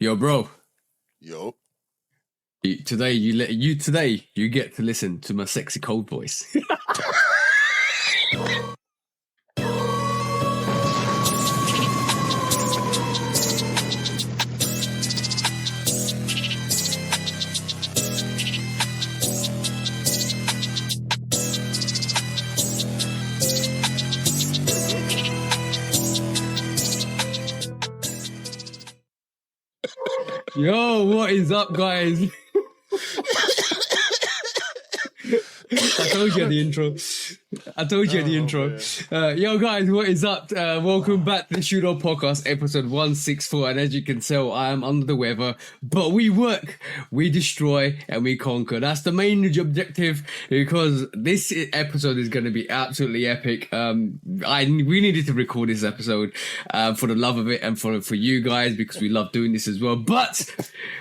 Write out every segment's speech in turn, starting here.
Yo, bro. Yo. Today you get to listen to my sexy cold voice. Yo, what is up, guys? I told you at the intro. Yo, guys, what is up? Welcome back to the Shootout Podcast, episode 164. And as you can tell, I am under the weather, but we work, we destroy, and we conquer. That's the main objective, because this episode is going to be absolutely epic. We needed to record this episode for the love of it and for you guys, because we love doing this as well. But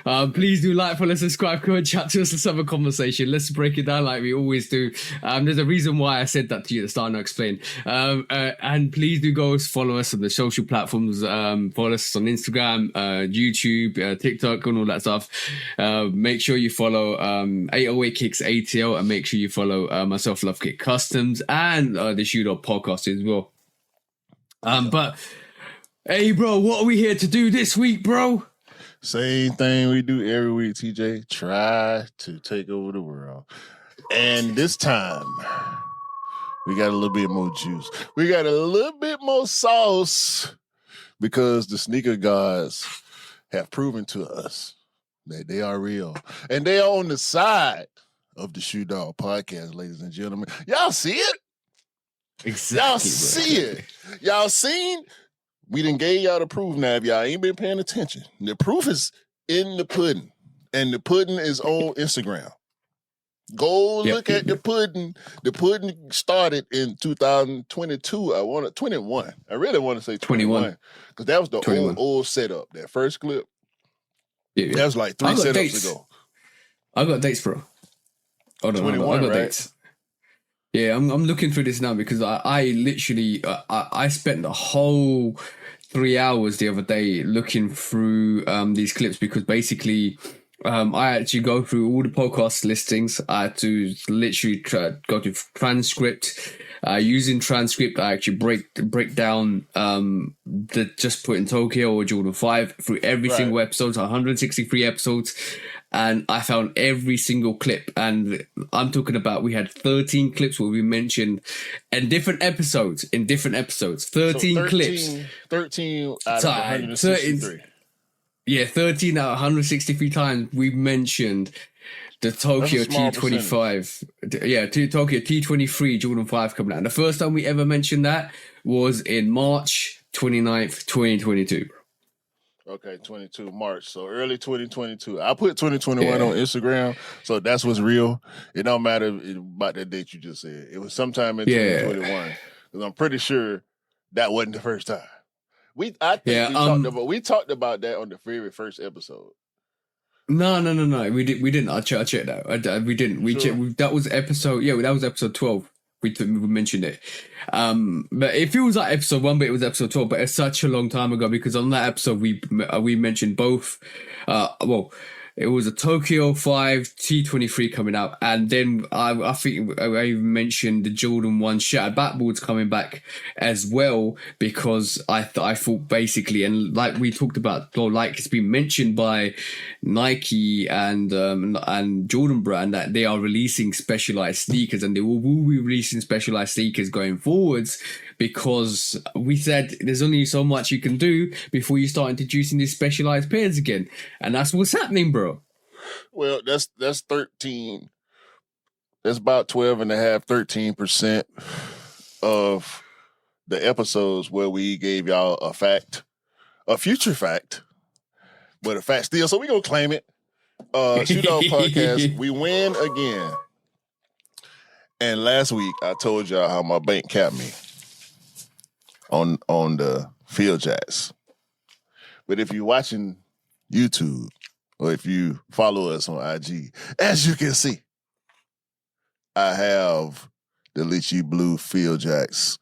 please do like, follow, subscribe, come and chat to us. Let's have a conversation. Let's break it down like we always do. There's a reason why I said that to you at the start, and I'll explain. And please do go follow us on the social platforms. Follow us on Instagram, YouTube, TikTok, and all that stuff. Make sure you follow 808 Kicks ATL, and make sure you follow myself, Lovekickscustom, and the Shootout Podcast as well. But hey, bro, what are we here to do this week, bro? Same thing we do every week, TJ. Try to take over the world. And this time, we got a little bit more juice. We got a little bit more sauce, because the sneaker gods have proven to us that they are real. And they are on the side of the Shoe Dog Podcast, ladies and gentlemen. Y'all see it? Exactly. Y'all see it. Y'all seen? We done gave y'all the proof. Now, if y'all ain't been paying attention, the proof is in the pudding. And the pudding is on Instagram. Go look at the pudding. The pudding started in 2022. 21. I really want to say 21. Because that was the old setup. That first clip. Yeah. That was like 3 setups ago. I got dates, bro. Hold on, 21, I got right? dates. Yeah, I'm looking through this now, because I literally I spent the whole 3 hours the other day looking through these clips, because basically I actually go through all the podcast listings. I had to literally go to transcript. Using transcript, I actually break down the Just Put in Tokyo or Jordan 5 through every single episode, 163 episodes. And I found every single clip, and I'm talking about, we had 13 clips where we mentioned in different episodes. 13 clips. 13 out of 163. Yeah, 13 out of 163 times we mentioned the Tokyo T25. Yeah, Tokyo T23 Jordan 5 coming out. And the first time we ever mentioned that was in March 29th, 2022. Okay, 22 March. So early 2022. I put 2021 on Instagram, so that's what's real. It don't matter about that date you just said. It was sometime in 2021. Because I'm pretty sure that wasn't the first time. We talked about that on the very first episode. No. We didn't. I checked that. We didn't. That was episode. Yeah, that was episode 12. We mentioned it. But it feels like episode 1, but it was episode 12. But it's such a long time ago, because on that episode we mentioned both. It was a Tokyo 5 T23 coming out, and then I think I even mentioned the Jordan 1 Shattered Backboards coming back as well, because I thought basically, and like we talked about, like it's been mentioned by Nike and Jordan Brand, that they are releasing specialized sneakers, and they will be releasing specialized sneakers going forwards, because we said there's only so much you can do before you start introducing these specialized pairs again, and that's what's happening, bro. Well, that's 13. That's about 13% of the episodes where we gave y'all a future fact, but a fact still. So we gonna claim it. Shootout Podcast, we win again. And last week I told y'all how my bank capped me on the field jacks. But if you're watching YouTube, or if you follow us on IG, as you can see, I have the Lychee Blue Field Jacks,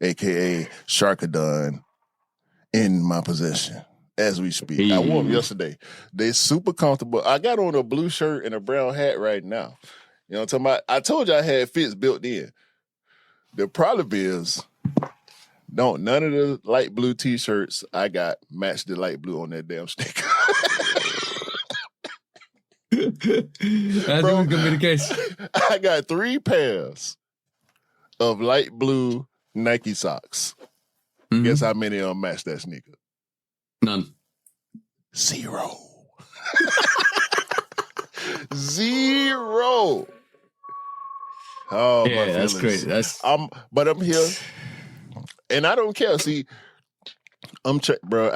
a.k.a. Sharkadon, in my possession. as we speak. I wore them yesterday. They super comfortable. I got on a blue shirt and a brown hat right now. You know what I'm talking about? I told you I had fits built in. The problem is, none of the light blue t-shirts I got match the light blue on that damn sneaker. That's always gonna be the case. I got 3 pairs of light blue Nike socks. Mm-hmm. Guess how many of them match that sneaker? None. 0. 0. Oh, yeah, that's crazy. But I'm here, and I don't care. See, bro.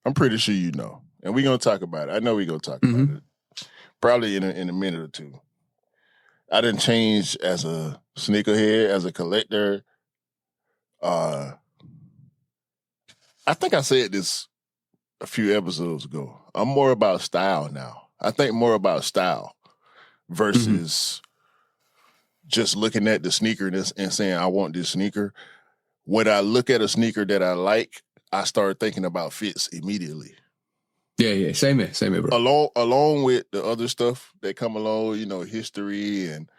I'm pretty sure you know, and we're gonna talk about it. I know we're gonna talk about it, probably in a minute or two. I didn't change as a sneakerhead, as a collector. I think I said this a few episodes ago. I'm more about style now. I think more about style versus just looking at the sneaker and saying, I want this sneaker. When I look at a sneaker that I like, I start thinking about fits immediately. Yeah. Same here, bro. Along with the other stuff that come along, history and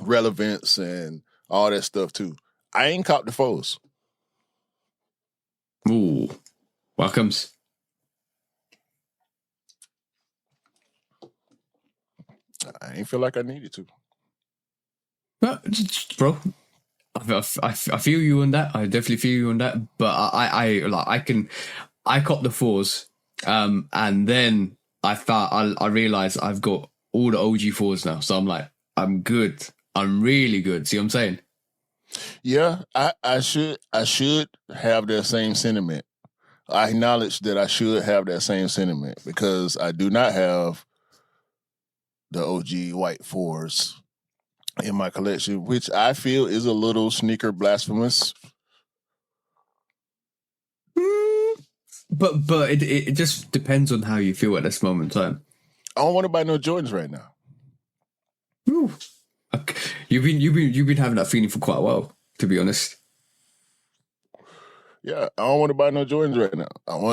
relevance and all that stuff too. I ain't caught the foes. Ooh. Welcomes. I ain't feel like I needed to. Bro, I feel you on that. I definitely feel you on that. But I caught the 4s, and then I realized I've got all the OG 4s now. So I'm like, I'm good. I'm really good. See what I'm saying? Yeah, I should have that same sentiment. I acknowledge that I should have that same sentiment because I do not have the OG white 4s in my collection, which I feel is a little sneaker blasphemous. But it just depends on how you feel at this moment in time. I don't want to buy no Jordans right now. Ooh. You've been having that feeling for quite a while, to be honest. Yeah, I don't want to buy no Jordans right now.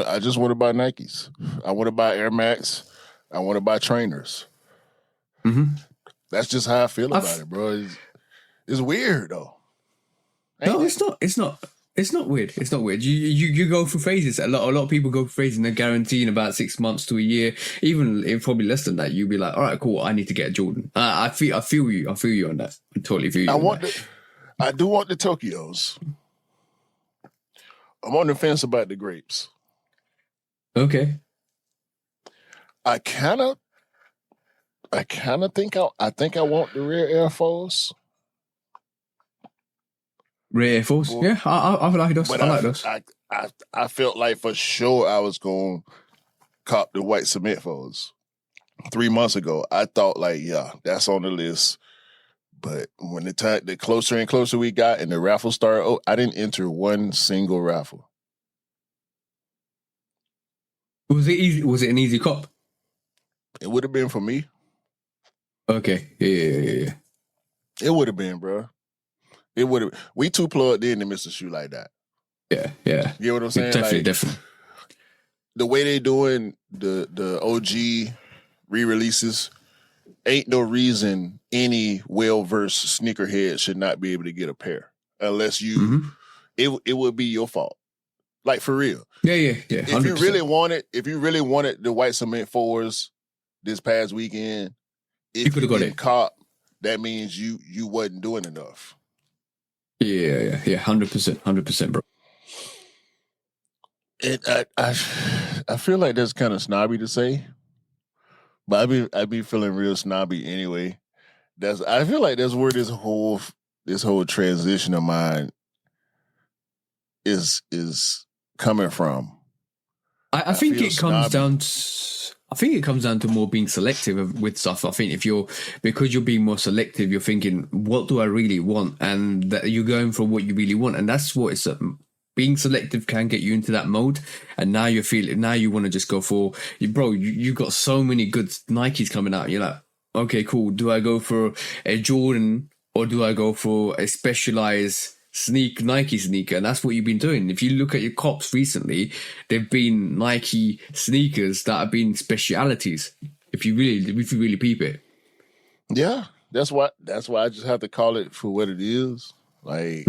I just want to buy Nikes. I want to buy Air Max. I want to buy trainers. Mm-hmm. That's just how I feel about it, bro. It's weird though. It's not. It's not weird. It's not weird. You go through phases. A lot of people go through phases and they're guaranteeing about 6 months to a year, even if probably less than that. You'll be like, all right, cool. I need to get a Jordan. I feel you. I feel you on that. I totally feel you. I do want the Tokyos. I'm on the fence about the grapes. Okay. I kind of think I want the rare Air Force. Rare Air Force? Yeah, I like those. I like those. I felt like for sure I was going to cop the white cement foes. 3 months ago, I thought like, yeah, that's on the list. But when the closer and closer we got and the raffle started, I didn't enter one single raffle. Was it easy? Was it an easy cop? It would have been for me. Okay. Yeah. It would have been, bro. It would have. We too plugged in to miss a shoe like that. Yeah. You know what I'm saying? Definitely. The way they doing the OG re-releases, ain't no reason any well-versed sneakerhead should not be able to get a pair unless you. It would be your fault. Like for real. Yeah. 100%. If you really wanted the white cement 4s this past weekend, if you could have got it. Cop, that means you wasn't doing enough. Yeah, 100%, bro. I feel like that's kind of snobby to say, but I be feeling real snobby anyway. I feel like that's where this whole transition of mine is coming from. I think it comes down to more being selective with stuff. I think because you're being more selective, you're thinking, what do I really want? And that you're going for what you really want. And that's what it's being selective can get you into that mode. And now you want to just go for, bro, you got so many good Nikes coming out. You're like, okay, cool. Do I go for a Jordan or do I go for a specialized Nike sneaker, and that's what you've been doing. If you look at your cops recently, they've been Nike sneakers that have been specialities. If you really peep it. Yeah, that's why I just have to call it for what it is. Like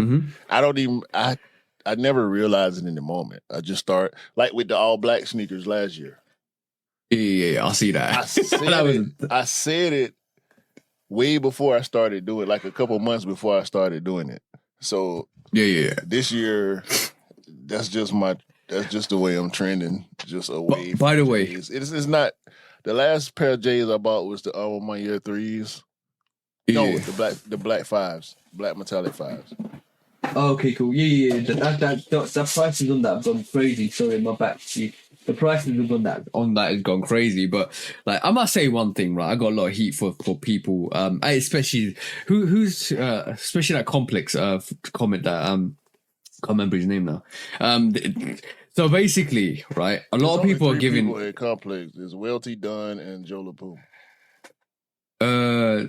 I never realized it in the moment. I just start like with the all black sneakers last year. Yeah, I see that. I said it way before I started doing it, like a couple months before I started doing it. So yeah. This year, that's just the way I'm trending. Just away. By the way, J's. It's not the last pair of J's I bought was the my year 3s. No, the black 5s, black metallic 5s. Oh, okay, cool. Yeah. That prices on that have gone crazy. Sorry, my back. The prices on that has gone crazy. But like, I must say one thing, right? I got a lot of heat for people, especially who's especially that complex comment that can't remember his name now. So basically, right, a lot of people are giving people at complex. There's Welty, Dunn, and Joe LaPoo.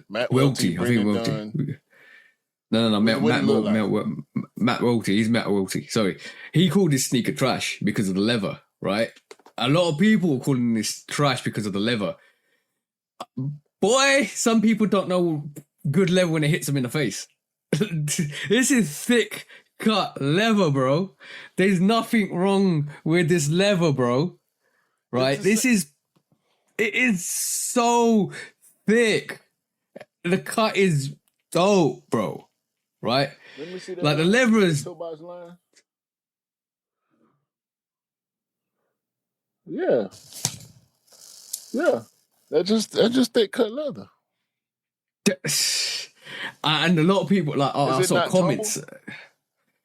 Matt Welty, I think Welty. No, Matt Welty. He's Matt Welty. Sorry. He called his sneaker trash because of the leather, right? A lot of people are calling this trash because of the leather. Boy, some people don't know good leather when it hits them in the face. This is thick cut leather, bro. There's nothing wrong with this leather, bro. Right? It is so thick. The cut is dope, bro. Right? Let me see that. Like the leather is. Yeah. That's just thick cut leather. And a lot of people I saw comments. Tumble?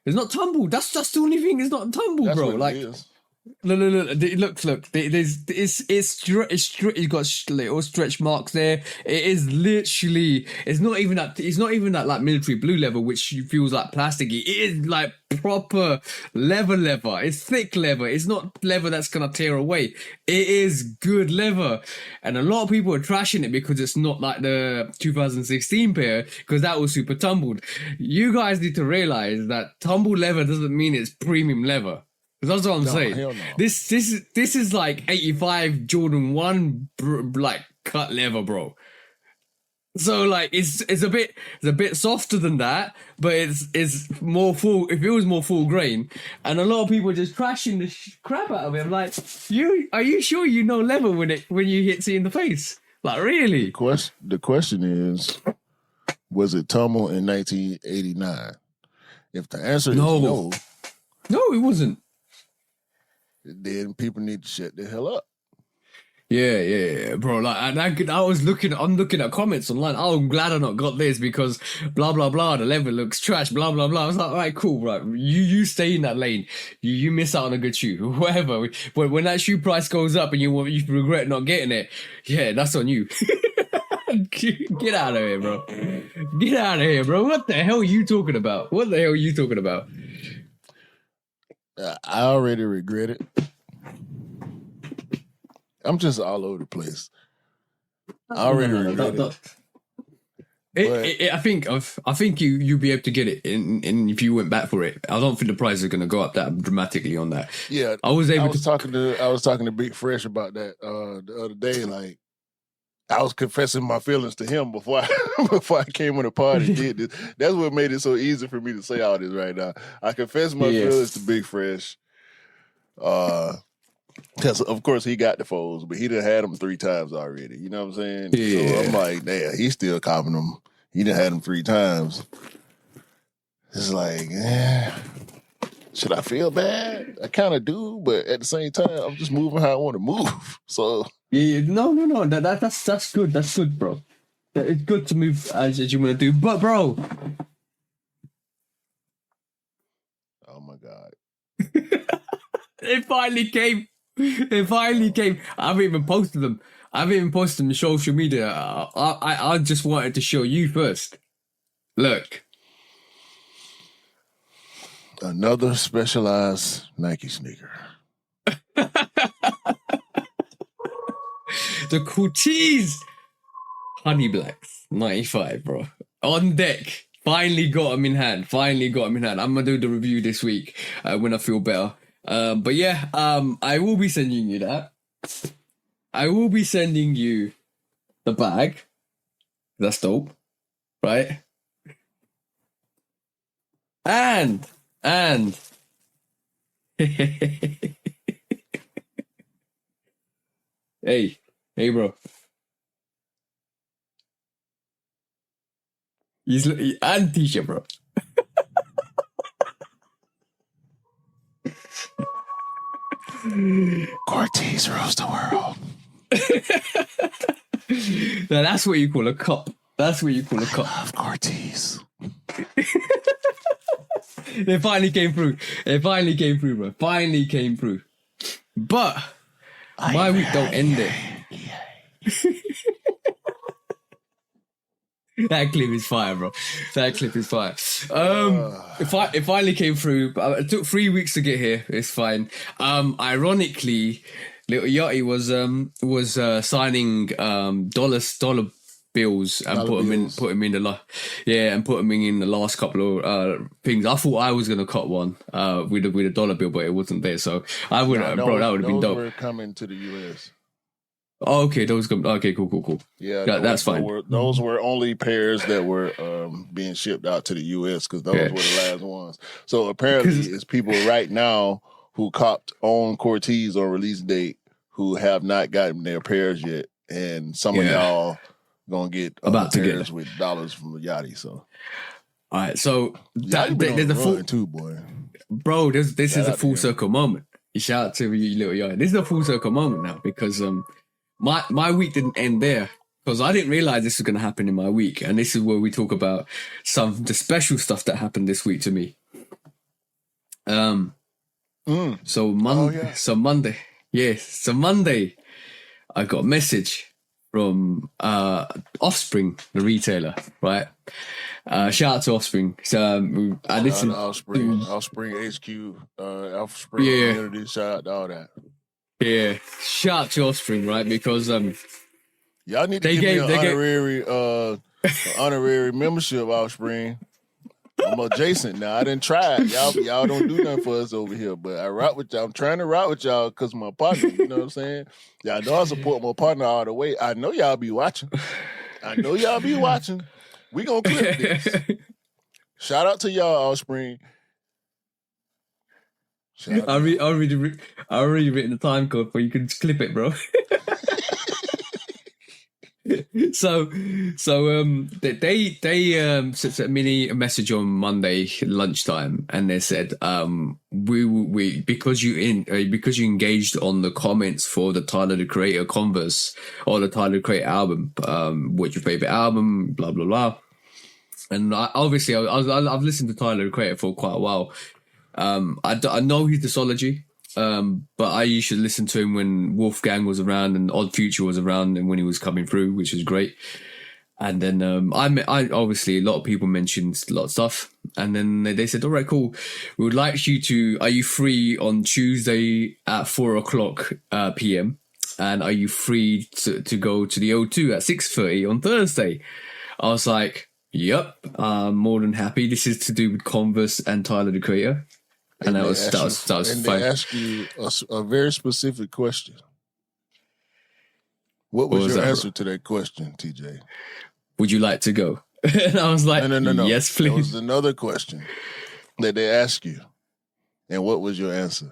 It's not tumble. That's the only thing. It's not tumble, That's bro. what Like. It is. Look. It's got little stretch marks there. It is literally. It's not even that like military blue leather, which feels like plasticky. It is like proper leather. It's thick leather. It's not leather that's gonna tear away. It is good leather, and a lot of people are trashing it because it's not like the 2016 pair because that was super tumbled. You guys need to realize that tumbled leather doesn't mean it's premium leather. That's what I'm saying. Hell no. This is like 85 Jordan 1 like cut leather, bro. So like it's a bit softer than that, but it's more full. It feels more full grain, and a lot of people are just trashing the crap out of it. I'm like, are you sure you know leather when you hit C in the face? Like really? The question is, was it tumble in 1989? If the answer is no, it wasn't. Then people need to shut the hell up. Yeah, bro. Like, and I'm looking at comments online. Oh, I'm glad I not got this because blah blah blah. The level looks trash. Blah blah blah. I was like, all right, cool, right. You stay in that lane. You miss out on a good shoe, whatever. But when that shoe price goes up and you regret not getting it, yeah, that's on you. Get out of here, bro. Get out of here, bro. What the hell are you talking about? I already regret it. I'm just all over the place. I already regret it. I think you'd be able to get it in if you went back for it. I don't think the price is going to go up that dramatically on that. Yeah, I was talking to Big Fresh about that the other day. Like, I was confessing my feelings to him before I came on the party and did this. That's what made it so easy for me to say all this right now. I confessed my feelings to Big Fresh. Because of course he got the foes, but he done had them 3 times already. You know what I'm saying? Yeah. So I'm like, damn, he's still copping them. He done had them 3 times. It's like, should I feel bad? I kind of do, but at the same time, I'm just moving how I want to move. So no. That's good. That's good, bro. It's good to move as you want to do, but bro. Oh my God. It finally came. I haven't even posted them. On social media. I just wanted to show you first. Look. Another specialized Nike sneaker. The Cool Cheese Honey Blacks 95, bro. On deck. Finally got them in hand. I'm gonna do the review this week when I feel better. But yeah, I will be sending you that. I will be sending you the bag. That's dope, right? And hey, bro. And t-shirt, bro. Cortez rules the world. Now that's what you call a cup. That's what you call a cup. I love Cortez. They finally came through. Bro. Finally came through. But my week don't end there. That clip is fire, bro. It finally came through. It took 3 weeks to get here. It's fine. Ironically, Little Yachty was signing dollar bills and put them in the last couple of things. I thought I was gonna cut one with a dollar bill, but it wasn't there. So I would, that would have been dope. Those were coming to the US. Oh, okay, those come. Okay, cool. Yeah, that's fine. Those were only pairs that were being shipped out to the US because those were the last ones. So apparently, it's people right now who copped on Cortez on release date who have not gotten their pairs yet, and some of y'all gonna get about to pairs get with dollars from the Yachty. So, all right, so there's a full too, boy. Bro, this is a full circle moment. Shout out to you, Little Yachty. This is a full circle moment now because my week didn't end there because I didn't realize this was going to happen in my week, and this is where we talk about some of the special stuff that happened this week to me. So Monday, I got a message from Offspring, the retailer, right? Shout out to Offspring. So I listened Offspring HQ, Offspring community. Shout out to all that. Yeah, shout out to Offspring, right? Because y'all need to give me an honorary membership, Offspring. I'm adjacent now. I didn't try it. Y'all don't do nothing for us over here, but I rock with y'all. I'm trying to rock with y'all because my partner. You know what I'm saying? Y'all know I support my partner all the way. I know y'all be watching. We gonna clip this. Shout out to y'all, Offspring. I already written the time code, but you can clip it, bro. So they sent me a message on Monday lunchtime, and they said we because you engaged on the comments for the Tyler the Creator Converse or the Tyler the Creator album, what's your favorite album, blah blah blah, and I've listened to Tyler the Creator for quite a while. I know his discology, but I used to listen to him when Wolfgang was around and Odd Future was around and when he was coming through, which was great. And then I obviously a lot of people mentioned a lot of stuff, and then they said, "All right, cool. We would like you to. Are you free on Tuesday at 4:00 p.m. And are you free to go to the O2 at 6:30 on Thursday?" I was like, "Yep, I'm more than happy. This is to do with Converse and Tyler the Creator." And that was fine. They asked you a very specific question. What was your answer to that question, TJ? Would you like to go? And I was like, no. Yes, please. There was another question that they asked you. And what was your answer?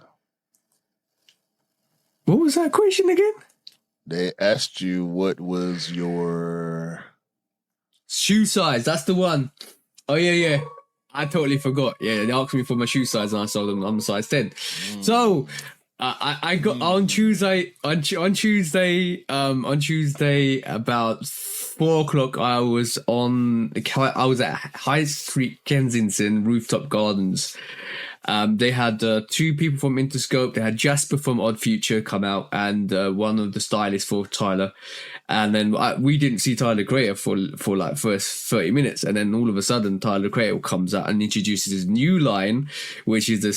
What was that question again? They asked you what was your shoe size. That's the one. Oh, yeah. I totally forgot. Yeah, they asked me for my shoe size, and I saw them. I'm a size 10. So I got on Tuesday. On Tuesday about 4:00. I was at High Street Kensington Rooftop Gardens. They had 2 people from Interscope. They had Jasper from Odd Future come out, and one of the stylists for Tyler. And then we didn't see Tyler Creator for like first 30 minutes. And then all of a sudden, Tyler Creator comes out and introduces his new line, which is the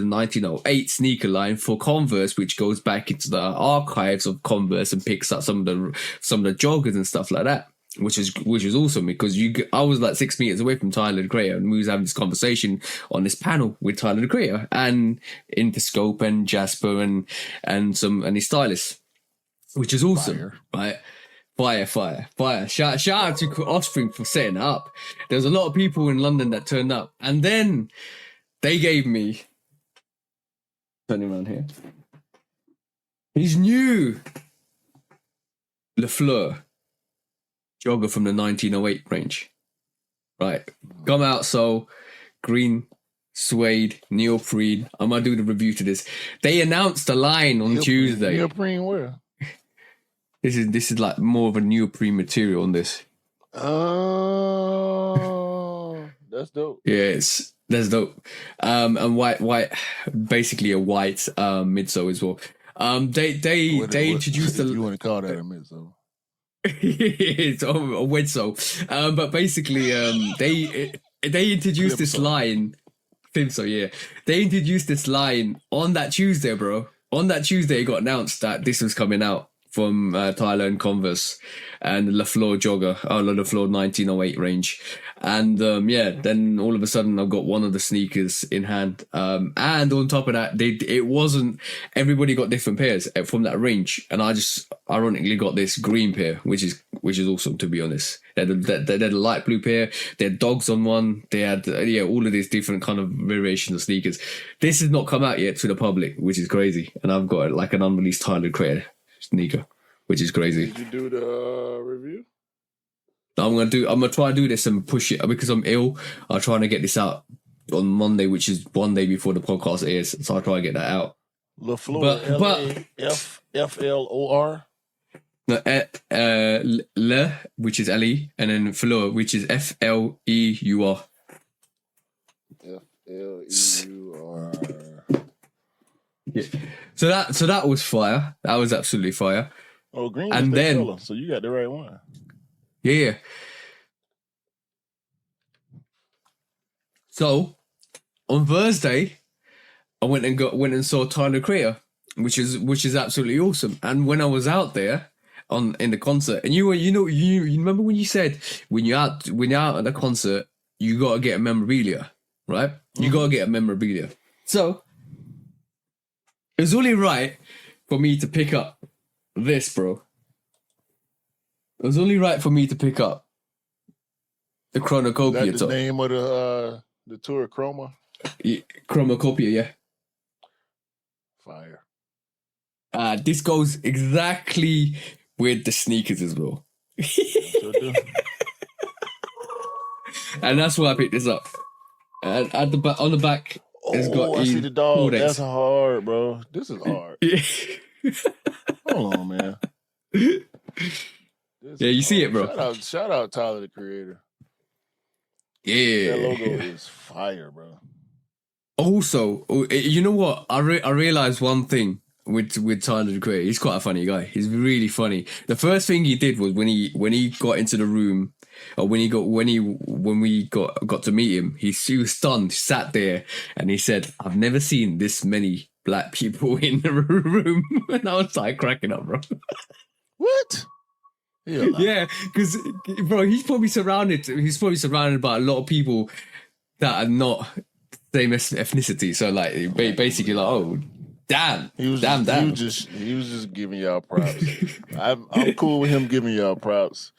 1908 sneaker line for Converse, which goes back into the archives of Converse and picks up some of the joggers and stuff like that. which was awesome because I was like 6 meters away from Tyler the Creator, and we was having this conversation on this panel with Tyler the Creator and Interscope and Jasper and his stylists, which is awesome, right? Fire. Shout out to Offspring for setting it up. There was a lot of people in London that turned up, and then they gave me, turning around here, his new Le Fleur jogger from the 1908 range. Right. Come out, so green, suede, neoprene. I'm going to do the review to this. They announced the line on Tuesday. Neoprene where? This is like more of a neoprene material on this. Oh, that's dope. Yeah, that's dope. And white, basically a white midsole as well. They introduced if you want to call that a midsole. It's a midsole. But basically, they introduced this line. So yeah, they introduced this line on that Tuesday, bro. On that Tuesday, it got announced that this was coming out from Tyler and Converse and the LaFleur jogger, LaFleur 1908 range. And then all of a sudden I've got one of the sneakers in hand. And on top of that, it wasn't, everybody got different pairs from that range. And I just ironically got this green pair, which is awesome, to be honest. They had a light blue pair. They had dogs on one. They had, all of these different kind of variations of sneakers. This has not come out yet to the public, which is crazy. And I've got like an unreleased Tyler Creator sneaker, which is crazy. Did you do the review? I'm gonna try to do this and push it because I'm ill. I'm trying to get this out on Monday, which is one day before the podcast airs. So I'll try to get that out. LaFleur, L-A-F-L-O-R. No, Le, which is L-E, and then Fleur, which is F-L-E-U-R. F-L-E-U-R. Yeah. So that was fire. That was absolutely fire. Oh, green. And then, color, so you got the right one. Yeah. So on Thursday, I went and saw Tyler Creator, which is absolutely awesome. And when I was out there in the concert, and you remember when you said when you're out at the concert, you gotta get a memorabilia, right? Mm-hmm. You gotta get a memorabilia. So it was only right for me to pick up this, bro. It was only right for me to pick up the Chronocopia. That's the name of the tour, Chroma? Chromacopia, yeah. Fire. This goes exactly with the sneakers as well. And that's why I picked this up. And on the back, it's got. I see the dog. That's hard, bro. This is hard. Hold on, man. You see it, bro. Shout out Tyler the Creator. Yeah. That logo is fire, bro. Also, you know what? I realized one thing with Tyler the Creator. He's quite a funny guy. He's really funny. The first thing he did was when he got into the room, or when we got to meet him, he was stunned, sat there, and he said, "I've never seen this many black people in the room." And I was like cracking up, bro. What? Yeah, because bro, he's probably surrounded by a lot of people that are not same ethnicity. So like, basically, like, oh, damn, He was just giving y'all props. I'm cool with him giving y'all props,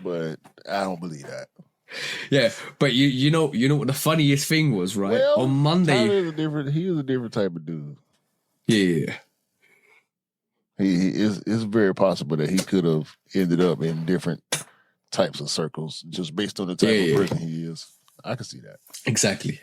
but I don't believe that. Yeah, but you know what the funniest thing was, right? Well, on Monday, he was a different type of dude. Yeah. It's very possible that he could have ended up in different types of circles just based on the type of person he is. I can see that. Exactly.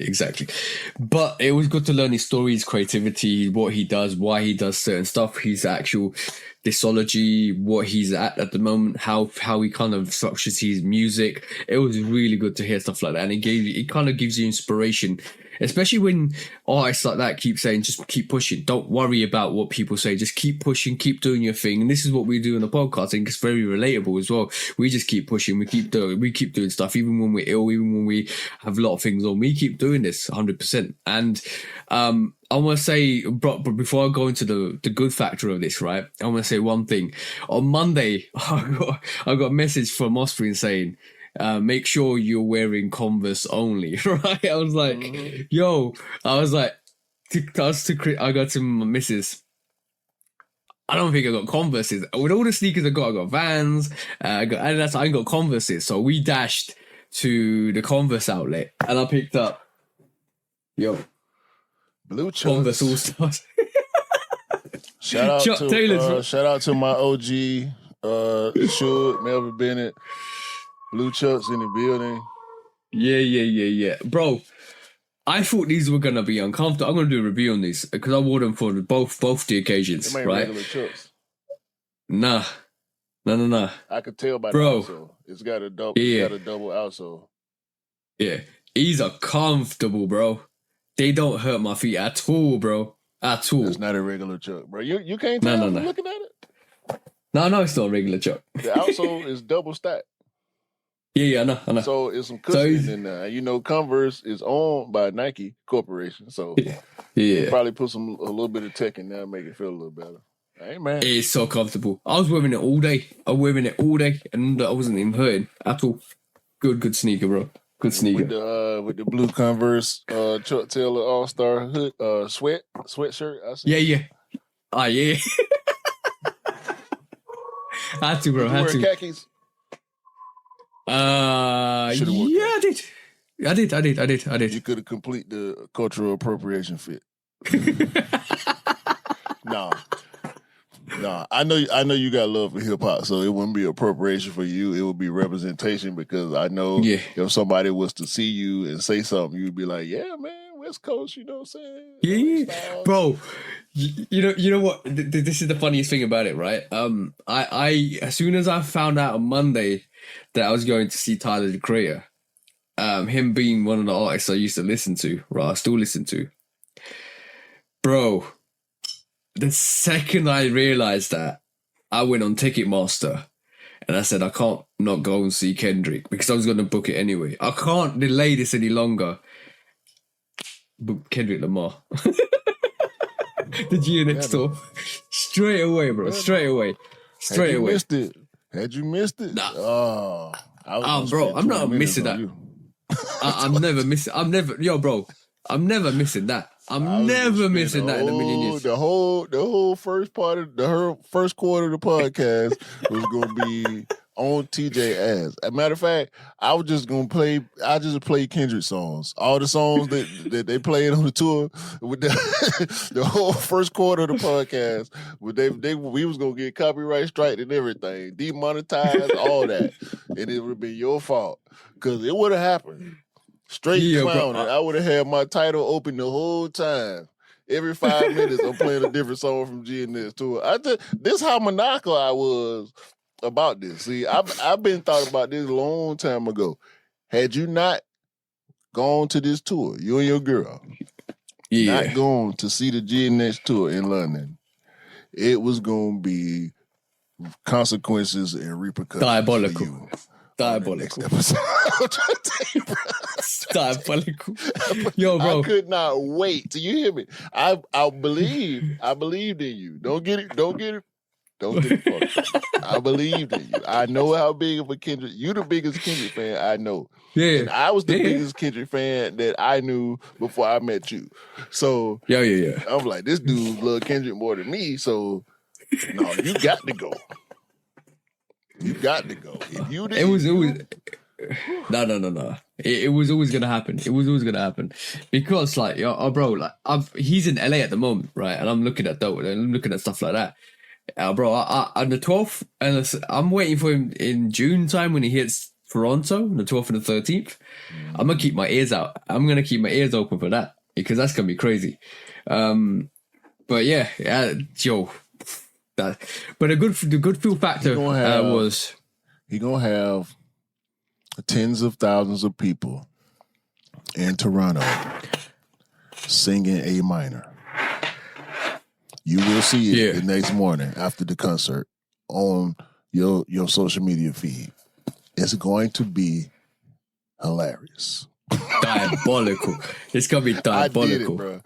But it was good to learn his story, his creativity, what he does, why he does certain stuff, his actual discology, what he's at the moment, how he kind of structures his music. It was really good to hear stuff like that. And it kind of gives you inspiration Especially when artists like that keep saying, just keep pushing. Don't worry about what people say. Just keep pushing, keep doing your thing. And this is what we do in the podcast. I think it's very relatable as well. We just keep pushing. We keep doing stuff, even when we're ill, even when we have a lot of things on. We keep doing this 100%. And I want to say, but before I go into the good factor of this, right? I want to say one thing. On Monday, I got a message from Osprey saying, make sure you're wearing Converse only, right? I was like, I got to my missus. I don't think I got Converses. With all the sneakers I got Vans, I got Adidas, I ain't got Converses. So we dashed to the Converse outlet and I picked up, Blue Chucks. Converse All Stars. Shout out Chuck to Taylor's. shout out to my OG, Shug, Melvin Bennett. Blue Chucks in the building. Yeah. Bro, I thought these were going to be uncomfortable. I'm going to do a review on these because I wore them for both the occasions, Them ain't right? regular Chucks. Nah. I could tell by Bro. the outsole. It's got a double outsole. Yeah. These are comfortable, bro. They don't hurt my feet at all, bro. At all. It's not a regular Chuck, bro. You can't tell from looking at it? No, it's not a regular Chuck. The outsole is double stacked. Yeah, I know. So it's some cushioning in there. You know, Converse is owned by Nike Corporation, so they probably put a little bit of tech in there and make it feel a little better. Hey, man. It's so comfortable. I was wearing it all day. And I wasn't even hurting at all. Good sneaker, bro. Good sneaker. With the blue Converse Chuck Taylor All-Star hood sweatshirt. I see. Yeah. Yeah. Had to, bro. Had to. Khakis? I did. You could have complete the cultural appropriation fit. No. I know you got love for hip hop, so it wouldn't be appropriation for you. It would be representation because I know if somebody was to see you and say something, you'd be like, "Yeah, man, West Coast," you know what I'm saying? Yeah, bro. You know what? This is the funniest thing about it, right? I as soon as I found out on Monday that I was going to see Tyler the Creator, him being one of the artists I used to listen to, right? I still listen to, bro. The second I realized that, I went on Ticketmaster and I said, I can't not go and see Kendrick because I was going to book it anyway. I can't delay this any longer. Book Kendrick Lamar. The GNX tour. Straight away, bro. Straight away. Had you missed it? Nah. Bro, I'm not missing that. I'm never missing. Bro. I'm never missing that. I'm never missing that in a million years. The whole first part of her first quarter of the podcast was gonna be on TJ ass. As a matter of fact, I was just gonna play Kendrick songs. All the songs that they played on the tour with the whole first quarter of the podcast. We was gonna get copyright strike and everything, demonetized, all that, and it would have been your fault because it would have happened. Straight clowning. I would have had my title open the whole time. Every 5 minutes, I'm playing a different song from GNS tour. This how maniacal I was about this. See, I've been thought about this a long time ago. Had you not gone to this tour, you and your girl, not gone to see the GNS tour in London, it was going to be consequences and repercussions. Diabolical. For you. Diabolical. Diabolical. Yo, bro. I could not wait. Do you hear me? I believed in you. Don't get it fucked up. I believed in you. I know how big of a Kendrick. You the biggest Kendrick fan I know. Yeah. And I was the biggest Kendrick fan that I knew before I met you. So yeah. I'm like, this dude love Kendrick more than me. So no, you got to go. You got to go. If you didn't, No. It was always gonna happen. It was always gonna happen because, like, bro, like, he's in LA at the moment, right? And I'm looking at stuff like that, bro. On the 12th, and I'm waiting for him in June time when he hits Toronto, the 12th and the 13th. I'm gonna keep my ears out. I'm gonna keep my ears open for that because that's gonna be crazy. But yeah, yo. But the good feel factor was he gonna have tens of thousands of people in Toronto singing A minor. You will see it the next morning after the concert on your social media feed. It's going to be hilarious. Diabolical. It's gonna be diabolical. I did it, bro.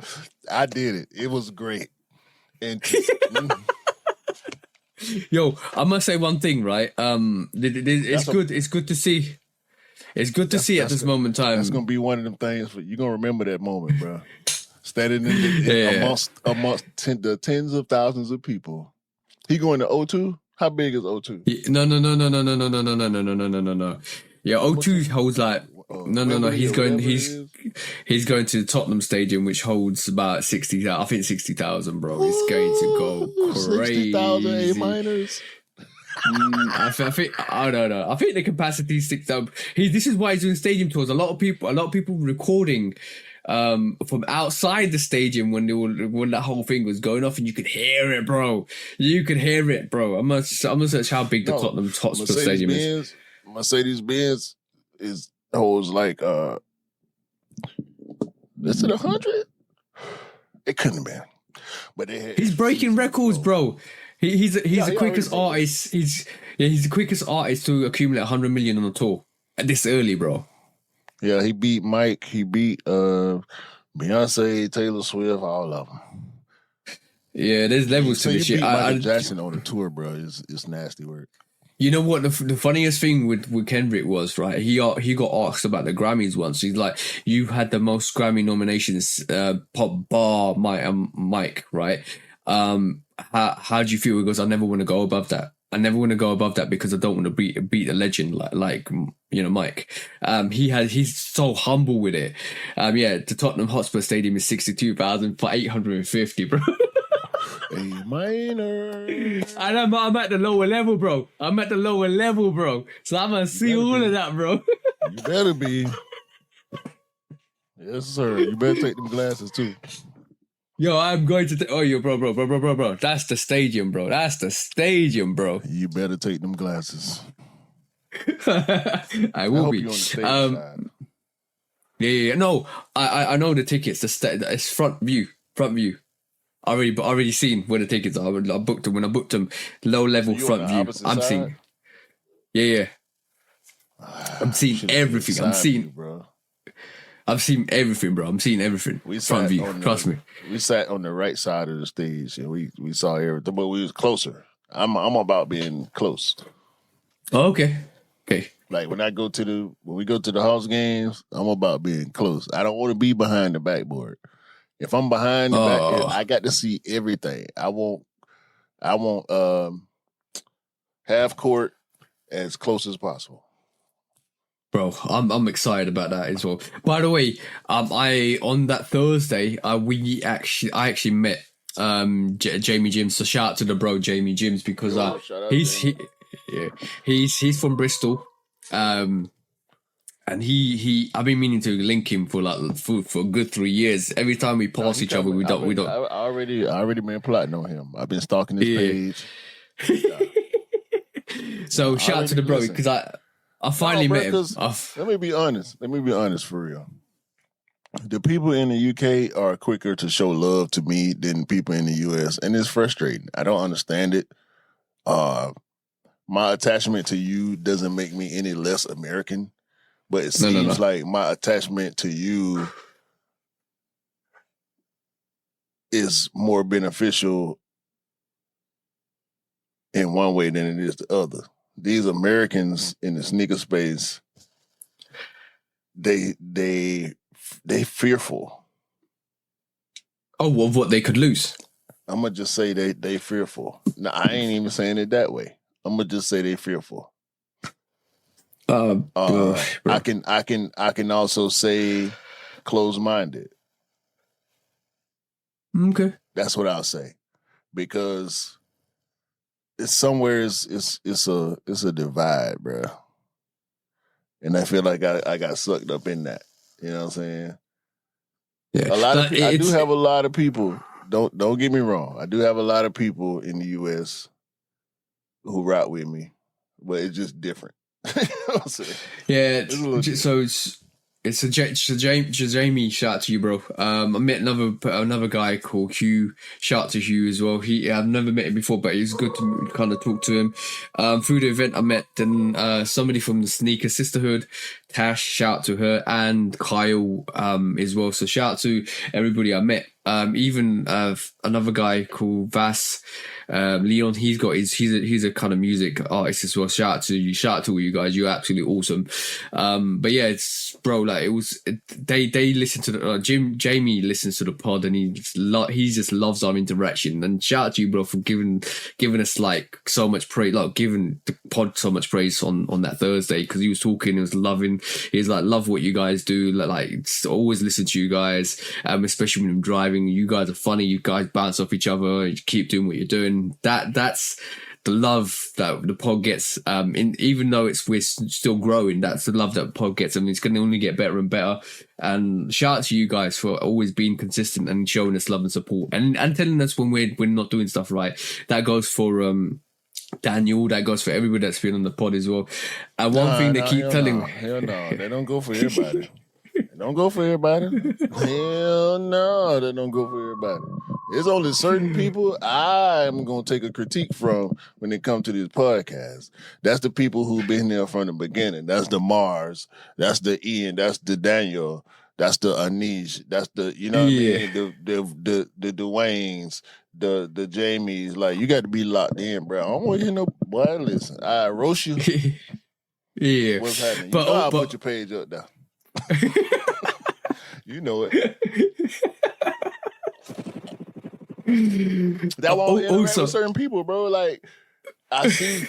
I did it. It was great. And yo, I must say one thing, right? It's good. It's good to see. It's good to see at this moment in time. That's gonna be one of them things. You're gonna remember that moment, bro. Standing amongst the tens of thousands of people. He going to O2? How big is O2? No. Yeah, O2 holds like no. He's going to the Tottenham Stadium, which holds about 60,000. I think 60,000, bro. It's going to go crazy. 60,000 A minors. I don't know. I think the capacity is 6,000. This is why he's doing stadium tours. A lot of people recording from outside the stadium when that whole thing was going off, and you could hear it, bro. I'm gonna search how big the Tottenham Hotspur Stadium is. Mercedes-Benz holds like is it 100? It couldn't have been. But he's breaking records, bro. He's the quickest artist. He's the quickest artist to accumulate 100 million on a tour at this early, bro. Yeah, he beat Mike. He beat Beyonce, Taylor Swift, all of them. Yeah, there's levels to this shit. Michael Jackson on the tour, bro. It's nasty work. You know what? The funniest thing with Kendrick was, right? He got asked about the Grammys once. He's like, "You had the most Grammy nominations, pop bar Mike, right? How do you feel?" He goes, "I never want to go above that. I never want to go above that because I don't want to beat a legend like Mike." He's so humble with it. The Tottenham Hotspur Stadium is 62,850, bro. A minor. And I'm at the lower level, bro. So I'm gonna see all of that, bro. You better be. Yes, sir. You better take them glasses too. Yo, I'm going to bro. That's the stadium, bro. You better take them glasses. I will hope be. You're on the stage side. Yeah. No, I know the tickets. It's front view. I already seen where the tickets are. I booked them when I booked them. Low level front view. I'm seeing. Yeah. I'm seeing everything. I'm seeing everything, bro. Front view. Trust me. We sat on the right side of the stage and we saw everything, but we was closer. I'm about being close. Oh, okay. Like when we go to the house games, I'm about being close. I don't want to be behind the backboard. If I'm behind the back, I got to see everything. I want half court as close as possible. Bro, I'm excited about that as well. By the way, on that Thursday, I actually met Jamie Jims. So shout out to the bro Jamie Jims because he's from Bristol, and I've been meaning to link him for a good 3 years. Every time we pass each other, we don't. I already been plotting on him. I've been stalking his page. So shout out to the bro because I finally met him. Let me be honest for real. The people in the UK are quicker to show love to me than people in the US, and it's frustrating. I don't understand it. My attachment to you doesn't make me any less American, but it seems like my attachment to you is more beneficial in one way than it is the other. These Americans in the sneaker space, they fearful. Oh, of what they could lose. I'm gonna just say they fearful. Now I ain't even saying it that way. I'm gonna just say they fearful. I can also say closed-minded. Okay, that's what I'll say because it's somewhere it's a divide, bro. And I feel like I got sucked up in that. You know what I'm saying? Yeah, I do have a lot of people. Don't get me wrong. I do have a lot of people in the US who rock with me, but it's just different. You know what I'm saying? Yeah. So It's a Jamie. Shout out to you, bro. I met another guy called Hugh. Shout out to Hugh as well. I've never met him before, but it's good to kind of talk to him. Through the event, I met somebody from the Sneaker Sisterhood, Tash. Shout out to her, and Kyle as well. So shout out to everybody I met. Even another guy called Vas. Leon, he's a kind of music artist as well. Shout out to all you guys. You're absolutely awesome. But yeah, it's bro, like they listen to the Jamie listens to the pod, and he just loves our interaction. And shout out to you, bro, for giving us like so much praise, like giving the pod so much praise on that Thursday, because he was talking, he was like love what you guys do, like always listen to you guys, especially when I'm driving. You guys are funny. You guys bounce off each other. You keep doing what you're doing. That's the love that the pod gets. Even though we're still growing, that's the love that the pod gets. I mean, it's going to only get better and better. And shout out to you guys for always being consistent and showing us love and support, and telling us when we're not doing stuff right. That goes for Daniel, that goes for everybody that's been on the pod as well. And one thing they keep telling me, hell no, they don't go for everybody. Don't go for everybody. Hell no, they don't go for everybody. There's only certain people I'm going to take a critique from when it comes to this podcast. That's the people who've been there from the beginning. That's the Mars. That's the Ian. That's the Daniel. That's the Anish. That's the, you know what I mean? The Dwaynes, the Jamies. Like, you got to be locked in, bro. I don't want to hear no, boy, listen. I roast you. Yeah. What's happening? But, I'll put your page up there. You know it. That won't interact with certain people, bro. Like, I see. You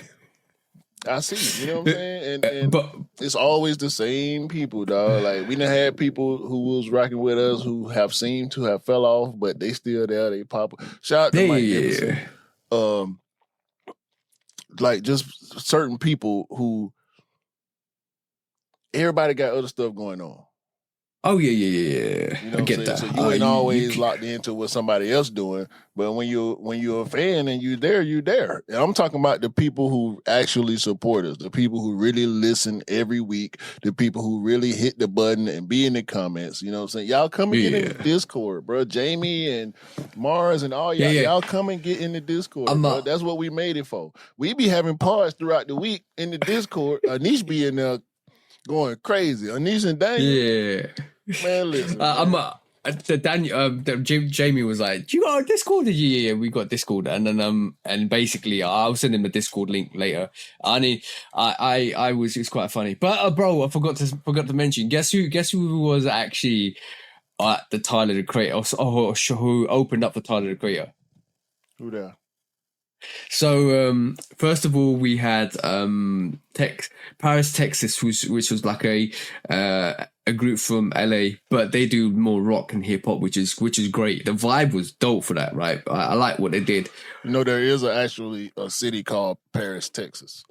know what I'm saying? And but it's always the same people, dog. Like, we done had people who was rocking with us who have seemed to have fell off, but they still there. They pop. Shout out to Mike Gibson. Like, just certain people who everybody got other stuff going on. Oh yeah. You know I get that. So you ain't always locked into what somebody else doing, but when you're a fan and you're there. And I'm talking about the people who actually support us, the people who really listen every week, the people who really hit the button and be in the comments. You know what I'm saying? Y'all come and get in the Discord, bro. Jamie and Mars and all y'all, y'all come and get in the Discord, bro. That's what we made it for. We be having pods throughout the week in the Discord. Anish be in there going crazy. Anish and Daniel. Yeah. Man, listen. Jamie was like, "Do you got a Discord?" Yeah, we got Discord, and then and basically, I'll send him the Discord link later. I was, it's quite funny, but bro, I forgot to mention. Guess who was actually at the Tyler the Creator, or who opened up for Tyler the Creator? Who that? So first of all, we had Paris, Texas, which was like a group from LA, but they do more rock and hip hop, which is great. The vibe was dope for that, right? I like what they did. You know, there is actually a city called Paris, Texas.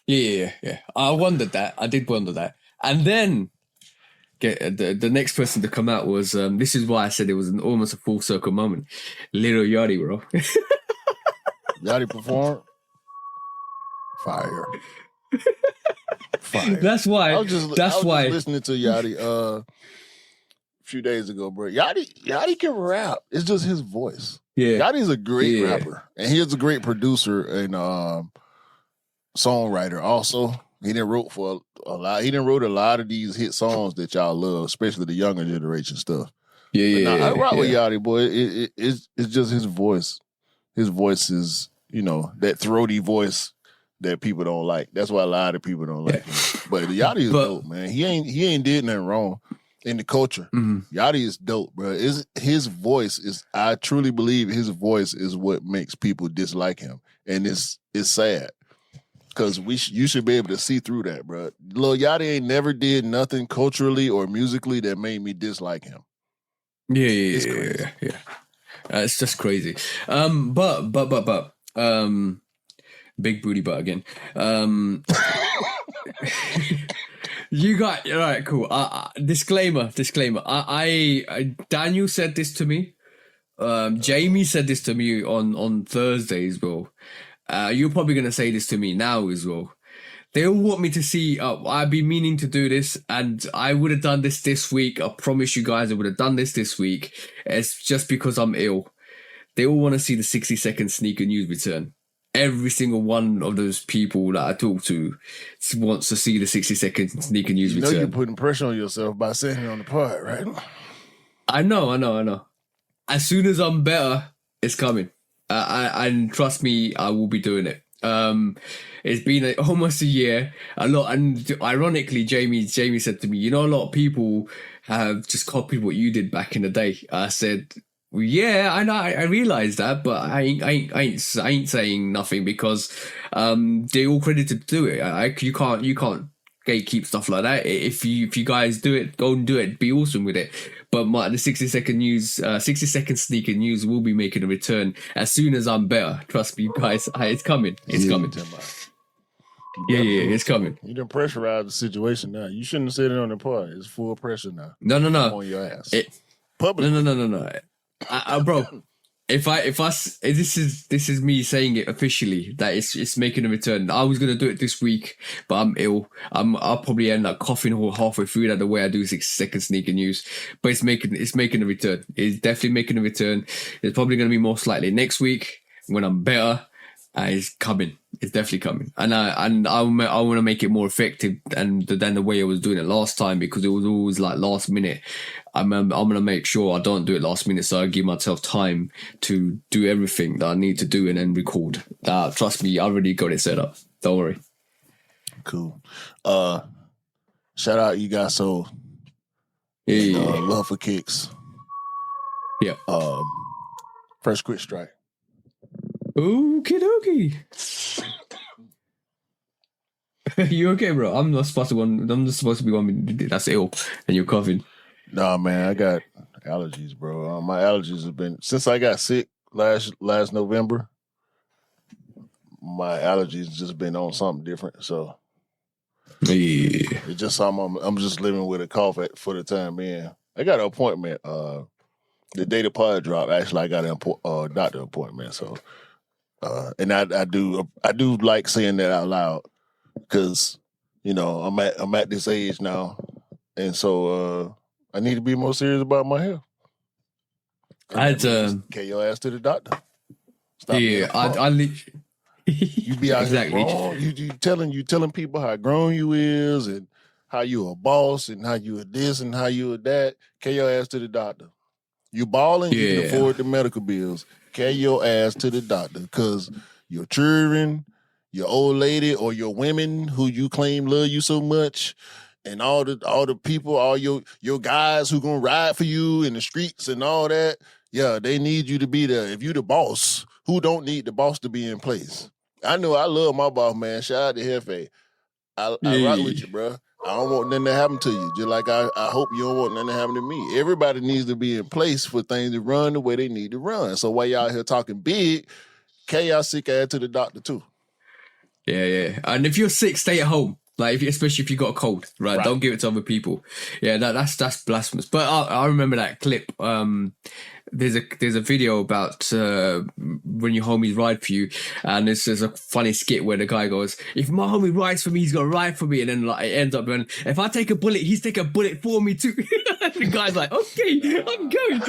Yeah. I wondered that. I did wonder that. And then the next person to come out was this is why I said it was almost a full circle moment. Little Yachty, bro. Yachty performed. Fire. That's why. I was just listening to Yachty a few days ago, bro. Yachty can rap. It's just his voice. Yeah. Yachty's a great rapper, and he is a great producer and songwriter. Also, he done wrote for a lot. He done wrote a lot of these hit songs that y'all love, especially the younger generation stuff. I rock with Yachty, boy. It's just his voice. His voice is, you know, that throaty voice that people don't like. That's why a lot of people don't like him. But Yachty is dope, man. He ain't did nothing wrong in the culture. Mm-hmm. Yachty is dope, bro. His voice is, I truly believe his voice is what makes people dislike him. And it's sad. Because you should be able to see through that, bro. Lil Yachty ain't never did nothing culturally or musically that made me dislike him. Yeah. It's just crazy. But big booty butt again. You got, all right, cool. Disclaimer. I Daniel said this to me. Jamie said this to me on Thursday as well. You're probably gonna say this to me now as well. They all want me to see. I've been meaning to do this, and I would have done this week. I promise you guys, I would have done this week. It's just because I'm ill. They all want to see the 60-second sneaker news return. Every single one of those people that I talk to wants to see the 60-second sneaker news return. You're putting pressure on yourself by saying it on the pod, right? I know. As soon as I'm better, it's coming. And trust me, I will be doing it. It's been almost a year. And ironically, Jamie said to me, a lot of people have just copied what you did back in the day. I said, well, yeah, I know, I realized that, but I ain't saying nothing because they all credited to do it. You can't gatekeep stuff like that. If you guys do it, go and do it. Be awesome with it. But the 60-second sneaker news will be making a return as soon as I'm better. Trust me, guys. It's coming. It's coming. Yeah, it's coming. You done pressurized the situation now. You shouldn't have said it on the pod. It's full pressure now. No. I'm on your ass. Public. No. Bro, this is me saying it officially that it's making a return. I was gonna do it this week, but I'm ill. I'll probably end up coughing halfway through that the way I do 60-second sneaker news. But it's making a return. It's definitely making a return. It's probably gonna be more slightly next week when I'm better. It's coming. It's definitely coming, and I want to make it more effective than the way I was doing it last time because it was always like last minute. I'm gonna make sure I don't do it last minute, so I give myself time to do everything that I need to do and then record. Trust me, I already got it set up. Don't worry. Cool. Shout out, you guys. So, love for kicks. Yeah. First quit strike. Okie dokie. You okay, bro? I'm just supposed to be one that's ill and you're coughing. Nah, man, I got allergies, bro. My allergies have been since I got sick last November. My allergies just been on something different. So it's just I'm just living with a cough for the time being. I got an appointment. The day the pod dropped, actually, I got a doctor appointment. So. And I do like saying that out loud because I'm at this age now, and so I need to be more serious about my health. Get your ass to the doctor. Stop you be out exactly. You telling people how grown you is and how you a boss and how you a this and how you a that. Get your ass to the doctor. You balling, you can afford the medical bills. Carry your ass to the doctor because your children, your old lady, or your women who you claim love you so much, and all the people, all your guys who gonna ride for you in the streets and all that. Yeah, they need you to be there. If you the boss, who don't need the boss to be in place? I know I love my boss, man. Shout out to Hefe. I rock with you, bro. I don't want nothing to happen to you. Just like I hope you don't want nothing to happen to me. Everybody needs to be in place for things to run the way they need to run. So while y'all here talking big, y'all sick ass to the doctor too. Yeah. And if you're sick, stay at home. Like especially if you got a cold, right? Don't give it to other people. Yeah, that's blasphemous. But I remember that clip. There's a video about when your homies ride for you, and there's a funny skit where the guy goes, "If my homie rides for me, he's gonna ride for me," and then like it ends up going, "If I take a bullet, he's take a bullet for me too." The guy's like, "Okay, I'm going."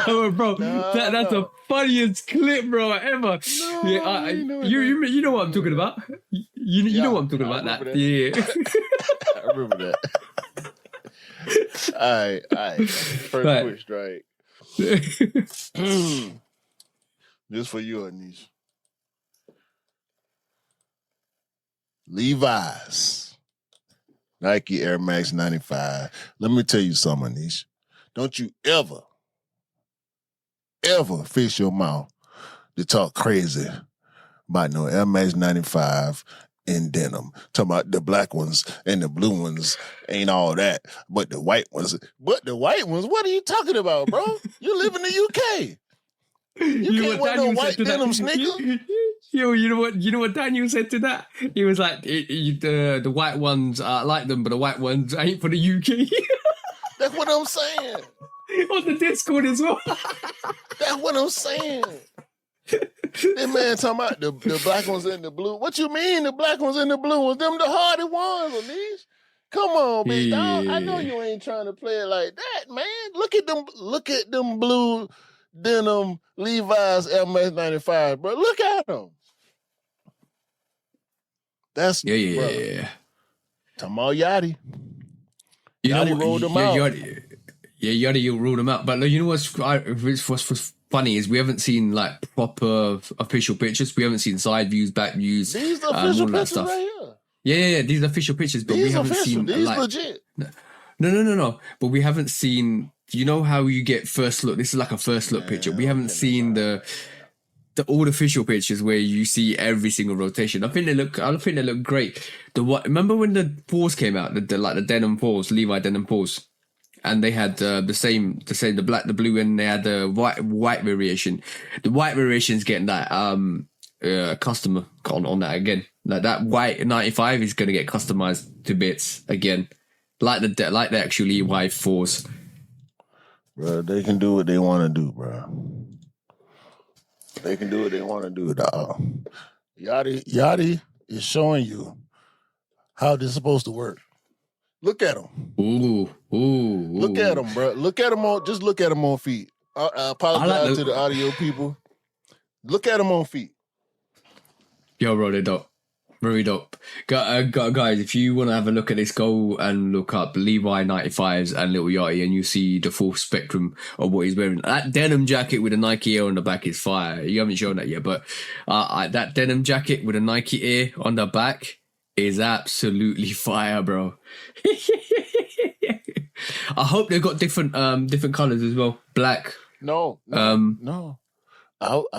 Oh, bro, that's the funniest clip, bro, ever. You know what I'm talking about. You know what I'm talking about. That. Yeah. I remember that. All right. First quick strike. Just for you, Anish. Levi's. Nike Air Max 95. Let me tell you something, Anish. Don't you ever fix your mouth to talk crazy about no Air Max 95 in denim. Talking about the black ones and the blue ones ain't all that. But the white ones, what are you talking about, bro? You live in the UK. You can't wear no white denim sneaker. You know what Daniel said to that? He was like, the white ones, I like them, but the white ones ain't for the UK. That's what I'm saying. On the Discord as well. That's what I'm saying. This man talking about the black ones in the blue. What you mean the black ones in the blue ones? Them the hardy ones, Anish. Come on, big dog. I know you ain't trying to play it like that, man. Look at them blue denim Levi's MS95, bro. Look at them. That's yeah. Tamal Yachty. You Yachty know, rolled them out. Yachty, you ruled them out. But you know what's funny is we haven't seen like proper official pictures. We haven't seen side views, back views. These are official pictures stuff. right here. Yeah, these are official pictures, but we haven't seen These like legit. No. But we haven't seen. You know how you get first look? This is like a first look picture. We haven't seen the all official pictures where you see every single rotation. I think they look great. Remember when the fours came out? The denim fours, Levi denim fours, and they had the black, the blue, and they had the white variation. The white variation is getting that customer on that again. Like that white 95 is going to get customized to bits again, like the actual Levi fours. Bro, they can do what they want to do, bro. They can do what they want to do, dog. Yachty is showing you how this is supposed to work. Look at him. Ooh. Look at him, bro. Look at him on. Just look at him on feet. I apologize to the audio people. Look at him on feet. Yo, bro, they're dope. Very dope. Guys, if you want to have a look at this, go and look up Levi 95s and Little Yachty, and you see the full spectrum of what he's wearing. That denim jacket with a Nike Air on the back is fire. You haven't shown that yet, but that denim jacket with a Nike Air on the back is absolutely fire, bro. I hope they've got different colors as well. Black. No. I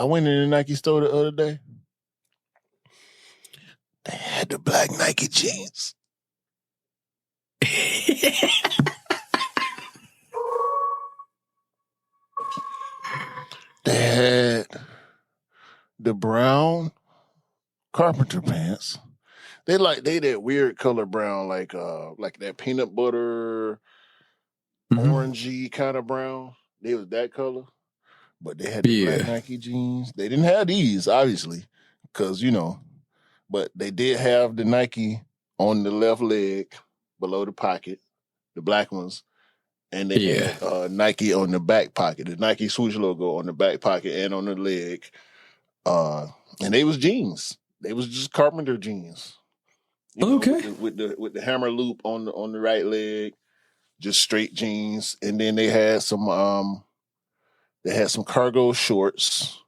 went in the Nike store the other day. They had the black Nike jeans. They had the brown carpenter pants. They that weird color brown, like that peanut butter, orangey kind of brown. They was that color, but they had the black Nike jeans. They didn't have these, obviously, because but they did have the Nike on the left leg below the pocket, the black ones, and they had Nike on the back pocket, the Nike swoosh logo on the back pocket and on the leg, and they was jeans. They was just carpenter jeans. Okay. With the hammer loop on the right leg, just straight jeans, and then they had some cargo shorts.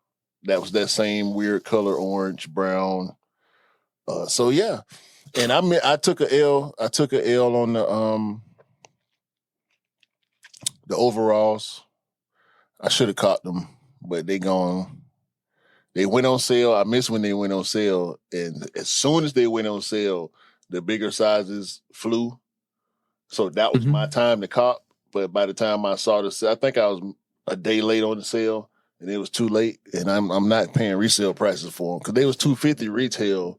That was that same weird color, orange, brown. So yeah, and I took a L. I took a L on the overalls. I should have caught them, but they gone. They went on sale. I missed when they went on sale, and as soon as they went on sale, the bigger sizes flew. So that was my time to cop. But by the time I saw the sale, I think I was a day late on the sale, and it was too late. And I'm not paying resale prices for them because they was $250 retail.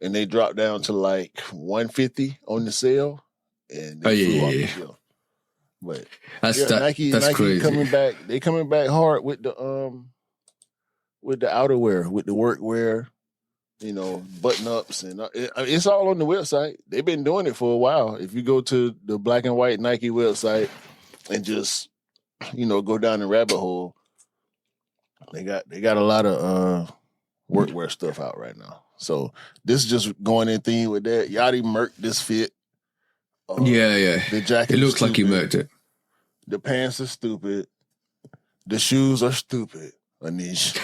And they dropped down to like $150 on the sale, and they flew off the shelf. But Nike crazy. Coming back. They coming back hard with the outerwear, with the workwear, button ups, and it's all on the website. They've been doing it for a while. If you go to the black and white Nike website and just go down the rabbit hole, they got a lot of workwear stuff out right now. So this is just going in theme with that. Yachty murked this fit. The jacket. It looks like he murked it. The pants are stupid. The shoes are stupid, Anish.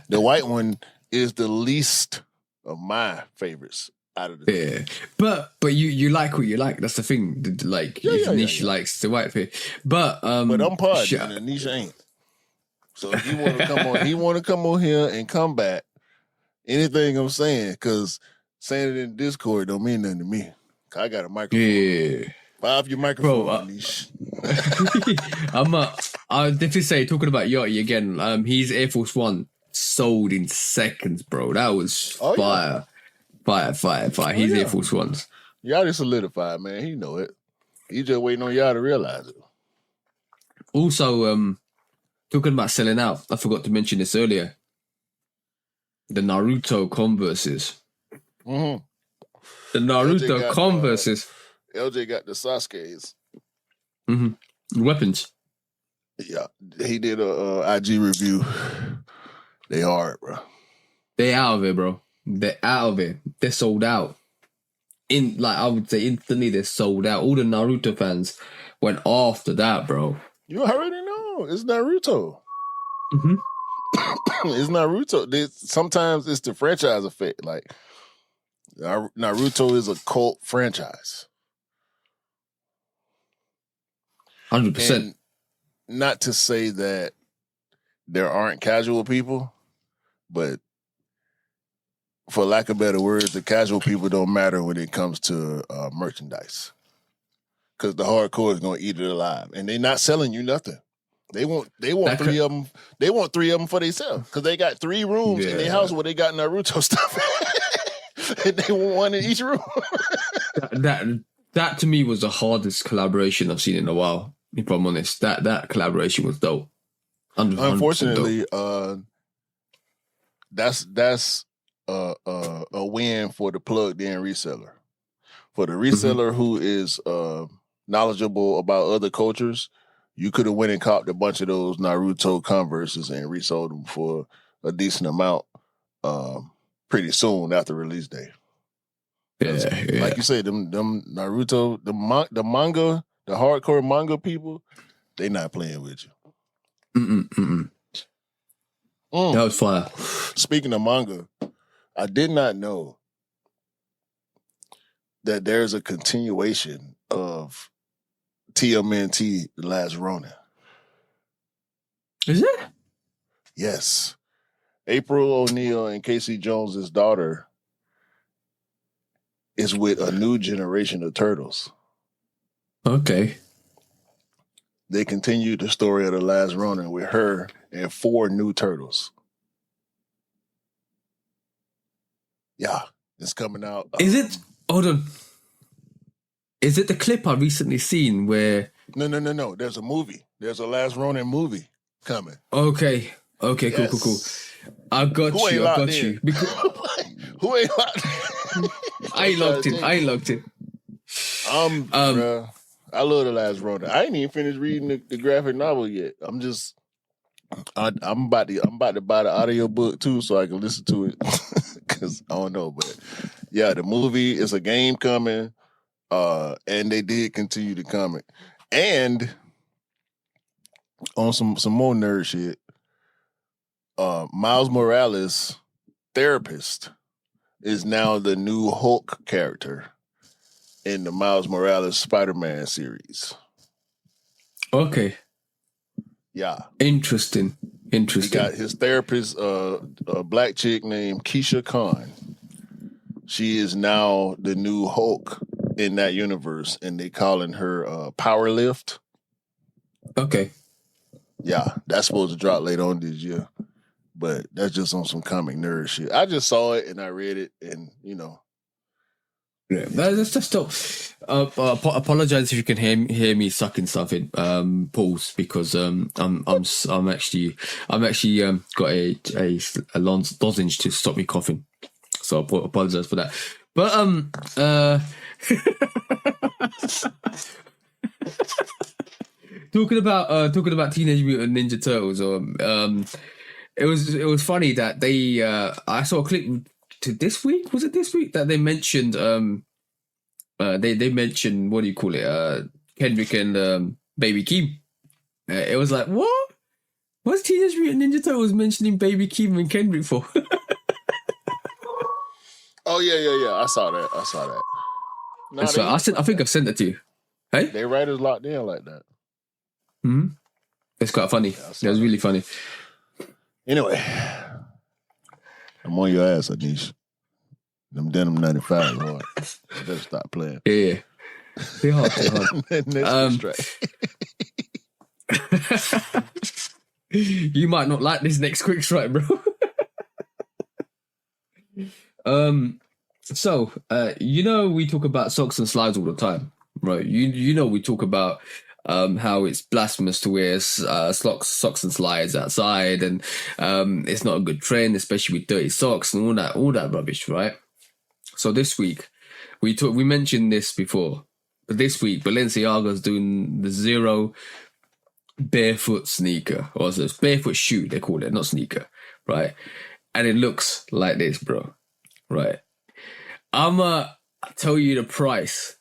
The white one is the least of my favorites out of the two. But you like what you like. That's the thing. Anish likes the white fit. But I'm part and Anish ain't. So if you want to come on, he want to come on here and come back. Anything I'm saying, because saying it in Discord don't mean nothing to me. I got a microphone. Yeah. Bob, your microphone. I'll definitely say, talking about Yachty again, his Air Force One sold in seconds, bro. That was fire. Fire. His Air Force Ones. Yachty solidified, man. He know it. He just waiting on y'all to realize it. Also, talking about selling out, I forgot to mention this earlier. The Naruto Converses. Mm-hmm. The Naruto Converses. LJ got the Sasuke's. Mm-hmm. Weapons. Yeah, he did a IG review. They hard, bro. They out of it, bro. They're out of it. They're sold out. I would say instantly they're sold out. All the Naruto fans went after that, bro. You already know. It's Naruto. Mm-hmm. It's Naruto. Sometimes it's the franchise effect. Like, Naruto is a cult franchise. 100%. Not to say that there aren't casual people, but for lack of better words, the casual people don't matter when it comes to merchandise. Because the hardcore is going to eat it alive. And they're not selling you nothing. They want three of them. They want 3 of them for themselves. Because they got 3 rooms in their house where they got Naruto stuff. And they want 1 in each room. that to me was the hardest collaboration I've seen in a while. If I'm honest, that collaboration was dope. Unfortunately, dope. That's a win for the plugged-in reseller. For the reseller who is knowledgeable about other cultures, you could have went and copped a bunch of those Naruto Converses and resold them for a decent amount pretty soon after release day. Yeah. Like you said, them Naruto, the manga, the hardcore manga people, they not playing with you. That was fire. Speaking of manga, I did not know that there's a continuation of TMNT The Last Ronin. Is it? Yes. April O'Neil and Casey Jones's daughter is with a new generation of turtles. Okay. They continue the story of The Last Ronin with her and 4 new turtles. Yeah, it's coming out. Is it? Hold on. Is it the clip I recently seen where? No. There's a movie. There's a Last Ronin movie coming. Okay. Yes. Cool. I got you. Because... Who ain't locked in? I ain't locked in. Bruh, I love The Last Ronin. I ain't even finished reading the graphic novel yet. I'm about to buy the audiobook too so I can listen to it. Cause I don't know, but yeah, the movie is a game coming. And they did continue the comic. And on some more nerd shit, Miles Morales' therapist is now the new Hulk character in the Miles Morales Spider-Man series. Okay. Yeah. Interesting. He got his therapist, a black chick named Keisha Khan. She is now the new Hulk in that universe, and they calling her Power Lift. Okay. Yeah, that's supposed to drop later on this year. But that's just on some comic nerd shit. I just saw it and I read it, and Yeah, that's just dope. Apologize if you can hear me sucking something. Pause, because I'm actually got a lozenge to stop me coughing. So I apologize for that. But talking about Teenage Mutant Ninja Turtles, it was funny that they I saw a clip to this week. Was it this week that they mentioned they mentioned, what do you call it, Kendrick and Baby Keem. It was like, what? What's Teenage Mutant Ninja Turtles mentioning Baby Keem and Kendrick for? Oh yeah. I saw that. No, so I think I've sent it to you. Hey, they writers locked in like that. It's quite funny. Yeah, it was really funny. Anyway, I'm on your ass, Anish. Them denim 95 hard. I better stop playing. Yeah. They're hard. You might not like this next quick strike, bro. So we talk about socks and slides all the time, right? We talk about how it's blasphemous to wear socks and slides outside, and it's not a good trend, especially with dirty socks and all that rubbish, right? So this week we mentioned this before, but this week Balenciaga's doing the Zero barefoot sneaker, or so it's barefoot shoe they call it, not sneaker, right? And it looks like this, bro, right? I'll tell you the price.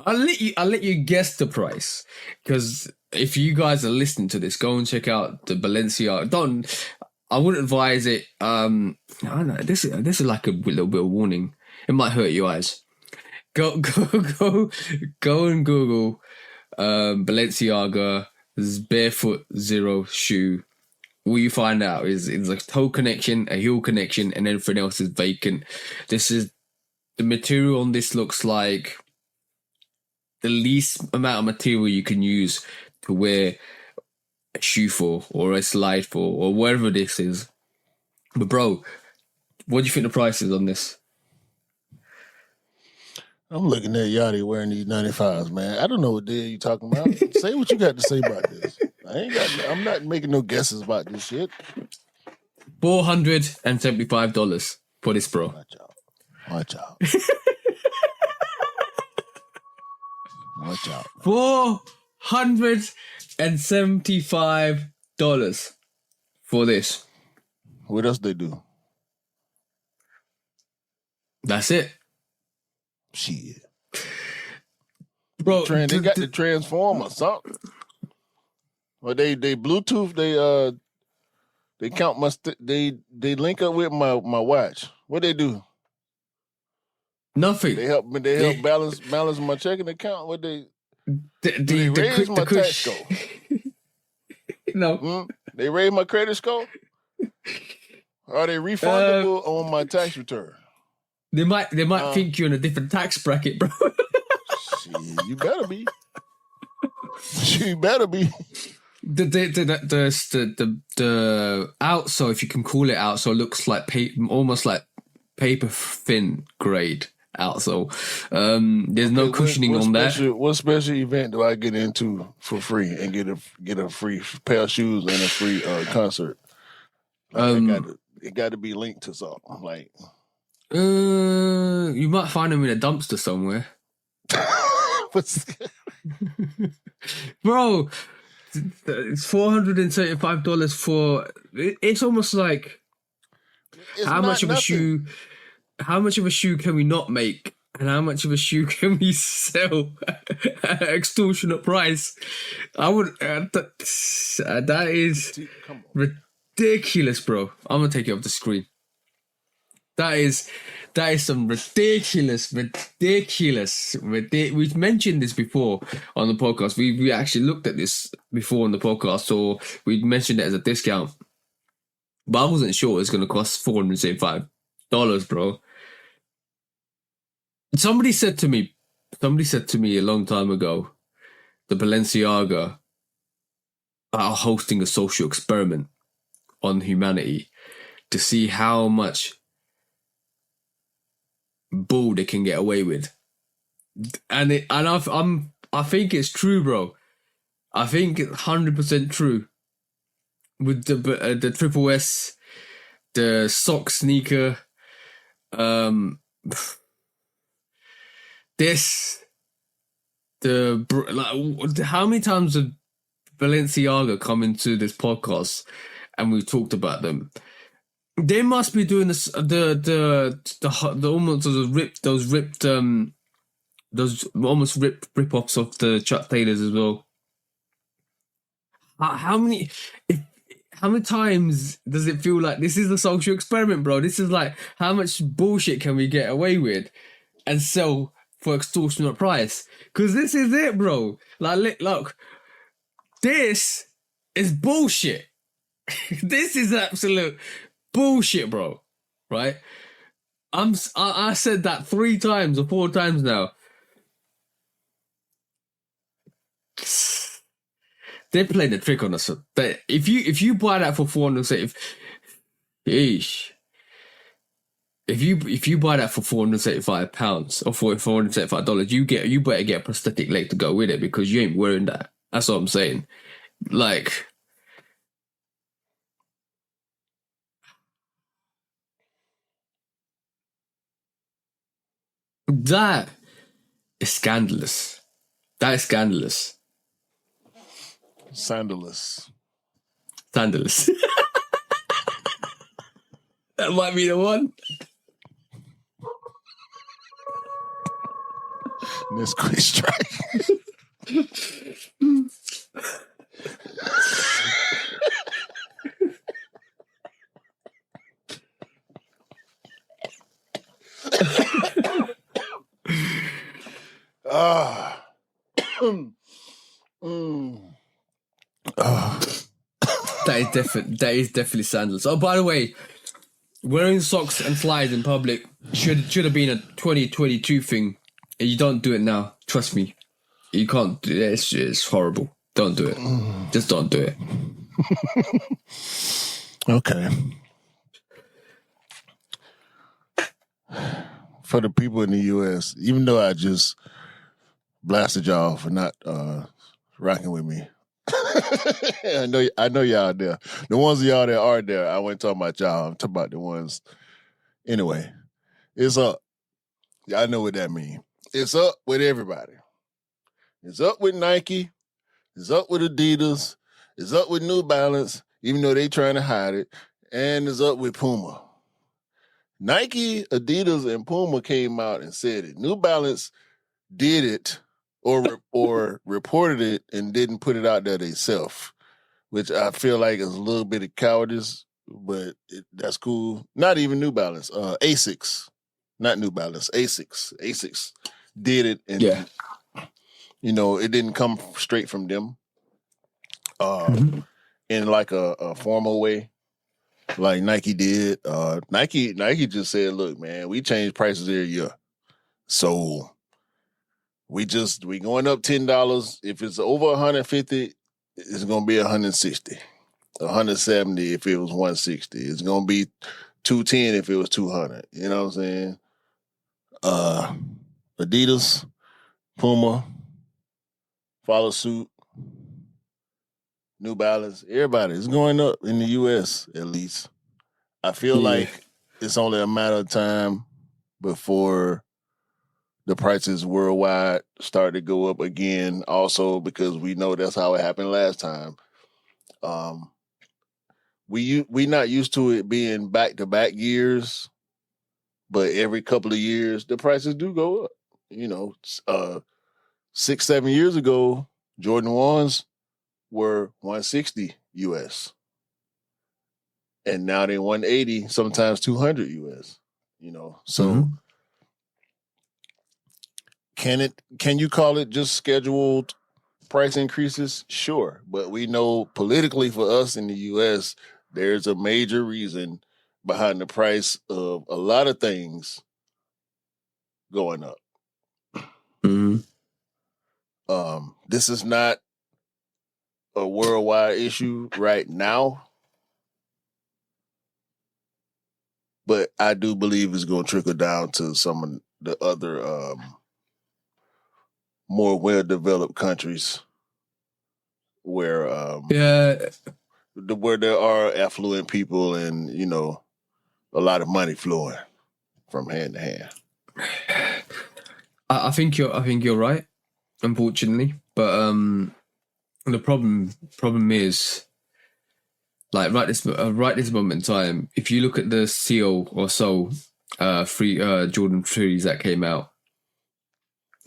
I'll let you guess the price, because if you guys are listening to this, go and check out the Balenciaga. I wouldn't advise it. I don't know. This is like a little bit of warning. It might hurt your eyes. Go and Google Balenciaga Barefoot Zero shoe. What you find out is it's a toe connection, a heel connection, and everything else is vacant. The material on this looks like the least amount of material you can use to wear a shoe for, or a slide for, or whatever this is. But bro, what do you think the price is on this? I'm looking at Yachty wearing these 95s, man. I don't know what the hell you talking about. Say what you got to say about this. I'm not making no guesses about this shit. $475 for this, bro. Watch out. Watch out. $475 for this. What else they do? That's it. Shit. Bro, they got the transformer, something. Well, they Bluetooth, they count my they link up with my watch. What they do? Nothing. They help balance my checking account. What they raise my tax score? No. They raise my credit score? Are they refundable on my tax return? They might think you're in a different tax bracket, bro. Shit, you better be. You better be. The outsole, if you can call it outsole, looks like almost like paper thin grade outsole. There's no cushioning on that. What special event do I get into for free and get a free pair of shoes and a free concert? It got to be linked to something like. You might find them in a dumpster somewhere. Bro, it's $475 for. It's almost like how much of a shoe can we not make, and how much of a shoe can we sell at an extortionate price? I would. That is ridiculous, bro. I'm gonna take it off the screen. That is some ridiculous. We've mentioned this before on the podcast. We actually looked at this before on the podcast, or we mentioned it as a discount. But I wasn't sure it was going to cost $475, bro. Somebody said to me a long time ago, the Balenciaga are hosting a social experiment on humanity to see how much bull they can get away with, I think it's true, bro. I think it's 100% true with the Triple S, the sock sneaker, how many times have Balenciaga come into this podcast and we've talked about them? They must be doing this. The almost rip offs of the Chuck Taylors as well. How many times does it feel like this is a social experiment, bro? This is like, how much bullshit can we get away with and sell for extortionate price? Because this is it, bro. Like, look, this is bullshit. This is absolute bullshit, bro. Right? I said that 3 times or 4 times now. They played the trick on us. But if you buy that for 400, if you buy that for £475 or $475, you better get a prosthetic leg to go with it, because you ain't wearing that. That's what I'm saying. Like, that is scandalous. That is scandalous. Sandalous. Sandalous. That might be the one. This quick strike. That is definitely sandals. Oh, by the way, wearing socks and slides in public should have been a 2022 thing. And you don't do it now. Trust me, you can't do it. It's horrible. Don't do it. Just don't do it. Okay. For the people in the U.S., even though I just blasted y'all for not rocking with me, I know y'all there. The ones of y'all that are there, I wasn't talking about y'all. I'm talking about the ones. Anyway, it's up. Y'all know what that means. It's up with everybody. It's up with Nike. It's up with Adidas. It's up with New Balance, even though they trying to hide it. And it's up with Puma. Nike, Adidas, and Puma came out and said it. New Balance did it or reported it and didn't put it out there themselves, which I feel like is a little bit of cowardice, but that's cool. Not even New Balance. Asics. Not New Balance. Asics. Asics did it. And, you know, it didn't come straight from them in like a formal way. Like Nike did. Nike just said, look, man, we change prices every year. So we going up $10. If it's over 150, it's gonna be 160. 170 if it was 160. It's gonna be 210 if it was 200. You know what I'm saying? Adidas, Puma, follow suit. New Balance, everybody is going up in the U.S. at least. I feel like it's only a matter of time before the prices worldwide start to go up again. Also, because we know that's how it happened last time. We not used to it being back-to-back years, but every couple of years the prices do go up. You know, 6-7 years ago, Jordan 1s were 160 US. And now they're 180, sometimes 200 US. You know, so can you call it just scheduled price increases? Sure, but we know politically for us in the US, there's a major reason behind the price of a lot of things going up. This is not a worldwide issue right now, but I do believe it's going to trickle down to some of the other more well-developed countries where where there are affluent people and, you know, a lot of money flowing from hand to hand. I think you're right, unfortunately, but the problem is, like, right this moment in time, if you look at the Seal or Soul free Jordan 3s that came out,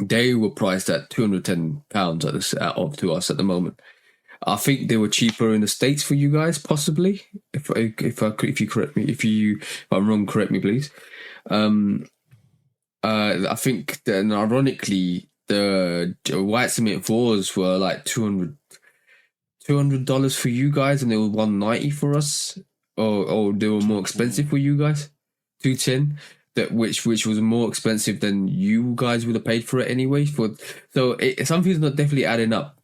they were priced at £210 to us at the moment. I think they were cheaper in the States for you guys, possibly. If you correct me, if I'm wrong, correct me, please. I think then, ironically, the white cement 4s were like $200 for you guys, and they were $190 for us, or they were more expensive for you guys, $210. That which was more expensive than you guys would have paid for it anyway. Something's not definitely adding up.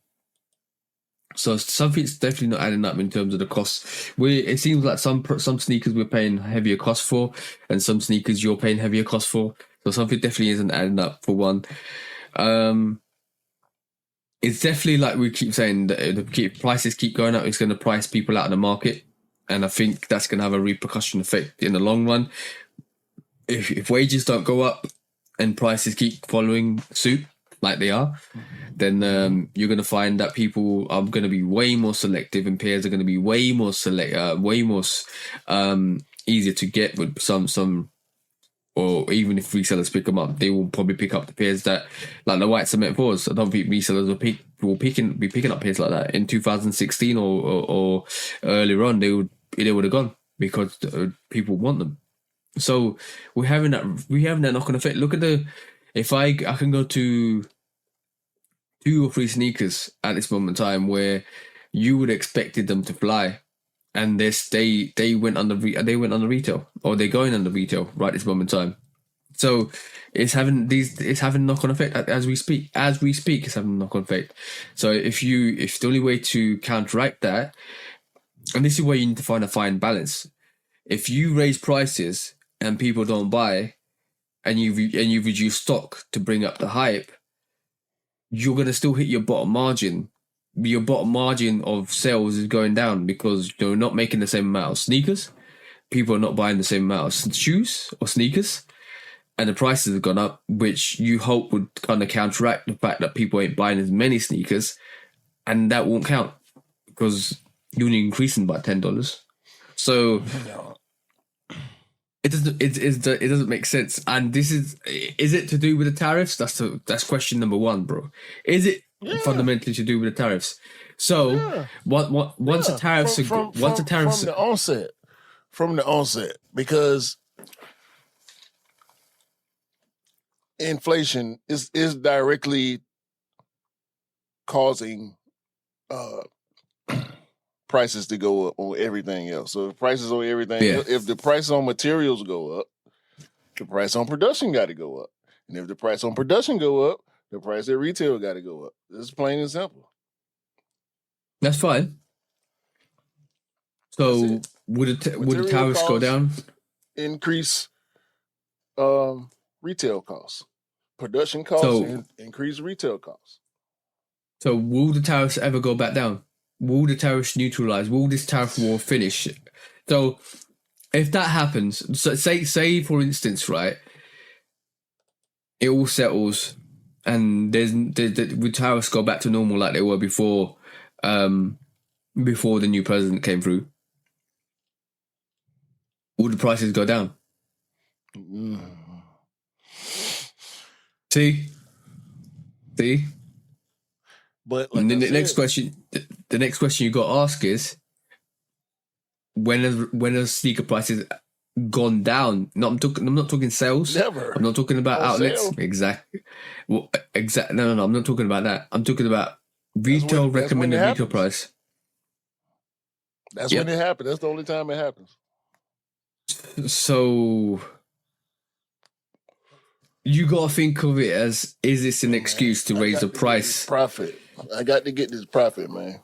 So something's definitely not adding up in terms of the costs. It seems like some sneakers we're paying heavier cost for, and some sneakers you're paying heavier cost for. So something definitely isn't adding up for one. In it's definitely like we keep saying that the prices keep going up. It's going to price people out of the market, and I think that's going to have a repercussion effect in the long run. If wages don't go up and prices keep following suit like they are, then you're going to find that people are going to be way more selective, and pairs are going to be way more easier to get with some. Or even if resellers pick them up, they will probably pick up the pairs that, like the white cement fours. I don't think resellers will be picking up pairs like that in 2016 or earlier on. They would have gone because people want them. So we're having that knock-on effect. Look at if I can go to 2 or 3 sneakers at this moment in time where you would have expected them to fly. And they went under retail, or they're going under retail right this moment in time. So it's having knock-on effect as we speak. It's having a knock-on effect. So if the only way to counteract that, and this is where you need to find a fine balance. If you raise prices and people don't buy, and you reduce stock to bring up the hype, you're gonna still hit your bottom margin. Your bottom margin of sales is going down because you're not making the same amount of sneakers. People are not buying the same amount of shoes or sneakers, and the prices have gone up, which you hope would kind of counteract the fact that people ain't buying as many sneakers, and that won't count because you're only increasing by $10. So it doesn't make sense. And this is it to do with the tariffs? That's question number 1, bro. Is it? Yeah. Fundamentally to do with the tariffs. So once the tariffs from the onset, because inflation is directly causing prices to go up on everything else. So if prices on everything, if the prices on materials go up, the price on production got to go up, and if the price on production go up, the price at retail got to go up. It's plain and simple. That's fine. So would the tariffs go down? Increase retail costs. Production costs increase retail costs. So will the tariffs ever go back down? Will the tariffs neutralize? Will this tariff war finish? So if that happens, so say for instance, right, it all settles. And the tariffs go back to normal like they were before the new president came through. Will the prices go down? See? But like the next question you got to ask is, when are sneaker prices gone down? I'm not talking sales. Never. I'm not talking about outlets. Sale. Exactly. Well, No. I'm not talking about that. I'm talking about retail recommended retail price. That's when it happens. That's the only time it happens. So you gotta think of it as: is this an excuse to raise the price? Profit. I got to get this profit, man.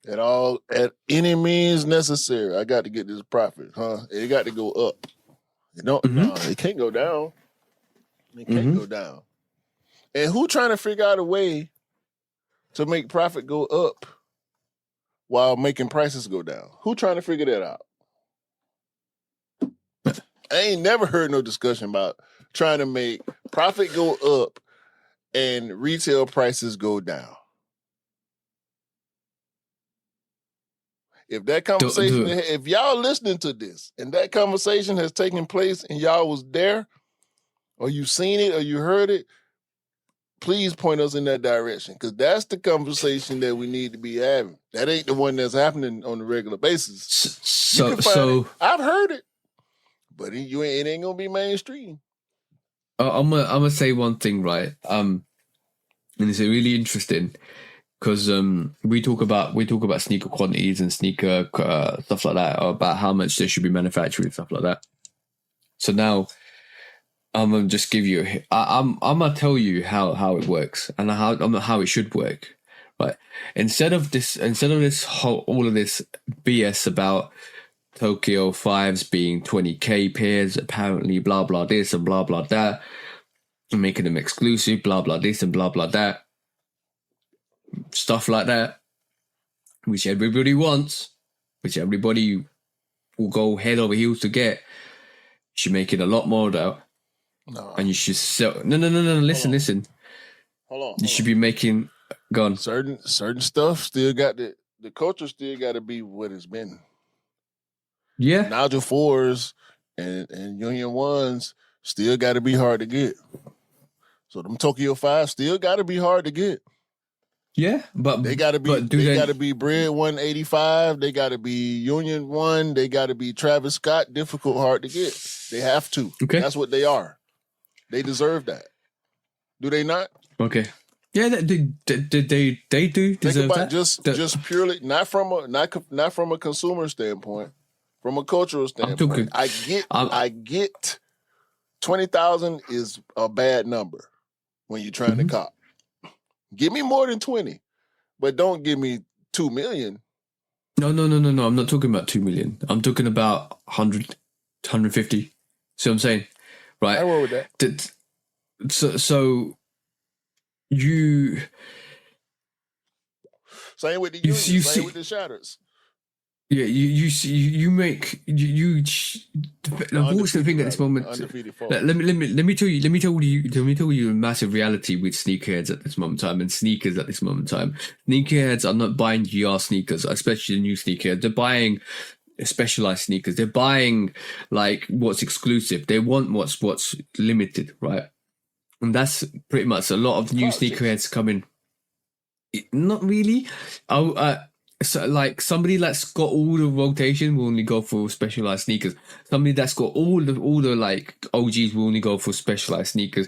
At any means necessary, I got to get this profit, huh? It got to go up. No, it can't go down. It can't go down. And who trying to figure out a way to make profit go up while making prices go down? Who trying to figure that out? I ain't never heard no discussion about trying to make profit go up and retail prices go down. If that conversation, if y'all listening to this and that conversation has taken place and y'all was there, or you seen it or you heard it, please point us in that direction, because that's the conversation that we need to be having. That ain't the one that's happening on a regular basis. So I've heard it, but it ain't gonna be mainstream. I'm gonna say one thing, right? And it's really interesting because we talk about sneaker quantities and sneaker stuff like that, about how much they should be manufactured and stuff like that. So now I'm gonna just give you. I'm gonna tell you how it works and how it should work. Right? Instead of this all of this BS about Tokyo 5s being 20k pairs, apparently blah blah this and blah blah that. and making them exclusive, blah blah this and blah blah that, stuff like that, which everybody wants, which everybody will go head over heels to get. You should make it a lot more though, and you should sell. No. Listen. Hold on. You should be making. Gone. Certain stuff still got the culture still got to be what it's been. Yeah. Nigel 4s and Union 1s still got to be hard to get. So them Tokyo 5 still got to be hard to get. Yeah, but they got to be. They got to be Bread 185. They got to be Union 1. They got to be Travis Scott. Difficult, hard to get. They have to. Okay, that's what they are. They deserve that. Do they not? Okay. Yeah, they do deserve that. Just purely not from a consumer standpoint, from a cultural standpoint. I get 20,000 is a bad number when you're trying to cop. Give me more than 20, but don't give me 2 million. No. I'm not talking about 2 million. I'm talking about 100, 150. See what I'm saying? Right. I roll with that. So you same with the unions, same with the shatters. Yeah, you make the unfortunate thing at this moment. Let me tell you a massive reality with sneakerheads at this moment in time and sneakers at this moment in time. Sneakerheads are not buying GR sneakers, especially the new sneakerheads. They're buying specialized sneakers. They're buying like what's exclusive. They want what's limited, right? And that's pretty much a lot of new sneakerheads coming. Not really. So like somebody that's got all the rotation will only go for specialized sneakers. Somebody that's got all the like OGs will only go for specialized sneakers.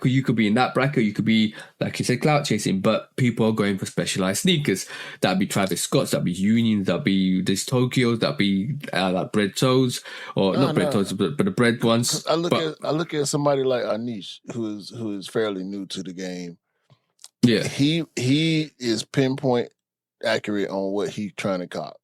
You could be in that bracket. You could be, like you said, clout chasing, but people are going for specialized sneakers. That'd be Travis Scott's, that'd be Unions, that'd be this Tokyo's, that'd be like bread toes, or not bread toes, but the bread ones. I look at somebody like Anish, who is fairly new to the game. Yeah, he is pinpoint accurate on what he's trying to cop.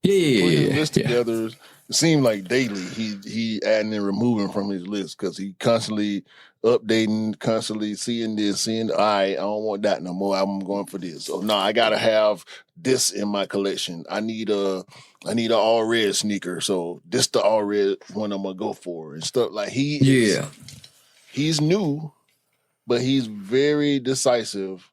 Yeah. List together. It seemed like daily he adding and removing from his list because he constantly updating, constantly seeing this, seeing I don't want that no more. I'm going for this. So no, I gotta have this in my collection. I need an all red sneaker. So this the all red one I'm gonna go for and stuff like he's new, but he's very decisive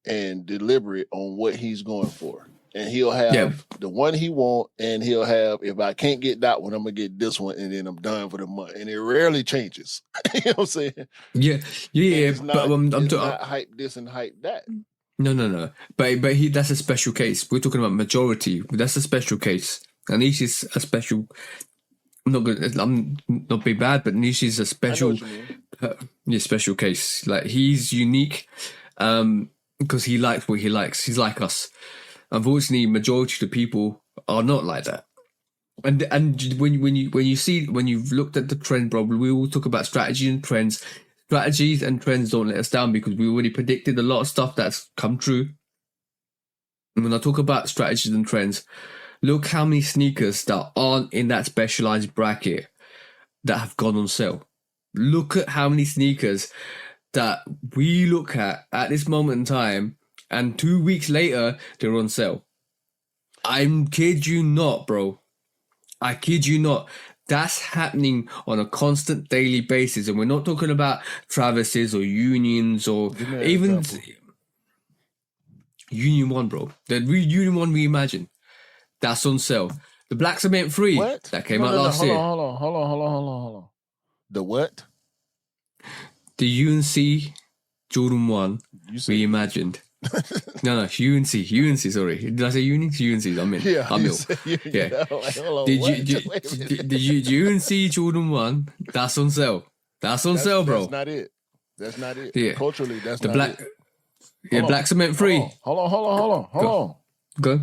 and deliberate on what he's going for. And he'll have the one he want, and he'll have, if I can't get that one, I'm going to get this one, and then I'm done for the month. And it rarely changes. You know what I'm saying? Yeah. But I'm not hype this and hype that. No. But that's a special case. We're talking about majority. That's a special case. And Niche is a special... I'm not being bad, but Niche is a special... special case. Like, he's unique. Because he likes what he likes. He's like us. Unfortunately, majority of the people are not like that. And when you've looked at the trend, bro, we will talk about strategy and trends. Strategies and trends don't let us down because we already predicted a lot of stuff that's come true. And when I talk about strategies and trends, look how many sneakers that aren't in that specialized bracket that have gone on sale. Look at how many sneakers that we look at this moment in time, and 2 weeks later, they're on sale. I kid you not, bro. I kid you not. That's happening on a constant daily basis. And we're not talking about Travis's or Unions or even Union 1, bro. The Union 1 Reimagined. That's on sale. The Black Cement 3, that came out last year. Hold on. The what? The UNC Jordan 1 Reimagined. No, UNC, sorry. Did I say Unix? UNC, I'm in. I'm ill. Yeah. The UNC Jordan 1, that's on sale. That's on sale, bro. That's not it. Yeah. Culturally, that's the not black, it. Yeah, Black Cement 3. Hold on. Go.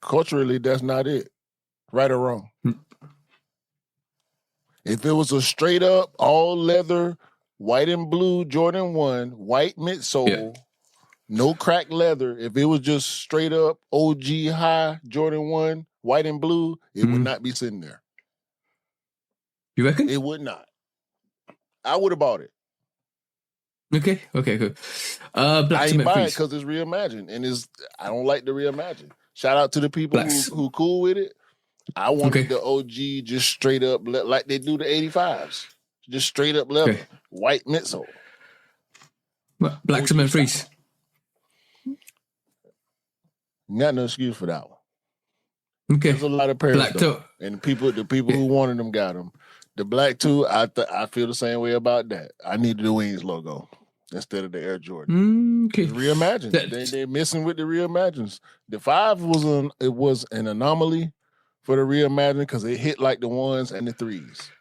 Culturally, that's not it. Right or wrong? If it was a straight up, all leather, white and blue Jordan 1, white midsole, no cracked leather. If it was just straight up OG high Jordan 1, white and blue, it would not be sitting there. You reckon? It would not. I would have bought it. Okay, cool. Black I ain't cement buy it freeze. because it's reimagined, and I don't like the reimagine. Shout out to the people Blacks. who cool with it. I wanted Okay, the OG just straight up like they do the 85s, just straight up leather, okay. white midsole, Black OG cement style. freeze. Got no excuse for that one. Okay. There's a lot of pairs Black though, toe. and the people who wanted them got them. The black two, I feel the same way about that. I needed the Wings logo instead of the Air Jordan. Okay. It's reimagined. They're missing with the reimagines. The 5 was an anomaly for the reimagining because it hit like the 1s and the 3s.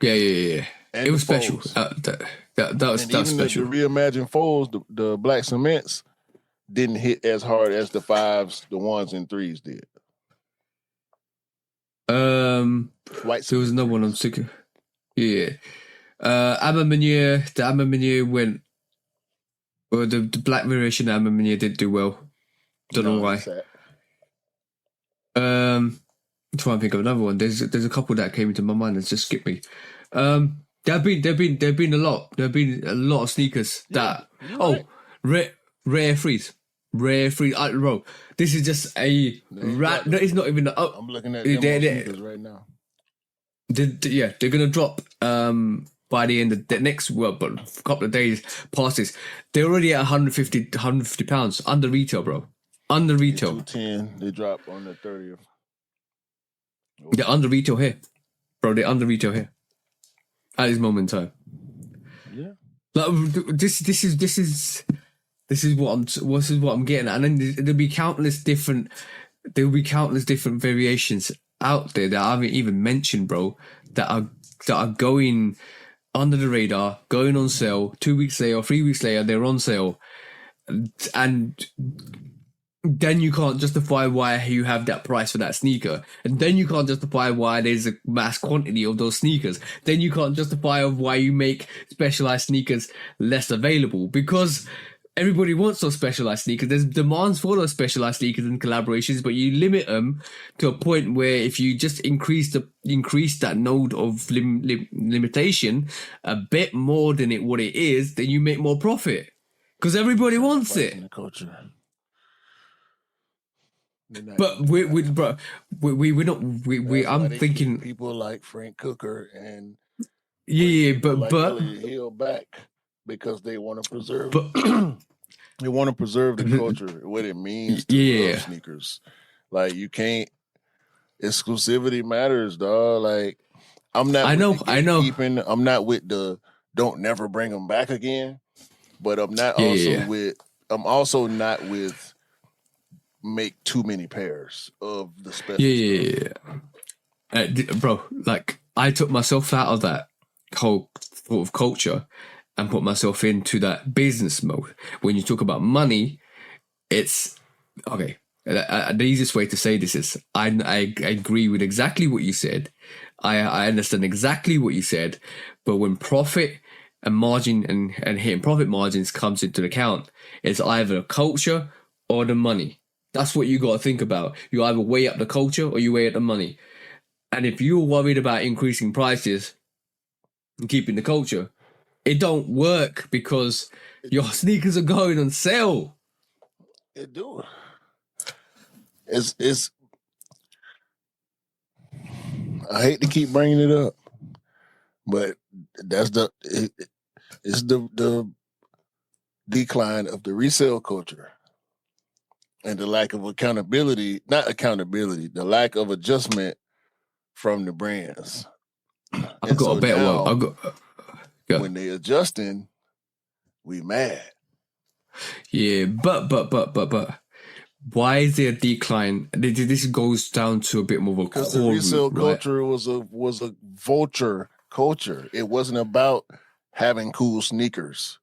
Yeah. And It was the special. foes. That was special. The reimagined foes, the black cements didn't hit as hard as the 5s, the 1s and 3s did. White there was another one I'm sick of. Yeah. Amma Manure, the Amma Manure went. Well, the black variation of Amma Manure did do well. Don't know why. I'm trying to think of another one. There's a couple that came into my mind that's just skipped me. There've been a lot. There've been a lot of sneakers that. Right. Rare freeze. Bro, this is just a rat. No, it's not even. I'm looking at them sneakers right now. They're gonna drop by the end of the next but a couple of days past this. They're already at 150 pounds under retail, bro. Under retail. 210. They drop on the 30th. They're under retail here, bro. They're under retail here at this moment in time. Yeah. Like this is what I'm getting at, and then there'll be countless different variations out there that I haven't even mentioned, bro. That are going under the radar, going on sale 2 weeks later, 3 weeks later, they're on sale, and then you can't justify why you have that price for that sneaker, and then you can't justify why there's a mass quantity of those sneakers. Then you can't justify of why you make specialized sneakers less available, because everybody wants those specialized sneakers. There's demands for those specialized sneakers and collaborations, but you limit them to a point where if you just increase that node of limitation a bit more than what it is, then you make more profit because everybody wants it. In the culture. But I'm thinking people like Frank Cooker and but Elliot Hill back because they want to preserve. They want to preserve the culture, what it means to love sneakers. Like you can't. Exclusivity matters, dog. Like I'm not. I know. I'm not with the don't never bring them back again. But I'm not with. I'm also not with make too many pairs of the special stuff. Bro, like I took myself out of that whole sort of culture and put myself into that business mode. When you talk about money, it's okay. The easiest way to say this is I agree with exactly what you said. I understand exactly what you said, but when profit and margin and hitting profit margins comes into account, it's either the culture or the money. That's what you got to think about. You either weigh up the culture or you weigh up the money. And if you're worried about increasing prices and keeping the culture, it don't work because your sneakers are going on sale. It do. It's. I hate to keep bringing it up, but that's it's the decline of the resale culture. And the lack of accountability, the lack of adjustment from the brands. I've got a better one. When they adjusting, we mad. Yeah, but why is there a decline? This goes down to a bit more of a because the resale culture was a vulture culture. It wasn't about having cool sneakers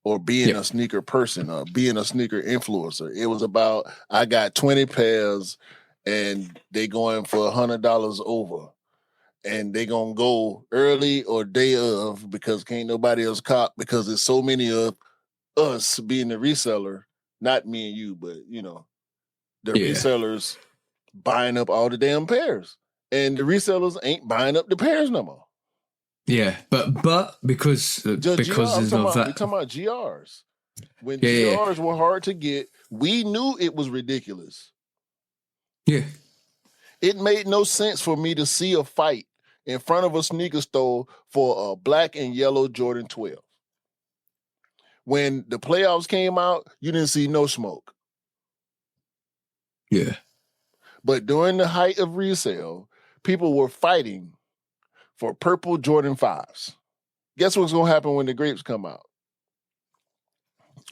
or being a sneaker person or being a sneaker influencer. It was about, I got 20 pairs and they going for $100 over. And they going to go early or day of because can't nobody else cop because there's so many of us being the reseller, not me and you, but, the resellers buying up all the damn pairs. And the resellers ain't buying up the pairs no more. Yeah, but because Just GR, there's no we're that. talking about GRs. When Yeah. GRs were hard to get, we knew it was ridiculous. Yeah. It made no sense for me to see a fight in front of a sneaker store for a black and yellow Jordan 12. When the playoffs came out, you didn't see no smoke. Yeah. But during the height of resale, people were fighting for purple Jordan 5s. Guess what's going to happen when the grapes come out?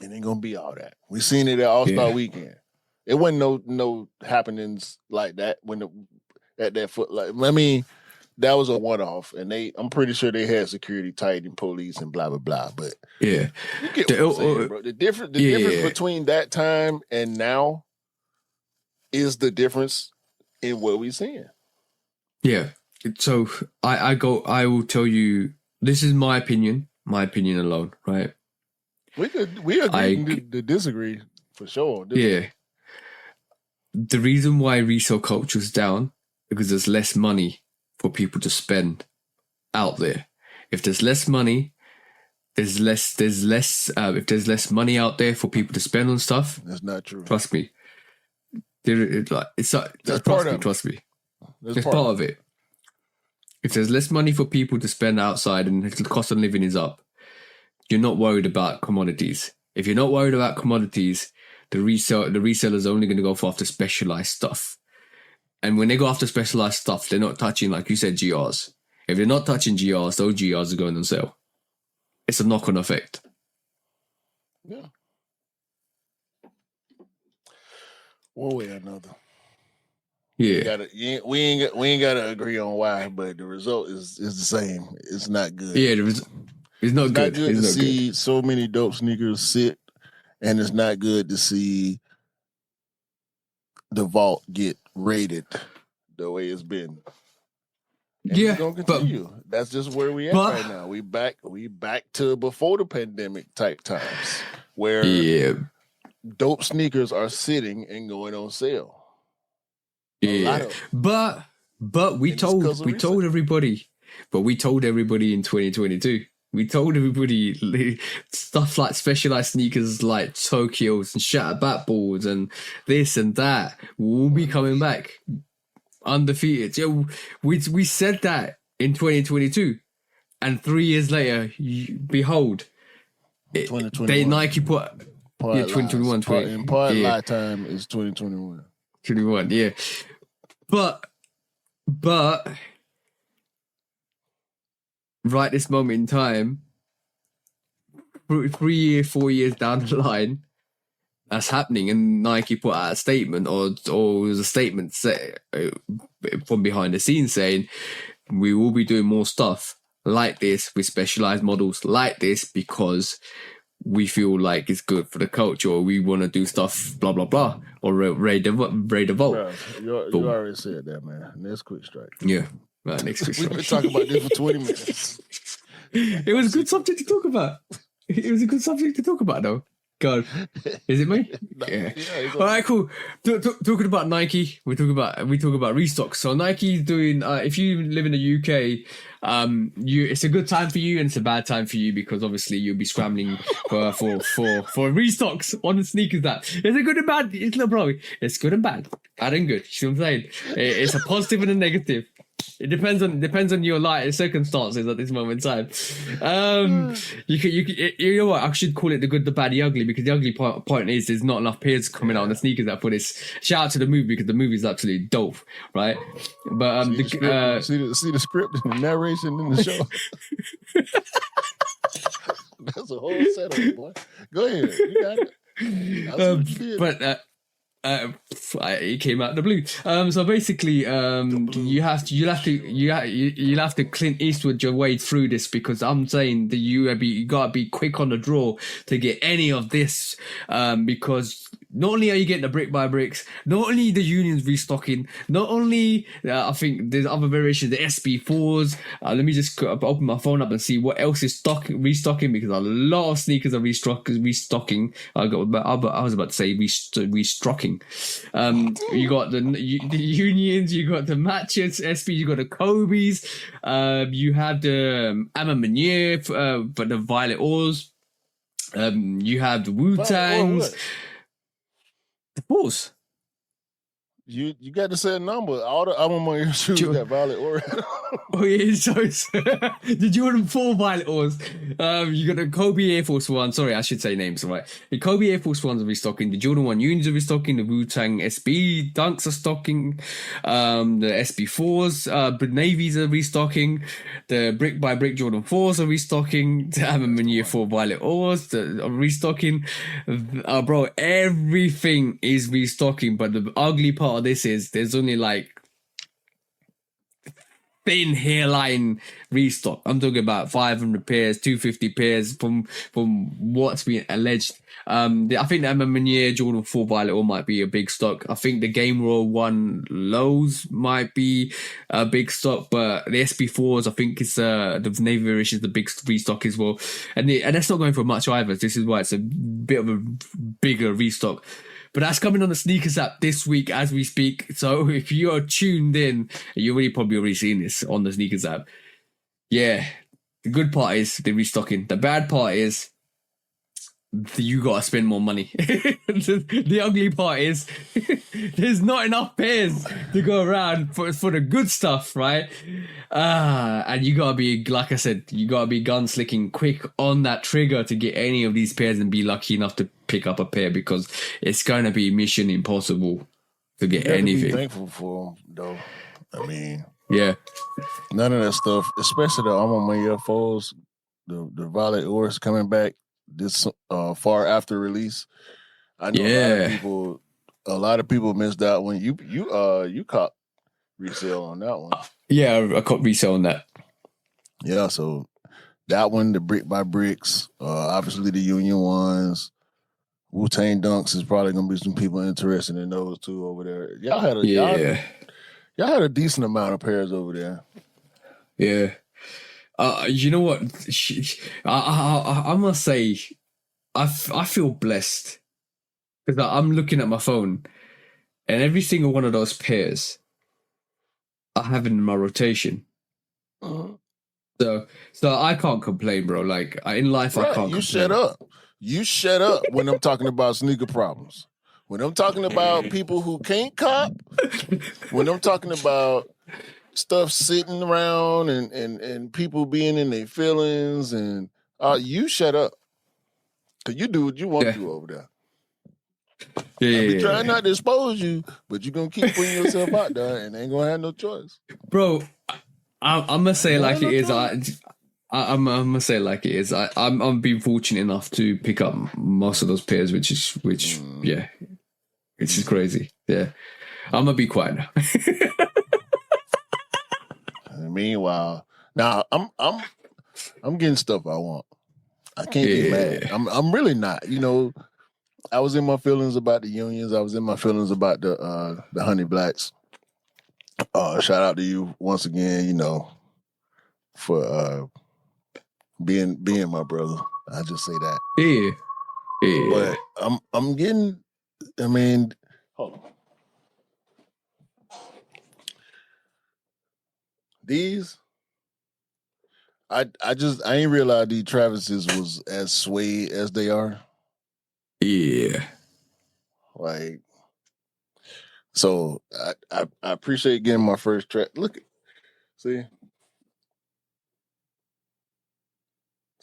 It ain't going to be all that. We seen it at All-Star Weekend. It wasn't no happenings like that at that foot. Like, I mean, that was a one-off, and I'm pretty sure they had security tight and police and blah blah blah. But yeah, you get what I'm saying, bro. The difference between that time and now is the difference in what we're seeing. Yeah. So I will tell you, this is my opinion alone, right? We agree to disagree for sure. Yeah. The reason why resale culture is down because there's less money for people to spend out there. If there's less money, if there's less money out there for people to spend on stuff. That's not true. Trust me. That's part of it. Trust me. That's part of it. If there's less money for people to spend outside and the cost of living is up, you're not worried about commodities. If you're not worried about commodities, the reseller's only going to go after specialized stuff. And when they go after specialized stuff, they're not touching, like you said, GRs. If they're not touching GRs, those GRs are going on sale. It's a knock-on effect. Yeah. One way or another. Yeah. We ain't gotta agree on why, but the result is the same. It's not good. Yeah, it's not good. Not good to see so many dope sneakers sit, and it's not good to see the vault get rated the way it's been. And it's gonna continue. That's just where we at right now. We back to before the pandemic type times where dope sneakers are sitting and going on sale. Yeah, but we told everybody in 2022. We told everybody stuff like specialized sneakers like Tokyos and Shatter Bat-Balls and this and that will be coming back undefeated. Yeah, we said that in 2022, and 3 years later, behold, Nike put 2021. In part lifetime is 2021. 21, yeah. But right this moment in time, 4 years down the line, that's happening, and Nike put out a statement, or it was a statement from behind the scenes saying, we will be doing more stuff like this with specialized models like this because we feel like it's good for the culture, or we want to do stuff, blah, blah, blah, or raid the vault. Bro, you already said that, man. Next quick strike. Yeah. Right, next quick strike. We've been talking about this for 20 minutes. It was a good subject to talk about. It was a good subject to talk about, though. God, is it me? Yeah. All right, cool. Talking about Nike, we talk about Restock. So Nike's doing. If you live in the UK, it's a good time for you and it's a bad time for you because obviously you'll be scrambling for restocks on the sneakers. That it's a good and bad. It's good and bad. Bad and good. You see what I'm saying? It's a positive and a negative. It depends on your life circumstances at this moment in time. You know what? I should call it the good, the bad, the ugly, because the ugly point is there's not enough pairs coming out on the sneakers that put this. Shout out to the movie because the movie is absolutely dope, right? But see the script and the narration in the show. That's a whole setup, boy. Go ahead, you got it. It came out of the blue. So basically, you'll have to Clint Eastwood your way through this, because I'm saying that you gotta be quick on the draw to get any of this, because not only are you getting the brick by bricks, not only the unions restocking, not only I think there's other variations, the SB4s. Let me just open my phone up and see what else is restocking, because a lot of sneakers are restocking. I was about to say restocking. You got the unions, you got the matches, SB, you got the Kobe's, you have the Ava Rover, but the Violet Ores. You have the Wu-Tangs. The Bulls. You got to say a number. All the album on your shoes got Violet Ore. Oh yeah, so the Jordan 4 Violet Ores. You got the Kobe Air Force One. Sorry, I should say names, right? The Kobe Air Force Ones are restocking. The Jordan 1 Unions are restocking. The Wu-Tang SB Dunks are stocking. The SB4s, the Navies are restocking. The Brick by Brick Jordan 4s are restocking. The Ava Rover 4 Violet Ores are restocking. Bro, everything is restocking, but the ugly part of this is there's only like thin hairline restock. I'm talking about 500 pairs, 250 pairs from what's being alleged. I think the Ava Rover Jordan 4 Violet Ore might be a big stock. I think the Game Raw 1 Lows might be a big stock, but the SB4s, I think it's the Navy variation is the big restock as well. And that's not going for much either. This is why it's a bit of a bigger restock. But that's coming on the Sneakers app this week as we speak. So if you're tuned in, you've probably already seen this on the Sneakers app. Yeah, the good part is the restocking. The bad part is you gotta spend more money. The ugly part is there's not enough pairs to go around for the good stuff, right? And you gotta be, like I said, you gotta be gunslicking quick on that trigger to get any of these pairs and be lucky enough to pick up a pair, because it's gonna be mission impossible to get anything. Be thankful for them, though. I mean, yeah, none of that stuff, especially the Ava Rover 4s, the Violet Ores coming back this far after release. I know a lot of people missed out when you caught resale on that one. Yeah, I caught resale on that. Yeah, so that one, the Brick by Bricks, obviously the Union ones, Wu-Tang Dunks is probably gonna be some people interested in those too over there. Y'all had a decent amount of pairs over there. Yeah. You know what? I must say, I feel blessed because I'm looking at my phone, and every single one of those pairs I have in my rotation. Uh-huh. So I can't complain, bro. Like in life, I can't complain. You shut up when I'm talking about sneaker problems. When I'm talking about people who can't cop. When I'm talking about stuff sitting around and people being in their feelings, and you shut up. Because you do what you want to do over there. I be trying not to expose you, but you're going to keep putting yourself out there and ain't going to have no choice. Bro, I'm going to say it like it is. I'm going to say it like it is. I'm being fortunate enough to pick up most of those pairs, which is crazy. Yeah. I'm going to be quiet now. Meanwhile, now I'm getting stuff I want. I can't be mad. I'm really not. You know, I was in my feelings about the Unions. I was in my feelings about the Honey Blacks. Shout out to you once again. You know, for being my brother. I just say that. Yeah. But I'm getting. I mean, hold on. These, I ain't realized these Travises was as suede as they are. Yeah. Like, so I appreciate getting my first track. Look, see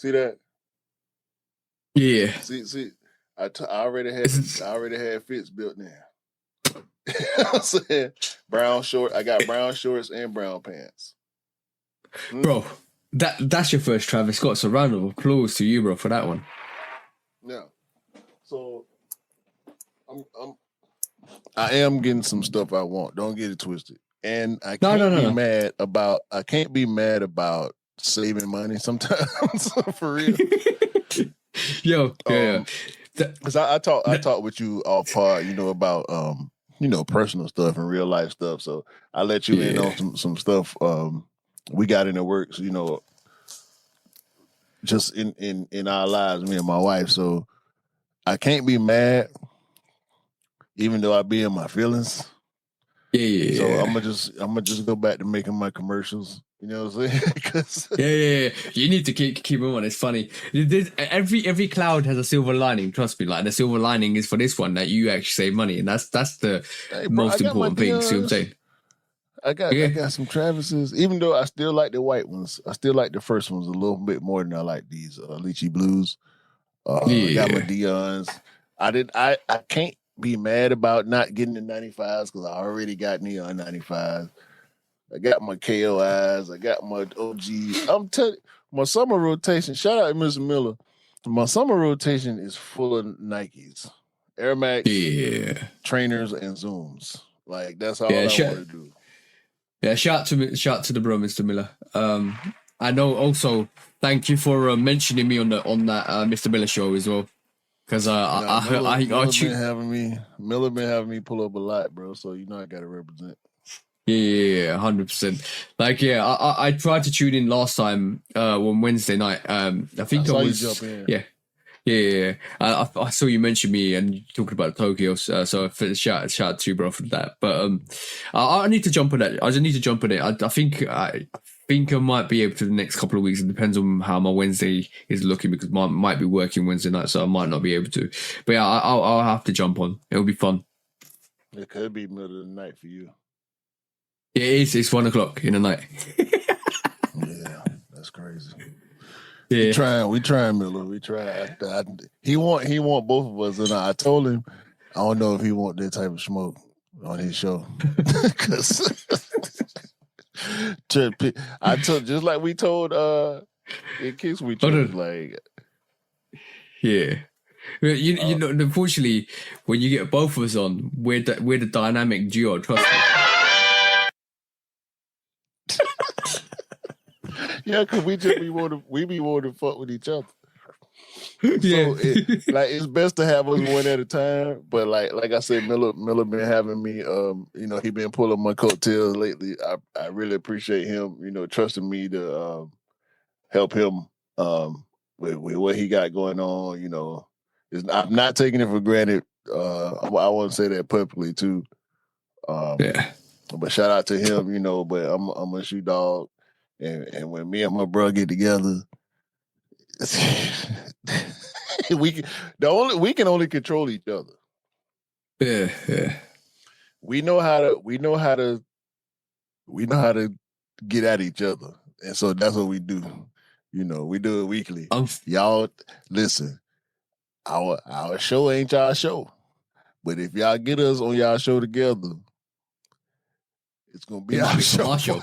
that? Yeah. See, I already had fits built in. I'm saying brown short. I got brown shorts and brown pants. Bro, that's your first Travis Scott. So round of applause to you, bro, for that one. Yeah. So I am getting some stuff I want. Don't get it twisted. And I can't be mad about saving money sometimes. For real. Yo, yeah. Because I talk with you off pod, about personal stuff and real life stuff. So I let you in on some stuff we got in the works, just in our lives, me and my wife. So I can't be mad, even though I be in my feelings. Yeah. So I'm gonna just go back to making my commercials. You know what I'm saying? 'Cause Yeah. You need to keep them on. It's funny. Every cloud has a silver lining. Trust me. Like the silver lining is for this one that you actually save money, and that's the hey, bro, most important thing. See what I'm saying? I got some Travises, even though I still like the white ones. I still like the first ones a little bit more than I like these lychee blues. I got my Dion's. I can't be mad about not getting the 95s because I already got neon 95s. I got my KOIs. I got my OGs. I'm telling my summer rotation. Shout out to Mr. Miller. My summer rotation is full of Nikes, Air Max, trainers, and Zooms. Like that's all I want to do. Yeah, shout to the bro, Mr. Miller. I know. Also, thank you for mentioning me on that Mr. Miller show as well. Because Miller been having me pull up a lot, bro. So I gotta represent. Yeah, 100%. Like, I tried to tune in last time on Wednesday night. I think I was. You jump in. Yeah. I saw you mention me and you talking about Tokyo. So shout out to you, bro, for that. But I need to jump on that. I just need to jump on it. I think I might be able to the next couple of weeks. It depends on how my Wednesday is looking because I might be working Wednesday night, so I might not be able to. But yeah, I'll have to jump on. It'll be fun. It could be middle of the night for you. It is. It's 1 o'clock in the night. Yeah, that's crazy. Yeah. We trying, Miller. We try. He want both of us, and I told him I don't know if he want that type of smoke on his show. Because I told just like we told in Kicks we chose like You know, unfortunately, when you get both of us on, we're the dynamic duo. Trust me. Yeah, because we be wanting to fuck with each other. Yeah. So it's best to have us one at a time. But like I said, Miller been having me. He been pulling my coattails lately. I really appreciate him. Trusting me to help him with what he got going on. I'm not taking it for granted. I want to say that publicly too. But shout out to him. But I'm a shoe dog. And when me and my bro get together, we can only control each other. Yeah. We know how to get at each other, and so that's what we do. We do it weekly. Y'all listen. Our show ain't y'all show, but if y'all get us on y'all show together, it's gonna be our show.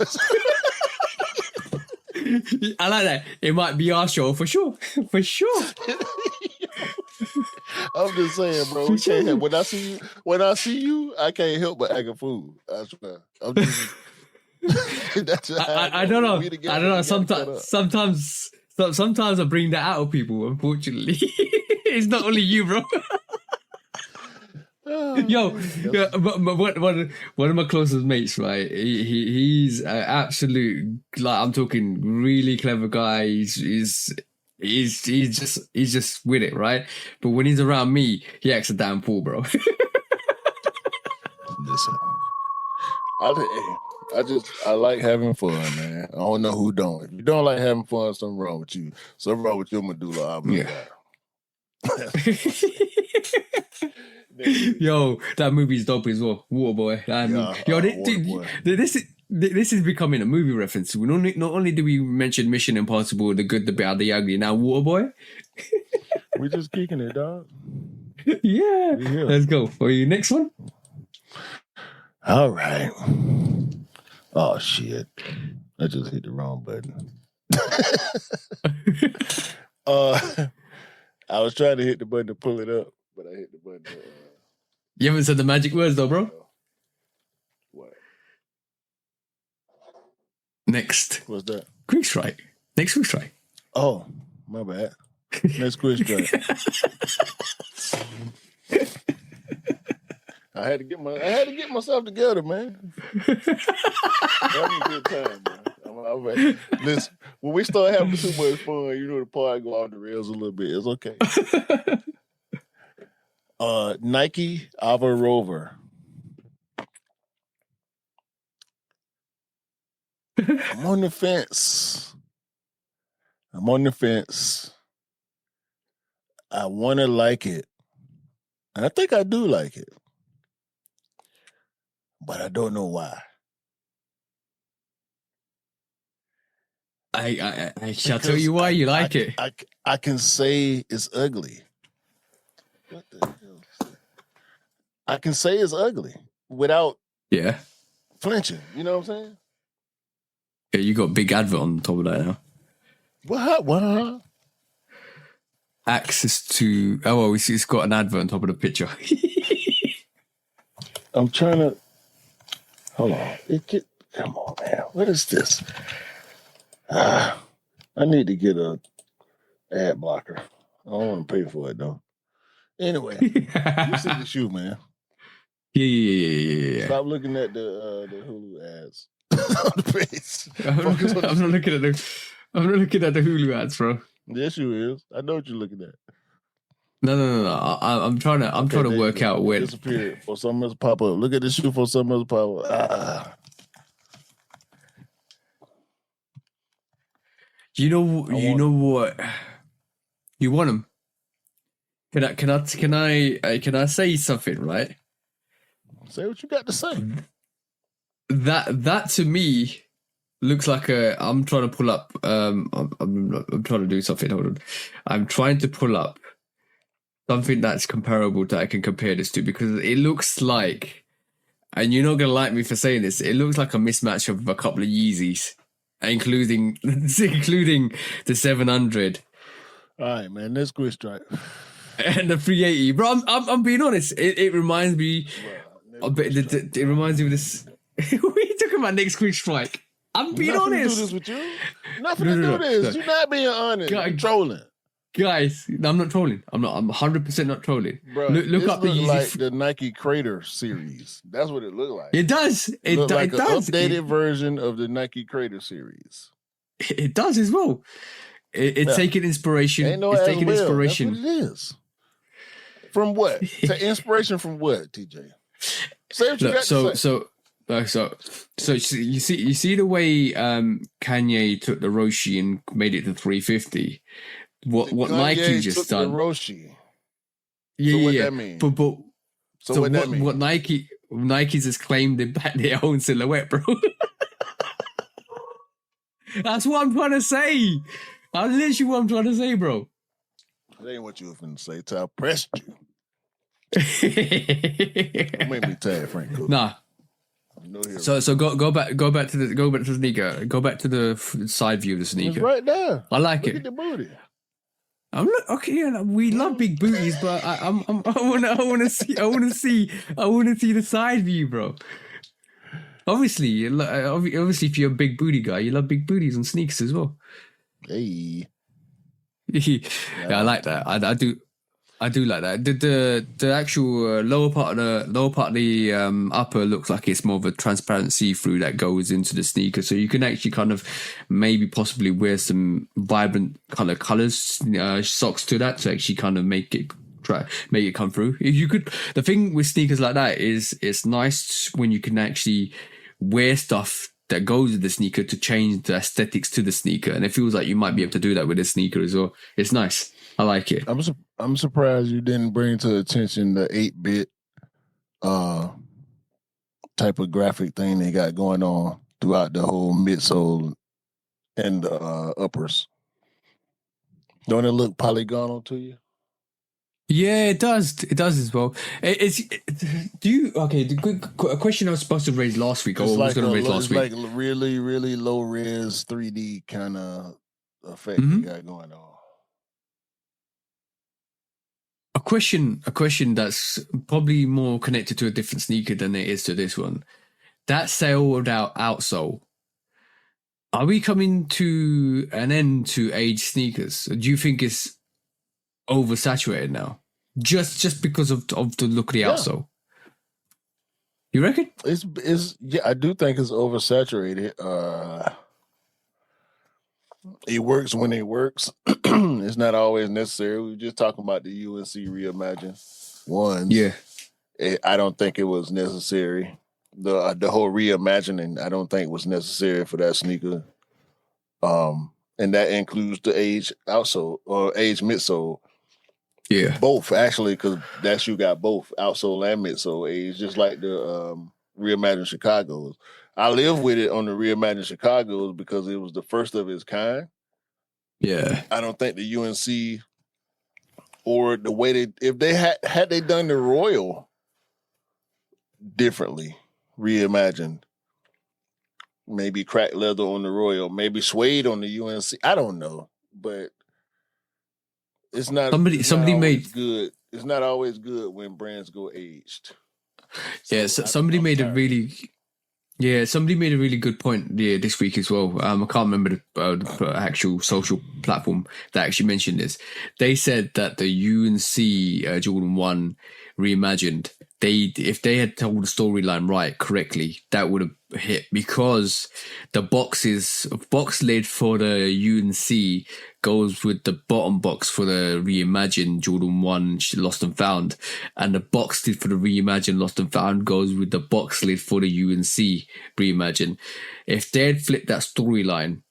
I like that. It might be our show for sure. For sure. I'm just saying, bro. We can't when I see you, I can't help but act a fool. I swear. I don't know. I don't know. Sometimes I bring that out of people. Unfortunately, it's not only you, bro. Yo, but one of my closest mates, right? He's an absolute, like, I'm talking really clever guy. He's just with it, right? But when he's around me, he acts a damn fool, bro. Listen, I like having fun, man. I don't know who don't. If you don't like having fun, something wrong with you. Something wrong with your medulla oblongata. Yo, that movie's dope as well. Waterboy. This is becoming a movie reference. Not only do we mention Mission Impossible, the good, the bad, the ugly, now Waterboy. We just kicking it, dog. Yeah. Let's go. For you, next one. All right. Oh shit! I just hit the wrong button. I was trying to hit the button to pull it up, but I hit the button. You haven't said the magic words though, bro. What? Next. What's that? Quick strike. Next quick strike. Oh, my bad. Next question. I had to get myself together, man. Having a good time, man. Listen, when we start having too much fun, the party go off the rails a little bit. It's okay. Nike Ava Rover. I'm on the fence. I want to like it. I think I do like it. But I don't know why. I shall tell you why you like it. I can say it's ugly. What the hell is that? I can say it's ugly without flinching. You know what I'm saying? Yeah, you got a big advert on top of that now. What? Access to... Oh, well, it's got an advert on top of the picture. I'm trying to... Hold on. Come on, man. What is this? I need to get a ad blocker. I don't want to pay for it, though. Anyway, you see the shoe, man. Yeah. Stop looking at the Hulu ads on the page. I'm not looking at the Hulu ads, bro. Yes, you is. I know what you're looking at. No. I'm trying to work out when. Disappeared for something else pop up. Look at this shoe for something else pop up. You know what? You want them? Can I say something, right? Say what you got to say. That to me looks like I'm trying to pull up. I'm trying to do something. Hold on. I'm trying to pull up something that's comparable that I can compare this to, because it looks like, and you're not gonna like me for saying this, it looks like a mismatch of a couple of Yeezys, including the 700. All right, man. Let's go straight. And the 380, bro. I'm being honest. It reminds me. It reminds me of this. What are you talking about? Next quick strike. I'm being honest. Do this with you. Nothing to do this. You're not being honest. You're trolling. Guys, I'm not trolling. I'm 100% not trolling. Bro, look up the Yeezy. Like the Nike Crater series. That's what it looked like. It does. It does. Like an updated version of the Nike Crater series. It does as well. It's taking inspiration. It's taking inspiration. That's what it is. From what? Inspiration from what, TJ? Say what you got to say. So you see the way Kanye took the Roshi and made it to 350. What Nike just done? The Roshi. Yeah, so what that mean? But so what that mean? What Nike's just claimed their own silhouette, bro. That's what I'm trying to say. That's literally what I'm trying to say, bro. That ain't what you were finna say till I pressed you. Make me tag Frank Cook. Nah. So go back to the sneaker. Go back to the side view of the sneaker. It's right there. I like Look it. At the booty. We love big booties, but I want to see the side view, bro. Obviously, if you're a big booty guy, you love big booties on sneakers as well. Hey. Yeah, I like that. I do like that. The actual lower part of the upper looks like it's more of a transparent see-through that goes into the sneaker, so you can actually kind of maybe possibly wear some vibrant colors socks to that to actually kind of make it come through. If you could, the thing with sneakers like that is it's nice when you can actually wear stuff that goes with the sneaker to change the aesthetics to the sneaker, and it feels like you might be able to do that with a sneaker as well. It's nice. I like it. I'm surprised you didn't bring to attention the 8-bit type of graphic thing they got going on throughout the whole midsole and the uppers. Don't it look polygonal to you? Yeah, it does. It does as well. A question I was supposed to raise last week. It's like really, really low res 3D kind of effect you got going on. A question that's probably more connected to a different sneaker than it is to this one. That sailed out outsole. Are we coming to an end to age sneakers? Do you think it's oversaturated now, just because of the look of the Yeah. outsole. You reckon? It's yeah, I do think it's oversaturated. It works when it works. It's not always necessary. We were just talking about the UNC Reimagine ones. Yeah. I don't think it was necessary. The whole reimagining, I don't think was necessary for that sneaker. And that includes the age outsole or age midsole. Yeah. Both actually, because that shoe got both outsole and midsole age, just like the Reimagined Chicago's. I live with it on the Reimagined Chicago's because it was the first of its kind. Yeah. I don't think the UNC or the way if they had they done the Royal differently, reimagined, maybe cracked leather on the Royal, maybe suede on the UNC. I don't know, but it's not. Somebody made good. It's not always good when brands go aged. Yeah, so somebody made a really good point this week as well. I can't remember the actual social platform that actually mentioned this. They said that the UNC Jordan 1 reimagined, if they had told the storyline right correctly, that would have hit, because the box lid for the UNC goes with the bottom box for the reimagined Jordan 1 Lost and Found, and the box lid for the reimagined Lost and Found goes with the box lid for the UNC reimagined. If they had flipped that storyline,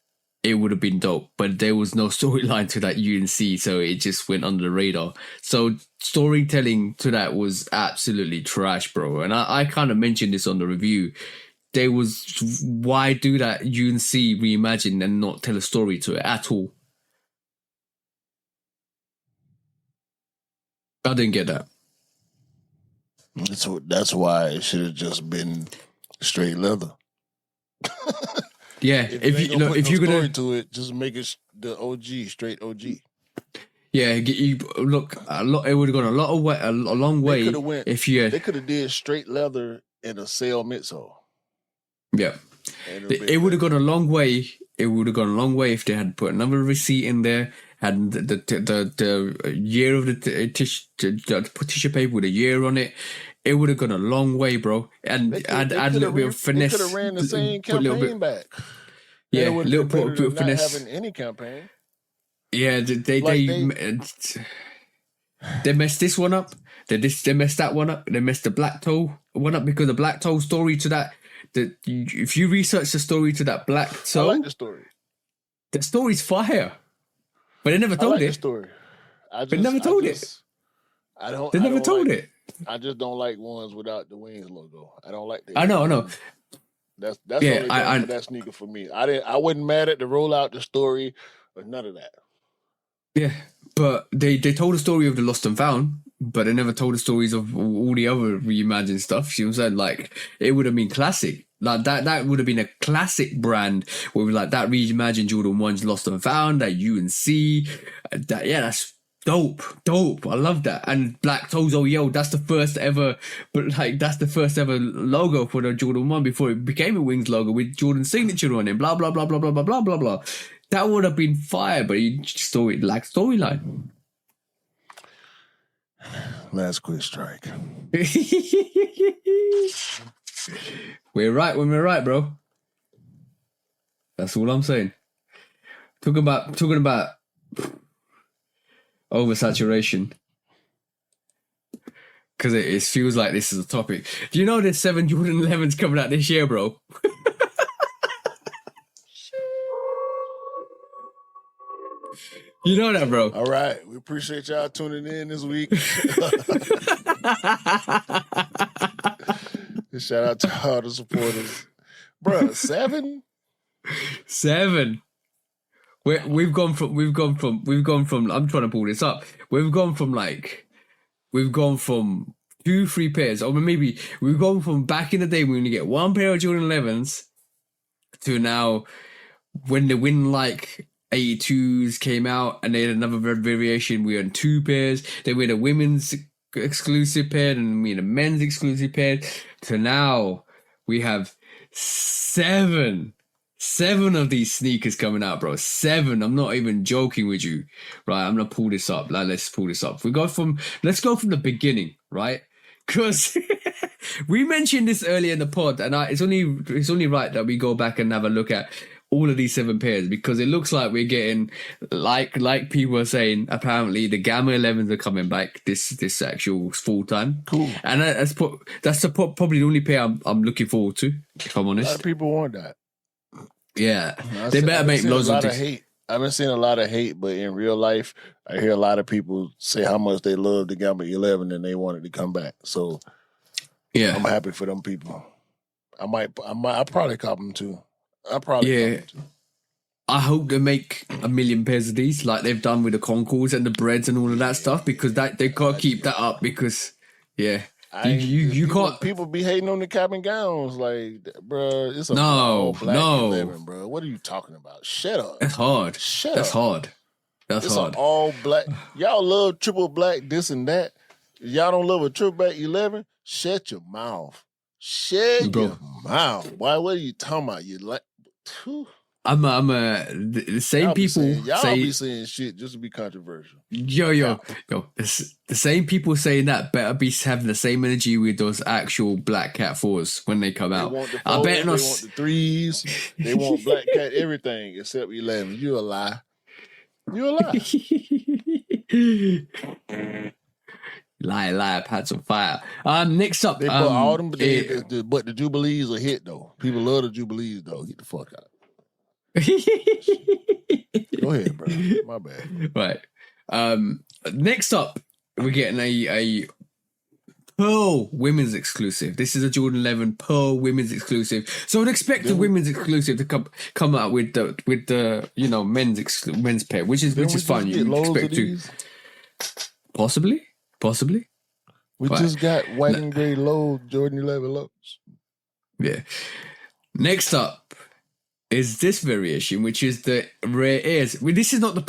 it would have been dope, but there was no storyline to that UNC, so it just went under the radar. So storytelling to that was absolutely trash, bro. And I kind of mentioned this on the review. Why do that UNC reimagine and not tell a story to it at all? I didn't get that. That's why it should have just been straight leather. Yeah, if you're gonna to it, just make it the OG, straight OG. Yeah, it would have gone a long way they could have did straight leather in a sail midsole. Yeah, it would have gone a long way. It would have gone a long way if they had put another receipt in there, had the year of the tissue paper with a year on it. It would have gone a long way, bro. And add a little bit of finesse. They could have ran the same campaign back. Yeah, a little bit of finesse. Not having any campaign. Yeah, they messed this one up. They messed that one up. They messed the black toe one up, because the black toe story to that. If you research the story to that black toe, I like the story. The story's fire, but they never told it. The story. They never told it. They never told it. I just don't like ones without the Wings logo. I don't like that. I know. That's only for that sneaker for me. I wasn't mad at the rollout, the story, or none of that. Yeah, but they told the story of the Lost and Found, but they never told the stories of all the other reimagined stuff. You know what I'm saying? Like, it would have been classic. Like that would have been a classic brand where like that reimagined Jordan 1's Lost and Found, that UNC. That's dope. I love that. And Black Toes, that's the first ever logo for the Jordan 1 before it became a Wings logo with Jordan's signature on it. Blah blah blah blah blah blah blah blah blah. That would have been fire, but you just lacked storyline. Last quick strike. We're right when we're right, bro. That's all I'm saying. Talking about oversaturation, because it feels like this is a topic. Do you know there's 7 Jordan 11s coming out this year, bro? You know that, bro. All right. We appreciate y'all tuning in this week. Shout out to all the supporters. Bro, 7? 7. We've gone from I'm trying to pull this up. We've gone from 2-3 pairs, or maybe we've gone from back in the day when you get 1 pair of Jordan 11s to now when the Win 82s came out and they had another variation. We had 2 pairs. Then we had a women's exclusive pair, and we had a men's exclusive pair. To now we have 7 7 of these sneakers coming out, bro. 7. I'm not even joking with you. Right, I'm gonna pull this up. Like, let's pull this up. Let's go from the beginning, right? Because we mentioned this earlier in the pod, and it's only right that we go back and have a look at all of these 7 pairs, because it looks like we're getting, like people are saying, apparently the Gamma 11s are coming back this actual full time. Cool. And that's probably the only pair I'm looking forward to, if I'm A honest. lot of people want that. Yeah, they better make loads of this. Hate. I've been seeing a lot of hate, but in real life, I hear a lot of people say how much they love the Gamma 11 and they want it to come back. So, yeah, I'm happy for them people. I'll probably cop them too. Cop them too. I hope they make 1 million pairs of these, like they've done with the Concords and the Breads and all of that stuff, because they can't keep that up. Because, you can't. People be hating on the cap and gowns, like, bro. It's a all black 11, bro. What are you talking about? Shut up. That's hard. That's hard. It's an all black. Y'all love triple black, this and that. Y'all don't love a triple black 11. Shut your mouth. Shut your mouth. Why? What are you talking about? You like? The same people be saying shit just to be controversial. Yo. The same people saying that better be having the same energy with those actual Black Cat 4s when they come out. I bet not. They want the 3s. They want Black Cat everything except 11. You a lie. Lie, pants on fire. Next up, they put all them, but the Jubilees are hit though. People love the Jubilees though. Get the fuck out. Go ahead, bro. My bad. Right. Next up, we're getting a Pearl women's exclusive. This is a Jordan 11 Pearl women's exclusive. So I'd expect the women's exclusive to come out with the men's pair, which is fine. You expect to possibly. We just got white and gray low Jordan 11 lows. Yeah. Next up is this variation, which is the rare airs. This is not the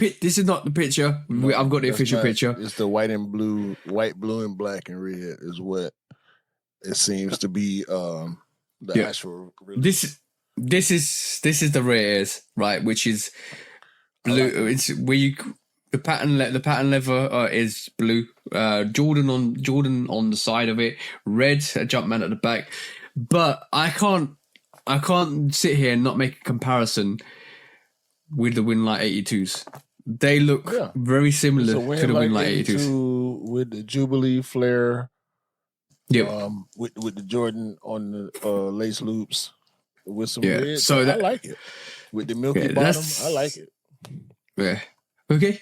picture. No, I've got the official picture. It's the white, blue, and black and red is what it seems to be. The actual. This is the rare airs, right? Which is blue. It's where the pattern leather is blue. Jordan on the side of it. Red, a Jumpman at the back. But I can't sit here and not make a comparison with the Winlight 82s. They look very similar to the Winlight 82s. With the Jubilee flare. Yep. With the Jordan on the lace loops with some red. So I like it. With the milky bottom, I like it. Yeah. Okay.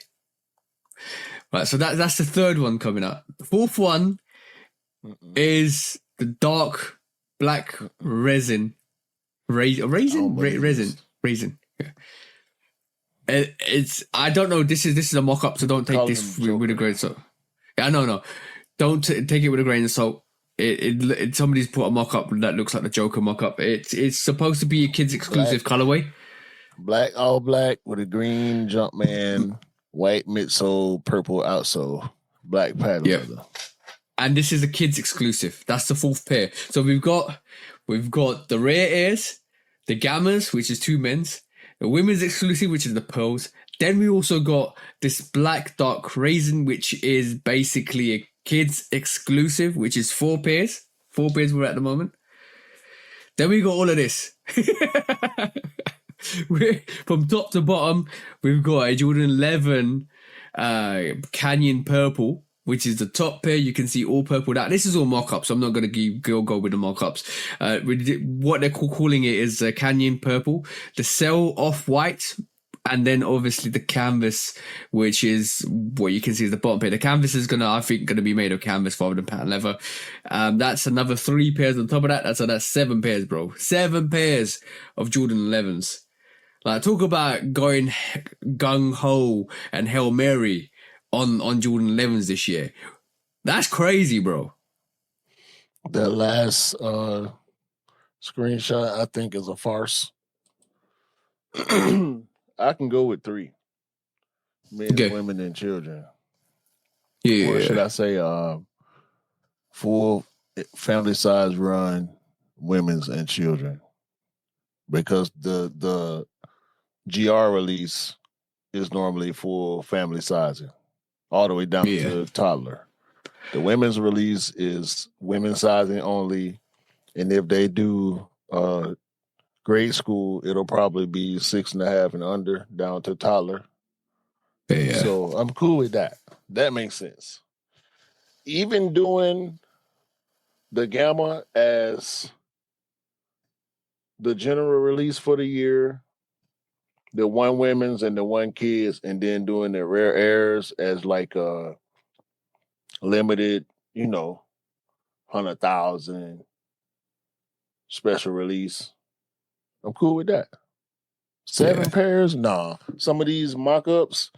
Right, so that's the third one coming up. The fourth one is the dark black resin. Resin. Yeah. It's I don't know. This is a mock up, so don't take this with a grain of salt. Yeah, no. Don't take it with a grain of salt. It somebody's put a mock up that looks like the Joker mock up. It's supposed to be a kids exclusive colorway. Black, all black with a green Jumpman, white midsole, purple outsole, black pattern leather. And this is a kids exclusive. That's the fourth pair. So we've got the rare airs, the Gammas, which is 2 men's, the women's exclusive, which is the pearls. Then we also got this black dark raisin, which is basically a kids exclusive, which is 4 pairs. 4 pairs we're at the moment. Then we got all of this. From top to bottom, we've got a Jordan 11 Canyon Purple, which is the top pair. You can see all purple. This is all mock-ups, so I'm not going to go with the mock-ups. What they're calling it is Canyon Purple, the Cell Off-White, and then obviously the canvas, which is what you can see is the bottom pair. The canvas is I think going to be made of canvas rather than pattern leather. That's another 3 pairs on top of that. That's 7 pairs, bro. 7 pairs of Jordan 11s. Like, talk about going gung-ho and Hail Mary on Jordan 11s this year. That's crazy, bro. That last screenshot, I think, is a farce. I can go with 3. Men, women, and children. Yeah. Or should I say full family size run, women's and children. because the GR release is normally full family sizing, all the way down to toddler. The women's release is women's sizing only, and if they do grade school, it'll probably be 6.5 and under, down to toddler. Yeah. So I'm cool with that. That makes sense. Even doing the Gamma as the general release for the year, the one women's and the one kids, and then doing the rare airs as like a limited, 100,000 special release. I'm cool with that. 7 pairs? Nah. Some of these mock-ups,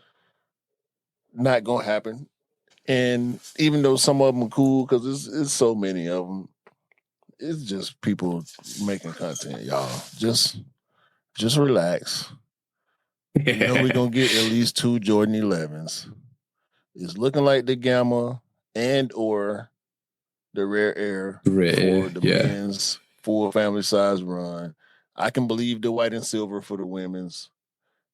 not gonna happen. And even though some of them are cool, because it's so many of them, it's just people making content, y'all. Just relax. You know we're gonna get at least 2 Jordan 11s. It's looking like the Gamma and or the Rare Air for the men's full family size run. I can believe the white and silver for the women's,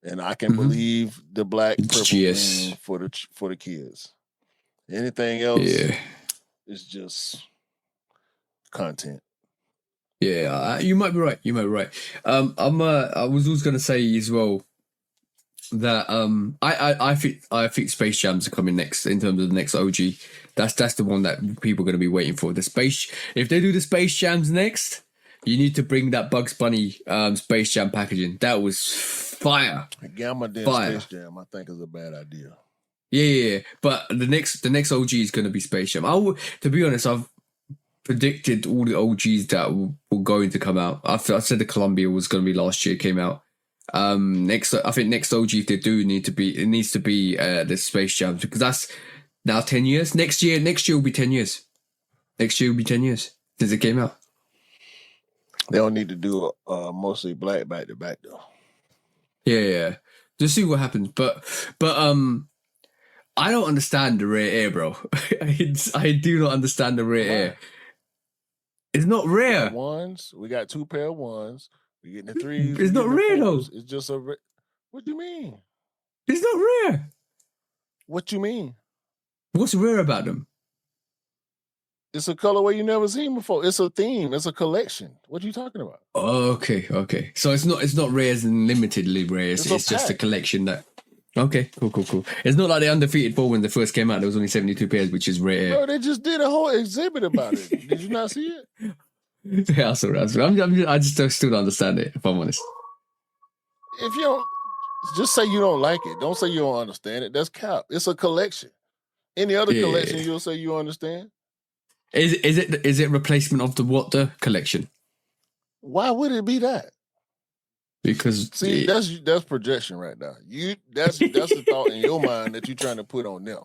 and I can believe the black, purple, green for the kids. Anything else is just content. Yeah, you might be right. I was also going to say as well that I think Space Jams are coming next in terms of the next OG. That's the one that people are going to be waiting for. If they do the Space Jams next, you need to bring that Bugs Bunny Space Jam packaging. That was fire. Gamma then Space Jam, I think, is a bad idea. Yeah. But the next OG is going to be Space Jam. To be honest, I've predicted all the OGs that were going to come out. I said the Columbia was going to be last year, came out. I think next OG, if they do, it needs to be the Space Jam, because that's now 10 years. Next year will be 10 years. Next year will be 10 years since it came out. They don't need to do mostly black back to back though. Yeah. Just see what happens. But I don't understand the Rare Air, bro. I do not understand the Rare Air. It's not rare. Ones, we got 2 pair of ones. We getting the 3s. It's not rare though. It's just what do you mean? It's not rare. What you mean? What's rare about them? It's a colorway you never seen before. It's a theme. It's a collection. What are you talking about? Okay. So it's not rare as in limitedly rare. It's just a collection that. Okay, cool. It's not like the Undefeated 4 when they first came out. There was only 72 pairs, which is rare. Bro, they just did a whole exhibit about it. Did you not see it? Yeah, I saw it. I just still don't understand it, if I'm honest. If you don't, just say you don't like it. Don't say you don't understand it. That's cap. It's a collection. Any other collection, you'll say you understand. Is it replacement of the What the collection? Why would it be that? Because that's projection right now. That's the thought in your mind that you're trying to put on them.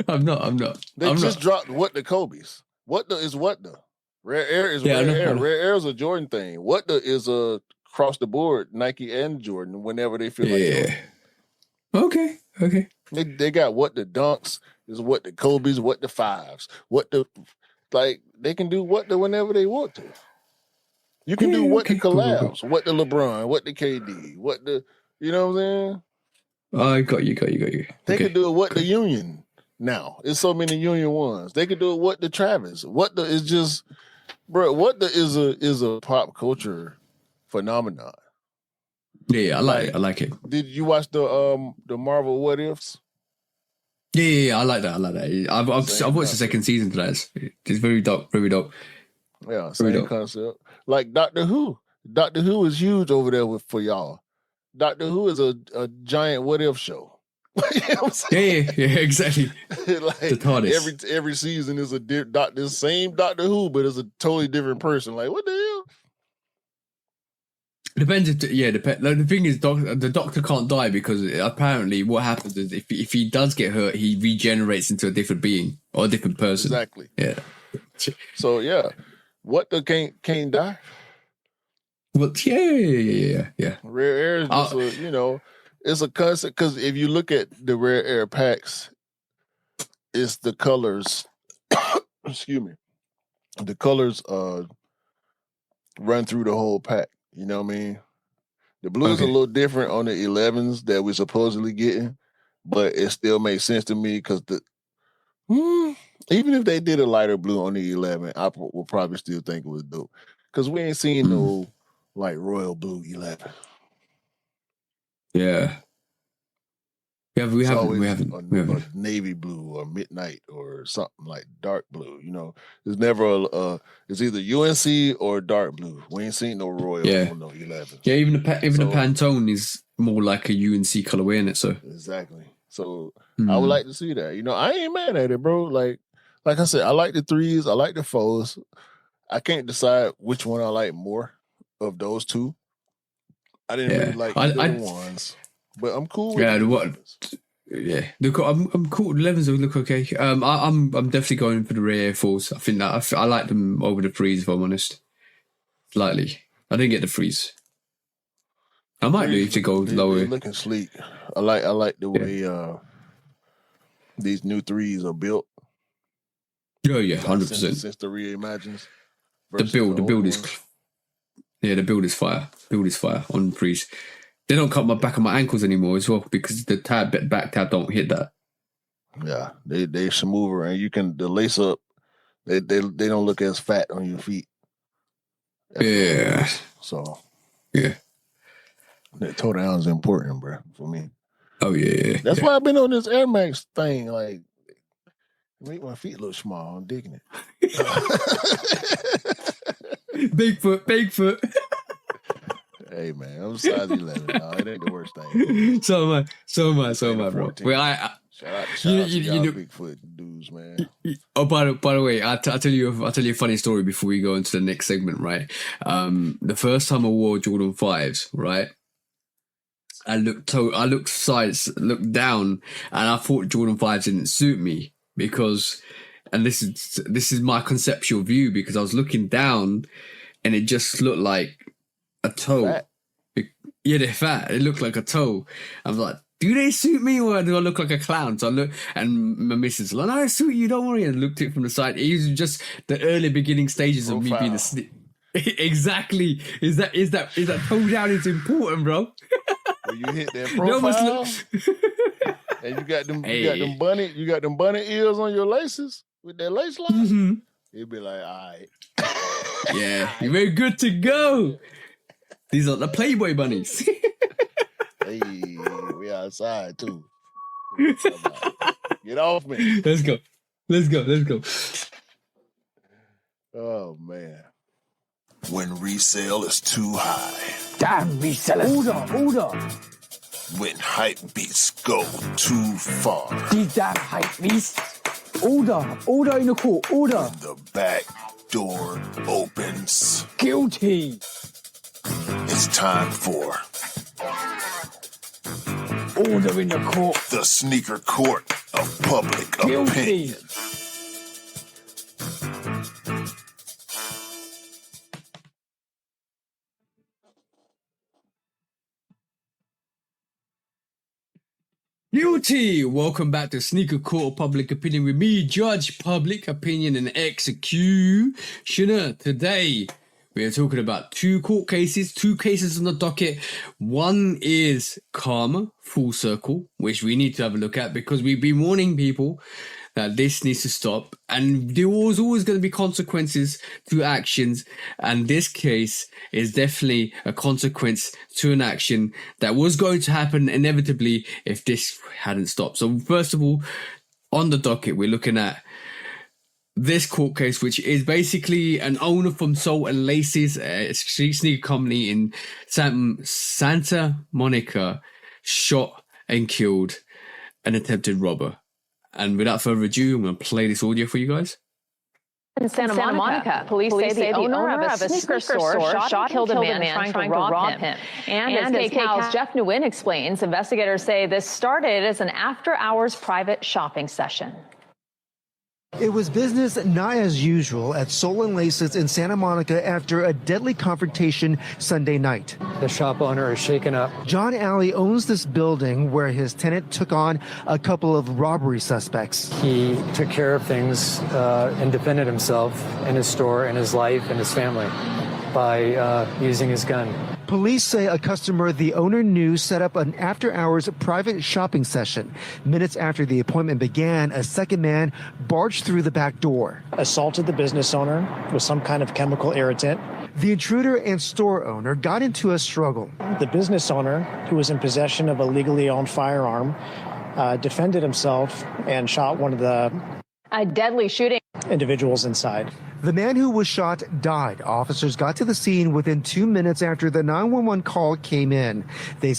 I'm not. They just dropped What the Kobe's. What the is what the Rare Air is Rare Air. Rare Air is a Jordan thing. What the is a across the board Nike and Jordan whenever they feel like it. Okay. They got What the Dunks is What the Kobe's, What the Fives, What the they can do What the whenever they want to. You can do What the collabs, What the LeBron, What the KD, What the you know what I'm saying? I got you. They could do What the Union now. It's so many Union ones. They could do What the Travis. What the is just bro, What the is a pop culture phenomenon. Yeah, I like it. Did you watch the Marvel What Ifs? Yeah, I like that. I've watched the second season today. It's very dope. Yeah, same concept. Like Doctor Who. Doctor Who is huge over there for y'all. Doctor Who is a giant what if show. You know what I'm saying? Yeah, exactly. Like the TARDIS. Every season is the same Doctor Who, but it's a totally different person. Like what the hell? Depends. Like, the thing is, the Doctor can't die because apparently what happens is if he does get hurt, he regenerates into a different being or a different person. Exactly. Yeah. So yeah, what the can't die? Well, yeah. Rare Air is just it's a concept because if you look at the Rare Air packs, it's the colors. Excuse me. The colors run through the whole pack. You know what I mean? The blue is a little different on the 11s that we're supposedly getting, but it still makes sense to me because even if they did a lighter blue on the 11, I will probably still think it was dope because we ain't seen no like royal blue 11. Yeah. We haven't. A navy blue or midnight or something like dark blue. You know, there's never it's either UNC or dark blue. We ain't seen no royal on no 11. Yeah, even the Pantone is more like a UNC colorway in it. So exactly. So I would like to see that. You know, I ain't mad at it, bro. Like I said, I like the 3s. I like the 4s. I can't decide which one I like more of those two. I didn't really like either ones. But I'm cool with the 11s. Yeah, look, I'm cool. 11s will look okay. I'm definitely going for the Ray Air Force. I think that I like them over the 3s, if I'm honest. Slightly, I didn't get the 3s. I might need to go lower. They're looking sleek. I like the way these new 3s are built. Oh yeah, 100%. Since the reimagines. The build is fire. Build is fire on 3s. They don't cut my back of my ankles anymore as well because the back tab don't hit that. Yeah, they smoother and you can the lace up. They don't look as fat on your feet. Yeah. So yeah, that toe down is important, bro, for me. Oh yeah. That's why I've been on this Air Max thing. Like, make my feet look small. I'm digging it. Bigfoot. Hey man, I'm size 11. No, it ain't the worst thing. So am I, bro. Well, shout out to y'all Bigfoot dudes, man. Oh, by the way, I'll tell you a funny story before we go into the next segment, right? The first time I wore Jordan 5s, right? I looked down, and I thought Jordan 5s didn't suit me because, and this is my conceptual view because I was looking down, and it just looked like a toe. Fat. Yeah, they're fat. It looked like a toe. I was like, do they suit me or do I look like a clown? So I look, and my missus like, no, I suit you, don't worry. And looked it from the side. It was just the early beginning stages of me being a snip. Exactly. Is that toe down is important, bro. When you hit that profile, and you got them bunny ears on your laces with that lace line. Mm-hmm. You'd be like, all right. Yeah, you're very good to go. These are the Playboy bunnies. Hey, we outside too. Get off me. Let's go. Oh man. When resale is too high. Damn resellers. Order. When hype beats go too far. These damn hype beasts. Order in the court. Order. When the back door opens. Guilty. It's time for order in the court. The sneaker court of public Guilty. opinion. Guilty! Welcome back to Sneaker Court of Public Opinion with me, Judge Public Opinion and Executioner. Today, we are talking about two cases on the docket. One is Karma, Full Circle, which we need to have a look at because we've been warning people that this needs to stop. And there was always going to be consequences to actions. And this case is definitely a consequence to an action that was going to happen inevitably if this hadn't stopped. So first of all, on the docket, we're looking at this court case, which is basically an owner from Soul and Laces, a sneaker company in Santa Monica, shot and killed an attempted robber. And without further ado, I'm going to play this audio for you guys. In Santa Monica, police say the owner of a sneaker store shot and killed a man trying to rob him. And as KCAL's Jeff Nguyen explains, investigators say this started as an after-hours private shopping session. It was business not as usual at Soul and Laces in Santa Monica after a deadly confrontation Sunday night. The shop owner is shaken up. John Alley owns this building where his tenant took on a couple of robbery suspects. He took care of things and defended himself and his store and his life and his family. by using his gun. Police say a customer the owner knew set up an after-hours private shopping session. Minutes after the appointment began, a second man barged through the back door. Assaulted the business owner with some kind of chemical irritant. The intruder and store owner got into a struggle. The business owner, who was in possession of a legally owned firearm, defended himself and shot one of the A deadly shooting. individuals inside. The man who was shot died. Officers got to the scene within 2 minutes after the 911 call came in. They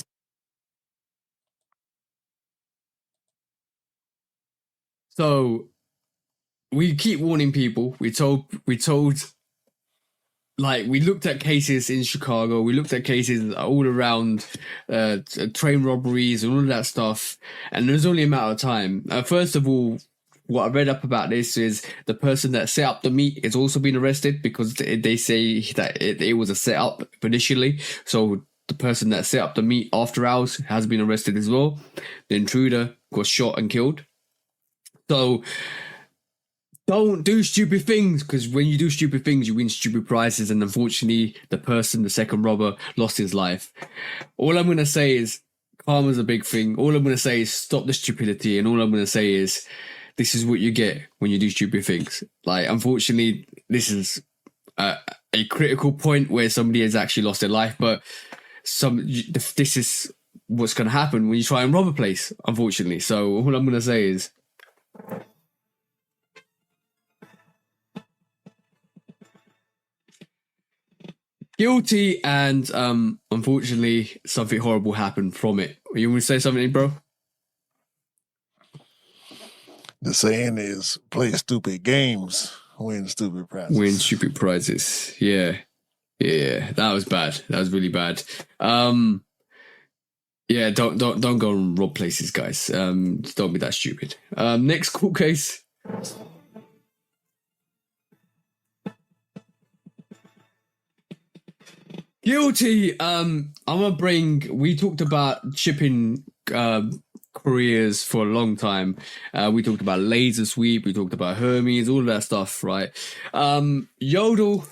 So we keep warning people. We told, like, we looked at cases in Chicago. We looked at cases all around, train robberies and all of that stuff. And there's only a matter of time. First of all, what I read up about this is the person that set up the meet has also been arrested because they say that it was a setup initially. So the person that set up the meet after hours has been arrested as well. The intruder was shot and killed. So don't do stupid things, because when you do stupid things, you win stupid prizes. And unfortunately, the second robber, lost his life. All I'm going to say is karma's a big thing. All I'm going to say is stop the stupidity. And all I'm going to say is this is what you get when you do stupid things. Like, unfortunately, this is a critical point where somebody has actually lost their life. But this is what's going to happen when you try and rob a place, unfortunately. So all I'm going to say is guilty, and unfortunately something horrible happened from it. You want to say something, bro? The saying is, play stupid games, win stupid prizes. Win stupid prizes. Yeah. That was bad. That was really bad. Yeah, don't go and rob places, guys. Don't be that stupid. Next court case. Guilty. We talked about shipping careers for a long time. We talked about laser sweep, we talked about Hermes, all of that stuff, right? Yodel,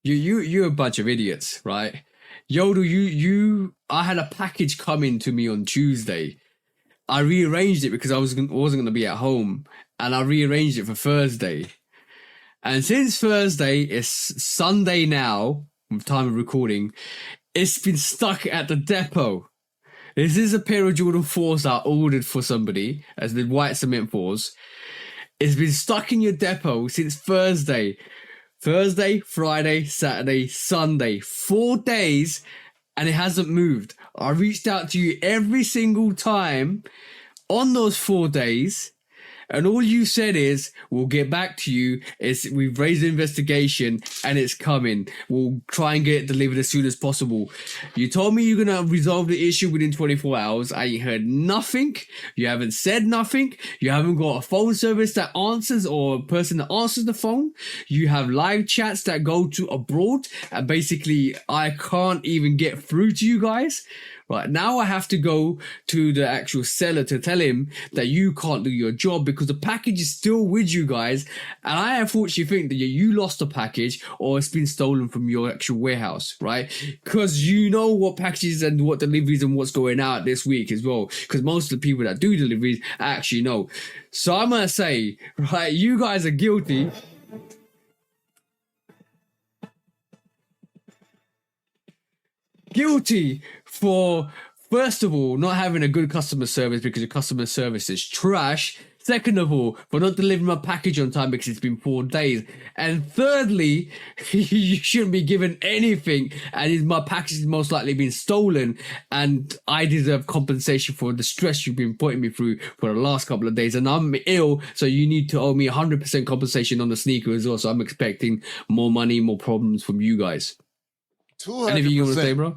you're a bunch of idiots, right? Yodel, I had a package coming to me on Tuesday. I rearranged it because I wasn't going to be at home, and I rearranged it for Thursday. And since Thursday, it's Sunday now, with time of recording, it's been stuck at the depot. This is a pair of Jordan 4s I ordered for somebody, as the white cement 4s. It's been stuck in your depot since Thursday. Thursday, Friday, Saturday, Sunday. 4 days, and it hasn't moved. I reached out to you every single time on those 4 days, and all you said is, we'll get back to you. We've raised an investigation and it's coming. We'll try and get it delivered as soon as possible. You told me you're going to resolve the issue within 24 hours. I ain't heard nothing. You haven't said nothing. You haven't got a phone service that answers, or a person that answers the phone. You have live chats that go to abroad, and basically I can't even get through to you guys. Right, now I have to go to the actual seller to tell him that you can't do your job because the package is still with you guys. And I unfortunately think that you lost the package, or it's been stolen from your actual warehouse, right? Because you know what packages and what deliveries and what's going out this week as well. Because most of the people that do deliveries actually know. So I'm going to say, right, you guys are guilty. Guilty for, first of all, not having a good customer service because your customer service is trash. Second of all, for not delivering my package on time because it's been 4 days. And thirdly, you shouldn't be given anything, and my package is most likely been stolen, and I deserve compensation for the stress you've been putting me through for the last couple of days. And I'm ill, so you need to owe me 100% compensation on the sneaker as well. So I'm expecting more money, more problems from you guys. 200%. Anything you want to say, bro?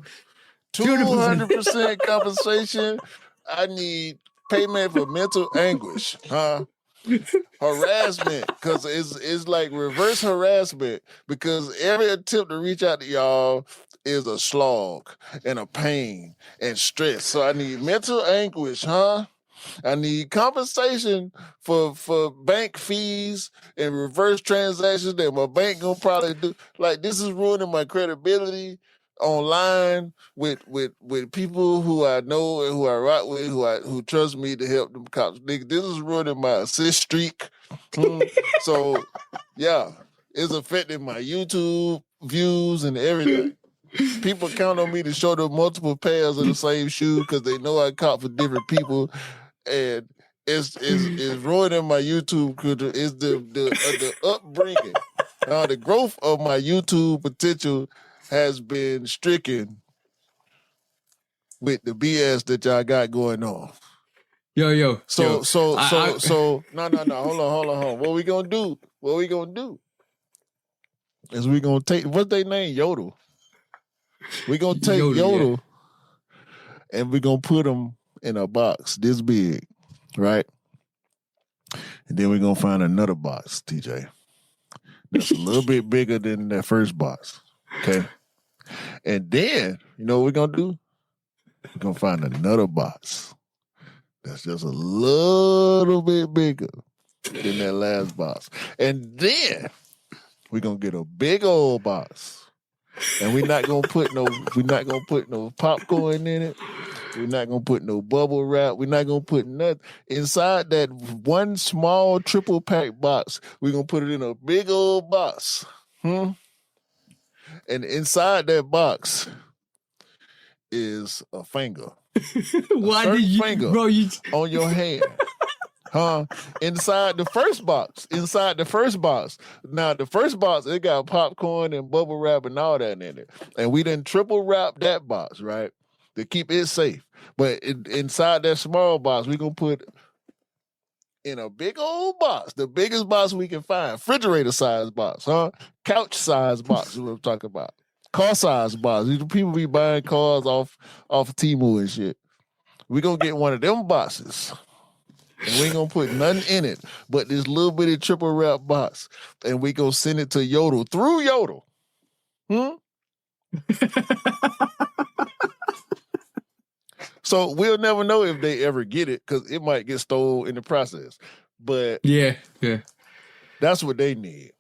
200% compensation. I need payment for mental anguish, harassment, because it's like reverse harassment, because every attempt to reach out to y'all is a slog and a pain and stress. So I need mental anguish, I need compensation for bank fees and reverse transactions that my bank gonna probably do. Like, this is ruining my credibility online with people who I know and who I rock with, who trust me to help them cops. Nigga, this is ruining my assist streak. So yeah, it's affecting my YouTube views and everything. People count on me to show them multiple pairs of the same shoe because they know I cop for different people, and it's ruining my YouTube career. It's the upbringing. The growth of my YouTube potential has been stricken with the BS that y'all got going on. Yo. No. Hold on. What we gonna do? Is we gonna take, what's their name? Yodel. We gonna take Yodel and we gonna put them in a box this big, right? And then we're gonna find another box, TJ, that's a little bit bigger than that first box. Okay. And then, you know what we're gonna do? We're gonna find another box that's just a little bit bigger than that last box. And then we're gonna get a big old box. And we're not gonna put no popcorn in it. We're not gonna put no bubble wrap. We're not gonna put nothing inside that one small triple pack box. We're gonna put it in a big old box. And inside that box is a finger. Why did you, finger bro? On your hand. Inside the first box. Now, the first box, it got popcorn and bubble wrap and all that in it. And we done triple wrap that box, right? To keep it safe. But inside that small box, we gonna put in a big old box, the biggest box we can find, refrigerator size box, couch size box is what I'm talking about. Car size box. These people be buying cars off of Temu and shit. We gonna get one of them boxes. And we ain't gonna put nothing in it but this little bitty triple wrap box. And we gonna send it to Yodel through Yodel. So we'll never know if they ever get it because it might get stolen in the process. But yeah, that's what they need.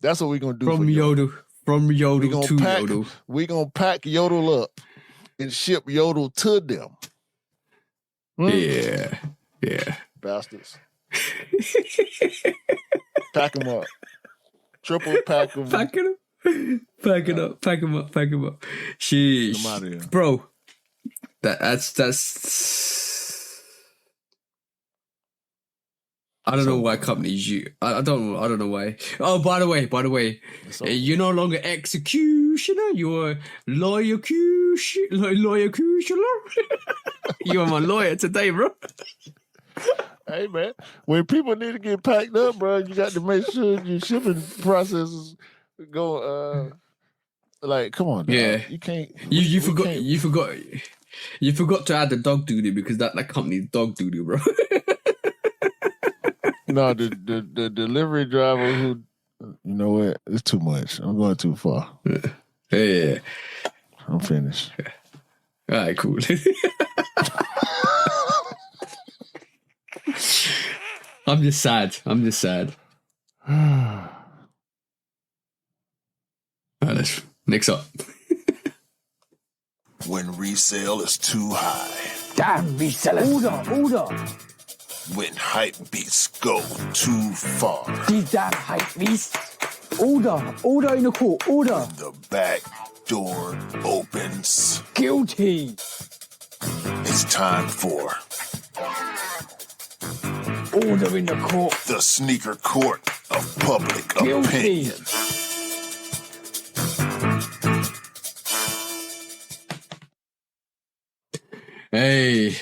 That's what we're gonna do from Yodel. From Yodel to Yodel. We're gonna pack Yodel up and ship Yodel to them. Yeah. Bastards. Pack them up. Triple pack them. Pack it up. Pack them up. Sheesh. Bro, that's I don't know why companies I don't know why. Oh, by the way, you're no longer executioner, you're lawyer. You are my lawyer today, bro. Hey, man, when people need to get packed up, bro, you got to make sure your shipping processes go. Like, come on, dog. Yeah, you can't. You forgot to add the dog doodoo because that company's dog doodoo, bro. No, the delivery driver who, you know what? It's too much. I'm going too far. Yeah. I'm finished. All right, cool. I'm just sad. All right, next up. When resale is too high. Damn, resellers. Order. When hype beats go too far. These damn hype beasts. Order in the court. Order. The back door opens. Guilty. It's time for Order in the court. the sneaker court of public Guilty. opinion. Hey.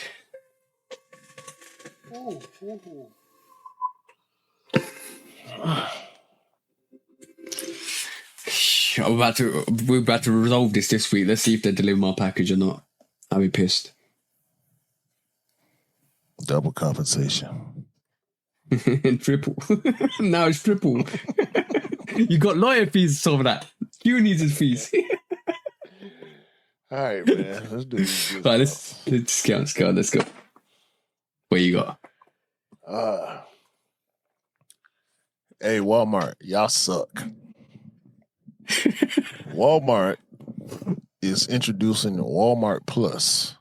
We're about to resolve this week. Let's see if they deliver my package or not. I'll be pissed. Double compensation. Triple. Now it's triple. You got lawyer fees over that. You need his fees. All right, man. Let's do this. All right, let's go. What you got? Hey, Walmart, y'all suck. Walmart is introducing Walmart Plus.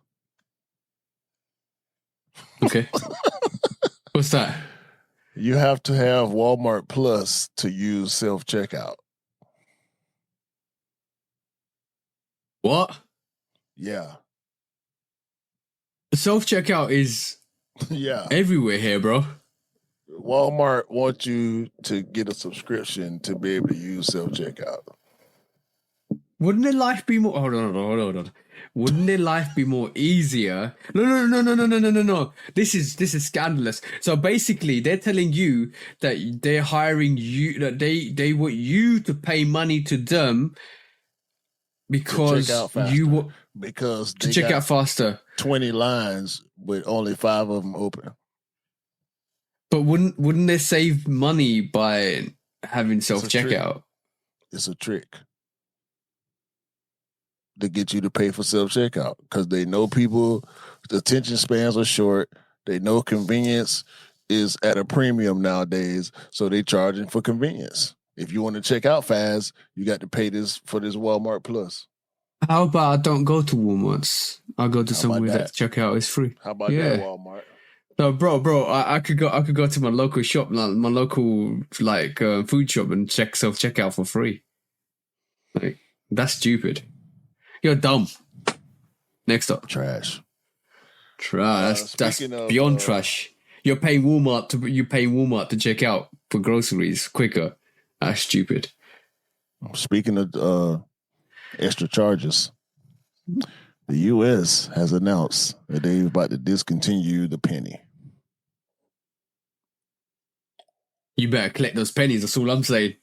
Okay. What's that? You have to have Walmart Plus to use self-checkout. What? Yeah. Self-checkout is Yeah. everywhere here, bro. Walmart wants you to get a subscription to be able to use self-checkout. Wouldn't their life be more? Hold on. Wouldn't their life be more easier? No. This is scandalous. So basically, they're telling you that they're hiring you, that they want you to pay money to them because because to they check got out faster. 20 lines with only 5 of them open. But wouldn't they save money by having self-checkout? It's a trick to get you to pay for self-checkout because they know the attention spans are short. They know convenience is at a premium nowadays, so they charging for convenience. If you want to check out fast, you got to pay for this Walmart Plus. How about I don't go to Walmart's? I'll go to somewhere that checkout is free. How about that, Walmart? No, bro, I could go to my local shop, my local food shop, and check out for free. Like, that's stupid. You're dumb. Next up, trash. That's beyond trash. You're paying Walmart to check out for groceries quicker. That's stupid. Speaking of extra charges, the U.S. has announced that they're about to discontinue the penny. You better collect those pennies. That's all I'm saying.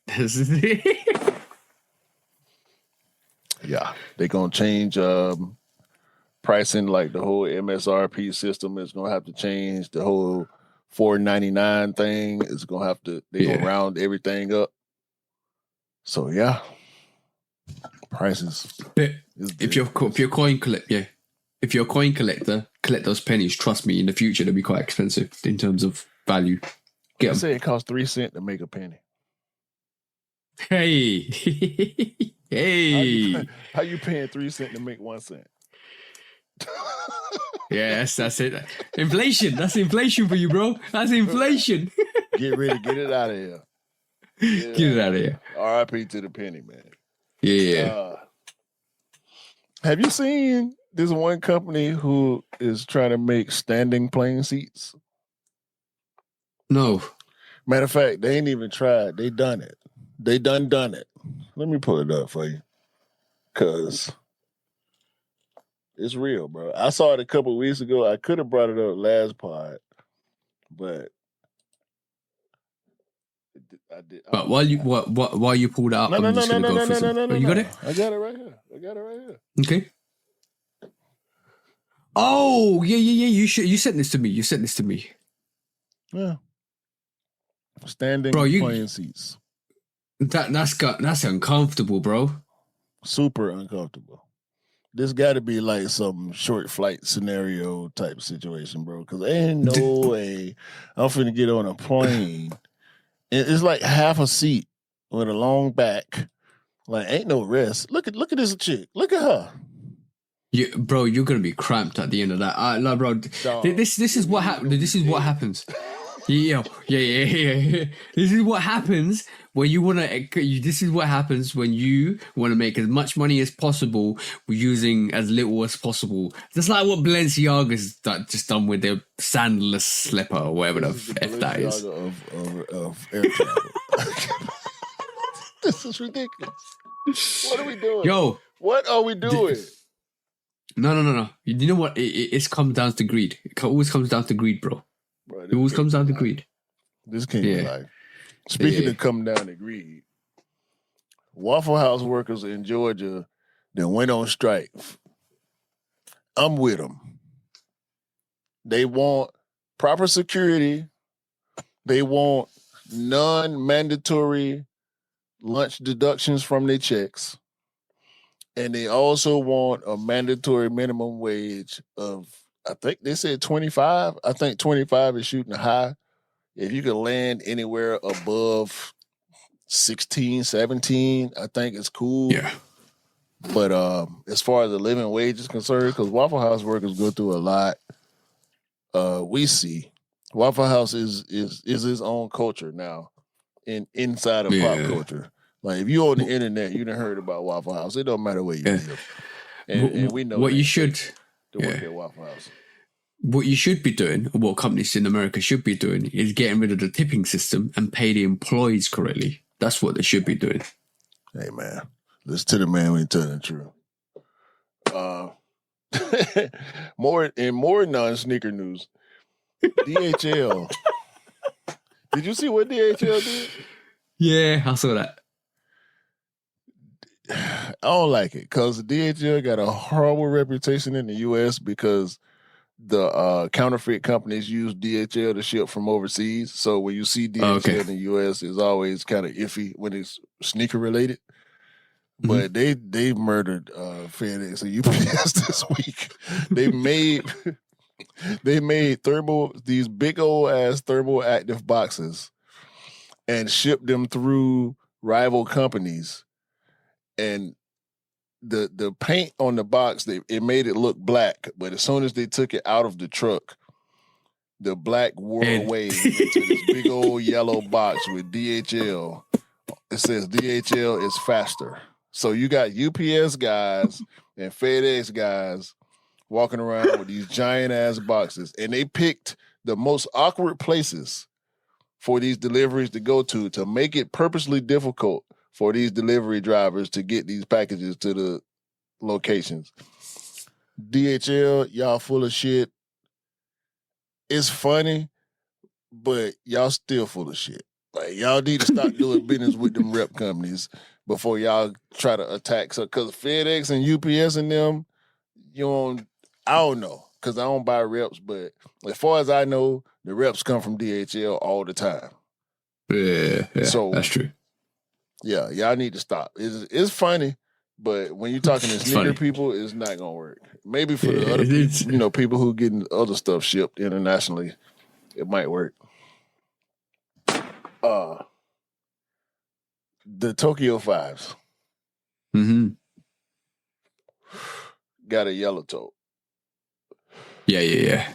Yeah, they're gonna change pricing. Like the whole MSRP system is gonna have to change. The whole $4.99 thing is gonna have to. They're gonna round everything up. So yeah, prices. But if you're a coin collector, collect those pennies. Trust me, in the future they'll be quite expensive in terms of value. I say it costs 3 cents to make a penny. Hey, hey! How you paying 3 cents to make 1 cent? Yeah, that's it. Inflation. That's inflation for you, bro. That's inflation. Get it out of here. Yeah. Get it out of here. R.I.P. to the penny, man. Yeah. Have you seen this one company who is trying to make standing plane seats? No. Matter of fact, they ain't even tried. They done it. They done it. Let me pull it up for you. Because it's real, bro. I saw it a couple of weeks ago. I could have brought it up last pod, but I did. But while you pulled it up, I'm just gonna go through some. You got it? I got it right here. Okay. Oh, yeah. You sent this to me. Yeah. Standing plane seats. That's uncomfortable, bro. Super uncomfortable. This got to be like some short flight scenario type situation, bro. Because ain't no way I'm finna get on a plane. It's like half a seat with a long back. Like ain't no rest. Look at this chick. Look at her. Bro, you're gonna be cramped at the end of that. No, bro. This is what happens. This is what happens. Yeah. This is what happens when you want to. This is what happens when you want to make as much money as possible using as little as possible. Just like what Balenciaga's just done with their Sandalous slipper or whatever the F that is. Of air travel. This is ridiculous. What are we doing? Yo, what are we doing? No. You know what? It comes down to greed. It always comes down to greed, bro. It always comes down to greed. This can't be life. Speaking of coming down to greed, Waffle House workers in Georgia that went on strike. I'm with them. They want proper security. They want non-mandatory lunch deductions from their checks. And they also want a mandatory minimum wage of I think they said 25. I think 25 is shooting high. If you can land anywhere above 16, 17, I think it's cool. Yeah. But as far as the living wage is concerned, because Waffle House workers go through a lot, we see Waffle House is its own culture now inside of pop culture. Like if you on the internet, you done heard about Waffle House. It don't matter where you live. And we know what you should to work at Waffle House. What you should be doing, or what companies in America should be doing, is getting rid of the tipping system and pay the employees correctly. That's what they should be doing. Hey man, listen to the man when he telling the truth. More non-sneaker news. DHL. Did you see what DHL did? Yeah, I saw that. I don't like it because DHL got a horrible reputation in the U.S. because the counterfeit companies use DHL to ship from overseas. So when you see DHL in the U.S., it's always kind of iffy when it's sneaker related. But they murdered FedEx and UPS this week. They made these big old ass thermal active boxes and shipped them through rival companies. And the paint on the box, it made it look black, but as soon as they took it out of the truck, the black wore away into this big old yellow box with DHL. It says DHL is faster. So you got UPS guys and FedEx guys walking around with these giant ass boxes, and they picked the most awkward places for these deliveries to go to make it purposely difficult for these delivery drivers to get these packages to the locations. DHL, y'all full of shit. It's funny, but y'all still full of shit. Like y'all need to stop doing business with them rep companies before y'all try to attack. So, because FedEx and UPS and them, I don't know, because I don't buy reps, but as far as I know, the reps come from DHL all the time. Yeah, so that's true. Yeah, y'all need to stop. It's funny, but when you're talking to sneaker people, it's not gonna work. Maybe for the other people, people who getting other stuff shipped internationally, it might work. The Tokyo 5s got a yellow toe. Yeah.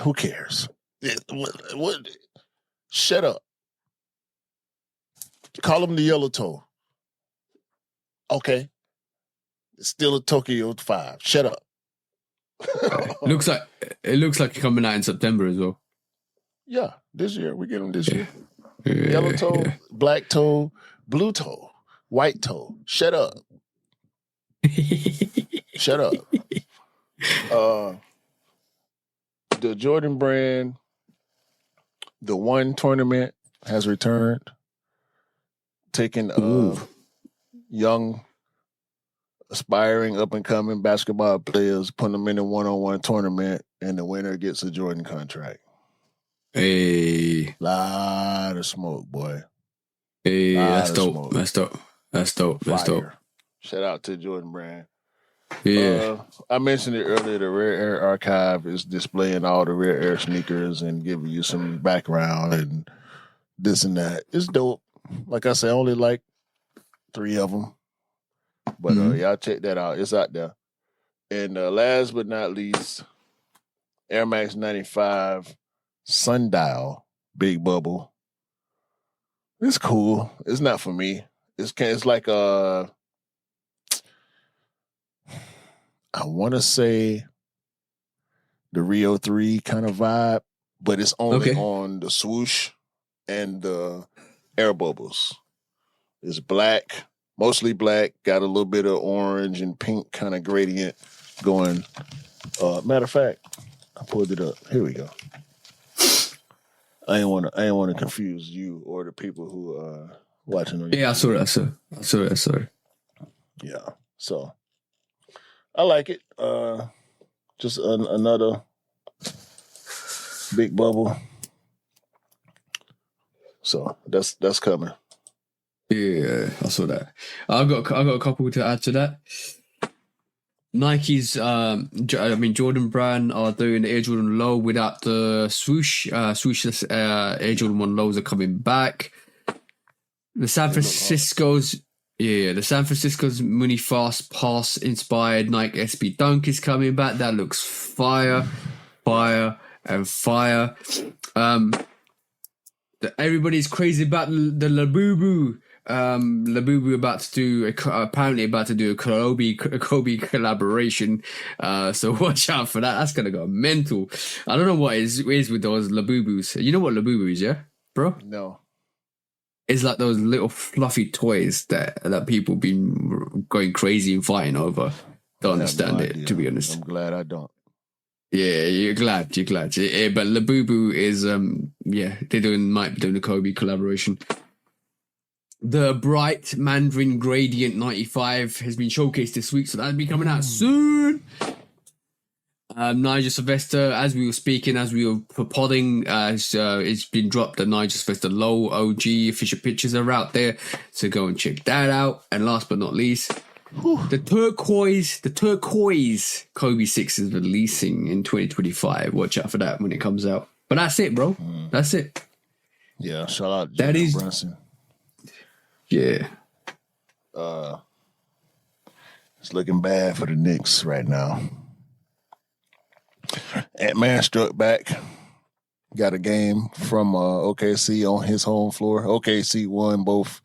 Who cares? What? Shut up. Call them the yellow toe. Okay. It's still a Tokyo 5. Shut up. It looks like it's coming out in September as well. Yeah, this year. We get them this year. Yellow toe, black toe, blue toe, white toe. Shut up. Shut up. The Jordan brand, the one tournament has returned, taking young, aspiring, up-and-coming basketball players, putting them in a one-on-one tournament, and the winner gets a Jordan contract. Hey. Lot of smoke, boy. Hey, that's dope. That's dope. Shout out to Jordan brand. Yeah. I mentioned it earlier, the Rare Air Archive is displaying all the Rare Air sneakers and giving you some background and this and that. It's dope. Like I said, I only like 3 of them. But y'all check that out. It's out there. And last but not least, Air Max 95 Sundial Big Bubble. It's cool. It's not for me. It's like I want to say the Rio 3 kind of vibe, but it's only on the swoosh and the air bubbles. It's black, mostly black, got a little bit of orange and pink kind of gradient going. Matter of fact, I pulled it up. Here we go. I ain't want to confuse you or the people who are watching on YouTube. Yeah, I saw it. Yeah, so I like it. Just another big bubble. So that's coming. Yeah, I saw that. I got a couple to add to that. Nike's, Jordan Brand are doing the Air Jordan Low without the swoosh. Swooshless Air Jordan 1 Lows are coming back. The San Francisco's Muni Fast Pass inspired Nike SB Dunk is coming back. That looks fire. Everybody's crazy about the Labubu. Labubu apparently about to do a Kobe collaboration. So watch out for that. That's gonna go mental. I don't know what is with those Labubus. You know what Labubu is, yeah, bro? No. It's like those little fluffy toys that people been going crazy and fighting over. Don't understand it, to be honest. I'm glad I don't. Yeah, you're glad. Yeah, but Labubu is might be doing a Kobe collaboration. The Bright Mandarin Gradient 95 has been showcased this week, so that'll be coming out soon. Nigel Sylvester, as we were podding, it's been dropped. The Nigel Sylvester Low OG official pictures are out there, so go and check that out. And last but not least, the turquoise Kobe 6 is releasing in 2025. Watch out for that when it comes out. But that's it, bro. That's it. Yeah, shout out to Jalen Brunson. Yeah. It's looking bad for the Knicks right now. Ant-Man struck back. Got a game from OKC on his home floor. OKC won both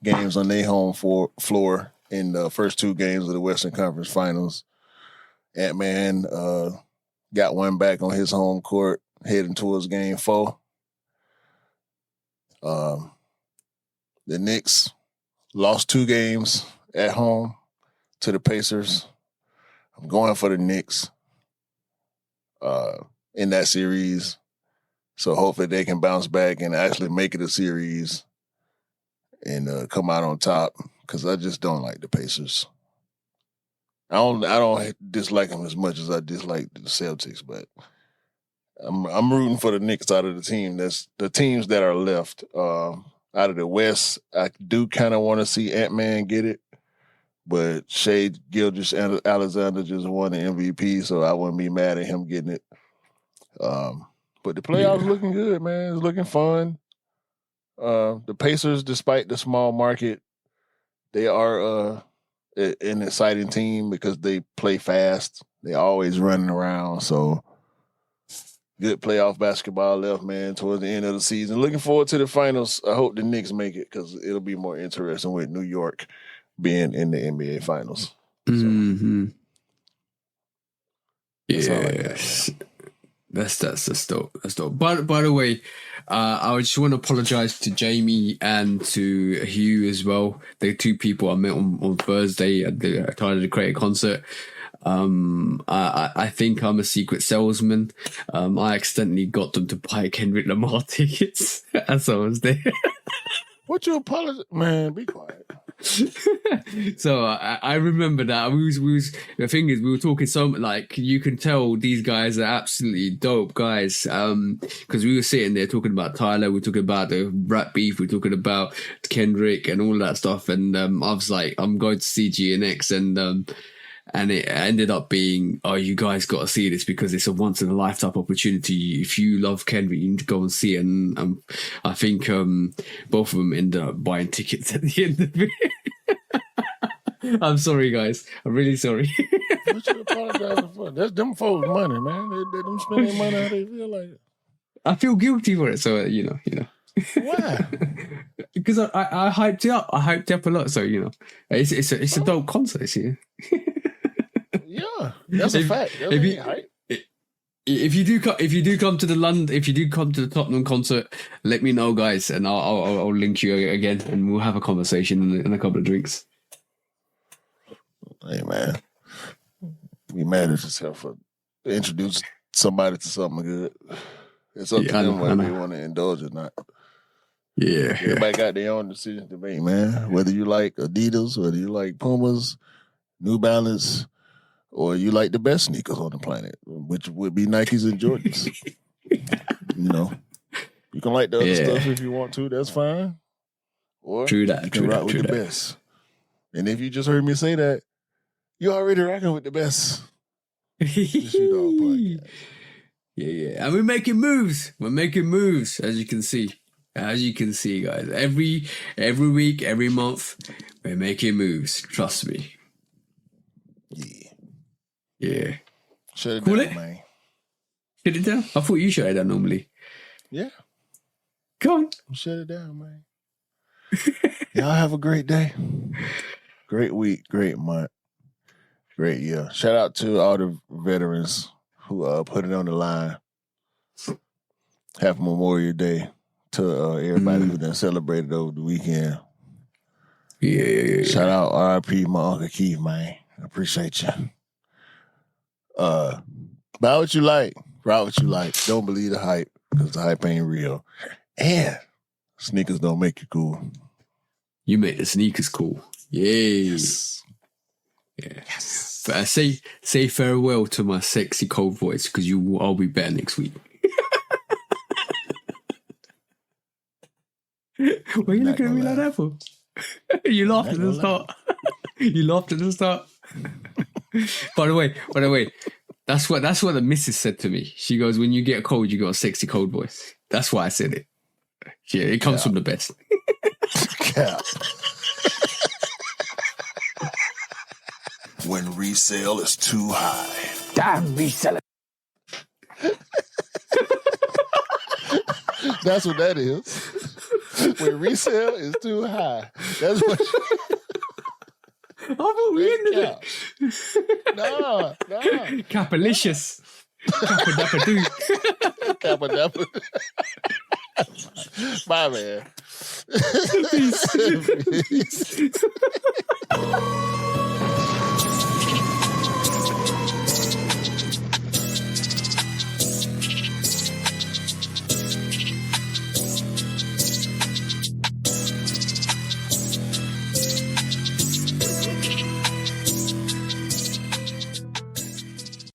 games on their home floor in the first two games of the Western Conference Finals. Ant-Man got one back on his home court, heading towards game 4. The Knicks lost 2 games at home to the Pacers. I'm going for the Knicks in that series. So hopefully they can bounce back and actually make it a series and come out on top, because I just don't like the Pacers. I don't dislike them as much as I dislike the Celtics, but I'm rooting for the Knicks out of the team. That's the teams that are left. Out of the West, I do kind of want to see Ant-Man get it, but Shai Gilgeous-Alexander just won the MVP, so I wouldn't be mad at him getting it. But the playoffs looking good, man. It's looking fun. The Pacers, despite the small market, they are an exciting team because they play fast. They always running around, so good playoff basketball left, man, towards the end of the season. Looking forward to the finals. I hope the Knicks make it because it'll be more interesting with New York being in the NBA finals. Mm-hmm. That's all I Yes. That's dope. That's dope. By the way, I just want to apologize to Jamie and to Hugh as well. The 2 people I met on Thursday at the Tyler the Creator concert. I think I'm a secret salesman. I accidentally got them to buy Kendrick Lamar tickets as I was there. What you apologize? Man, be quiet. So I remember that the thing is, we were talking so like you can tell these guys are absolutely dope guys. Because we were sitting there talking about Tyler, we were talking about the rap beef, we were talking about Kendrick and all that stuff, and I was like, I'm going to see GNX, and it ended up being, oh, you guys got to see this because it's a once in a lifetime opportunity. If you love Kendrick, you need to go and see it. And I think both of them ended up buying tickets at the end of it. I'm sorry, guys. I'm really sorry. What you apologizing for? That's them folks' money, man. They them spending money how they feel like it. I feel guilty for it, so you know. Why? Because I hyped it up. I hyped it up a lot, so it's a dope concert this year. Yeah, that's a fact. If you do come to the Tottenham concert, let me know, guys, and I'll link you again, and we'll have a conversation and a couple of drinks. Hey, man, we mad at yourself for introduce somebody to something good. It's up to them whether they want to indulge or not. Yeah, everybody got their own decision to make, man. Whether you like Adidas, whether you like Pumas, New Balance, or you like the best sneakers on the planet, which would be Nikes and Jordans. You can like the other stuff if you want to. That's fine. Or you can rock with the best. And if you just heard me say that, You already rocking with the best. Shoot Dog podcast. Yeah. And we're making moves. We're making moves, as you can see. As you can see, guys. Every week, every month, we're making moves. Trust me. Yeah. Shut it Cool down, it? man. Shut it down? I thought you shut it down normally. Yeah. Come on. Shut it down, man. Y'all have a great day. Great week. Great month. Great year. Shout out to all the veterans who put it on the line. Happy Memorial Day to everybody who done celebrated over the weekend. Yeah. Shout out RIP my Uncle Keith, man. I appreciate you. Buy what you like. Ride what you like. Don't believe the hype, because the hype ain't real. And sneakers don't make you cool. You make the sneakers cool. Yes. Yeah. Yes. But I say farewell to my sexy cold voice, because I'll be better next week. What are you looking at me like that for? You laughed at the start. You laughed at the start. By the way, that's what the missus said to me. She goes, when you get a cold, you got a sexy cold voice. That's why I said it. Yeah, it comes from the best. Cap. When resale is too high. Damn reseller. That's what that is. When resale is too high. That's what I thought we ended it. No. Capalicious. Kappa-dappa-doo. Kappa-dappa. Bye, man. Peace.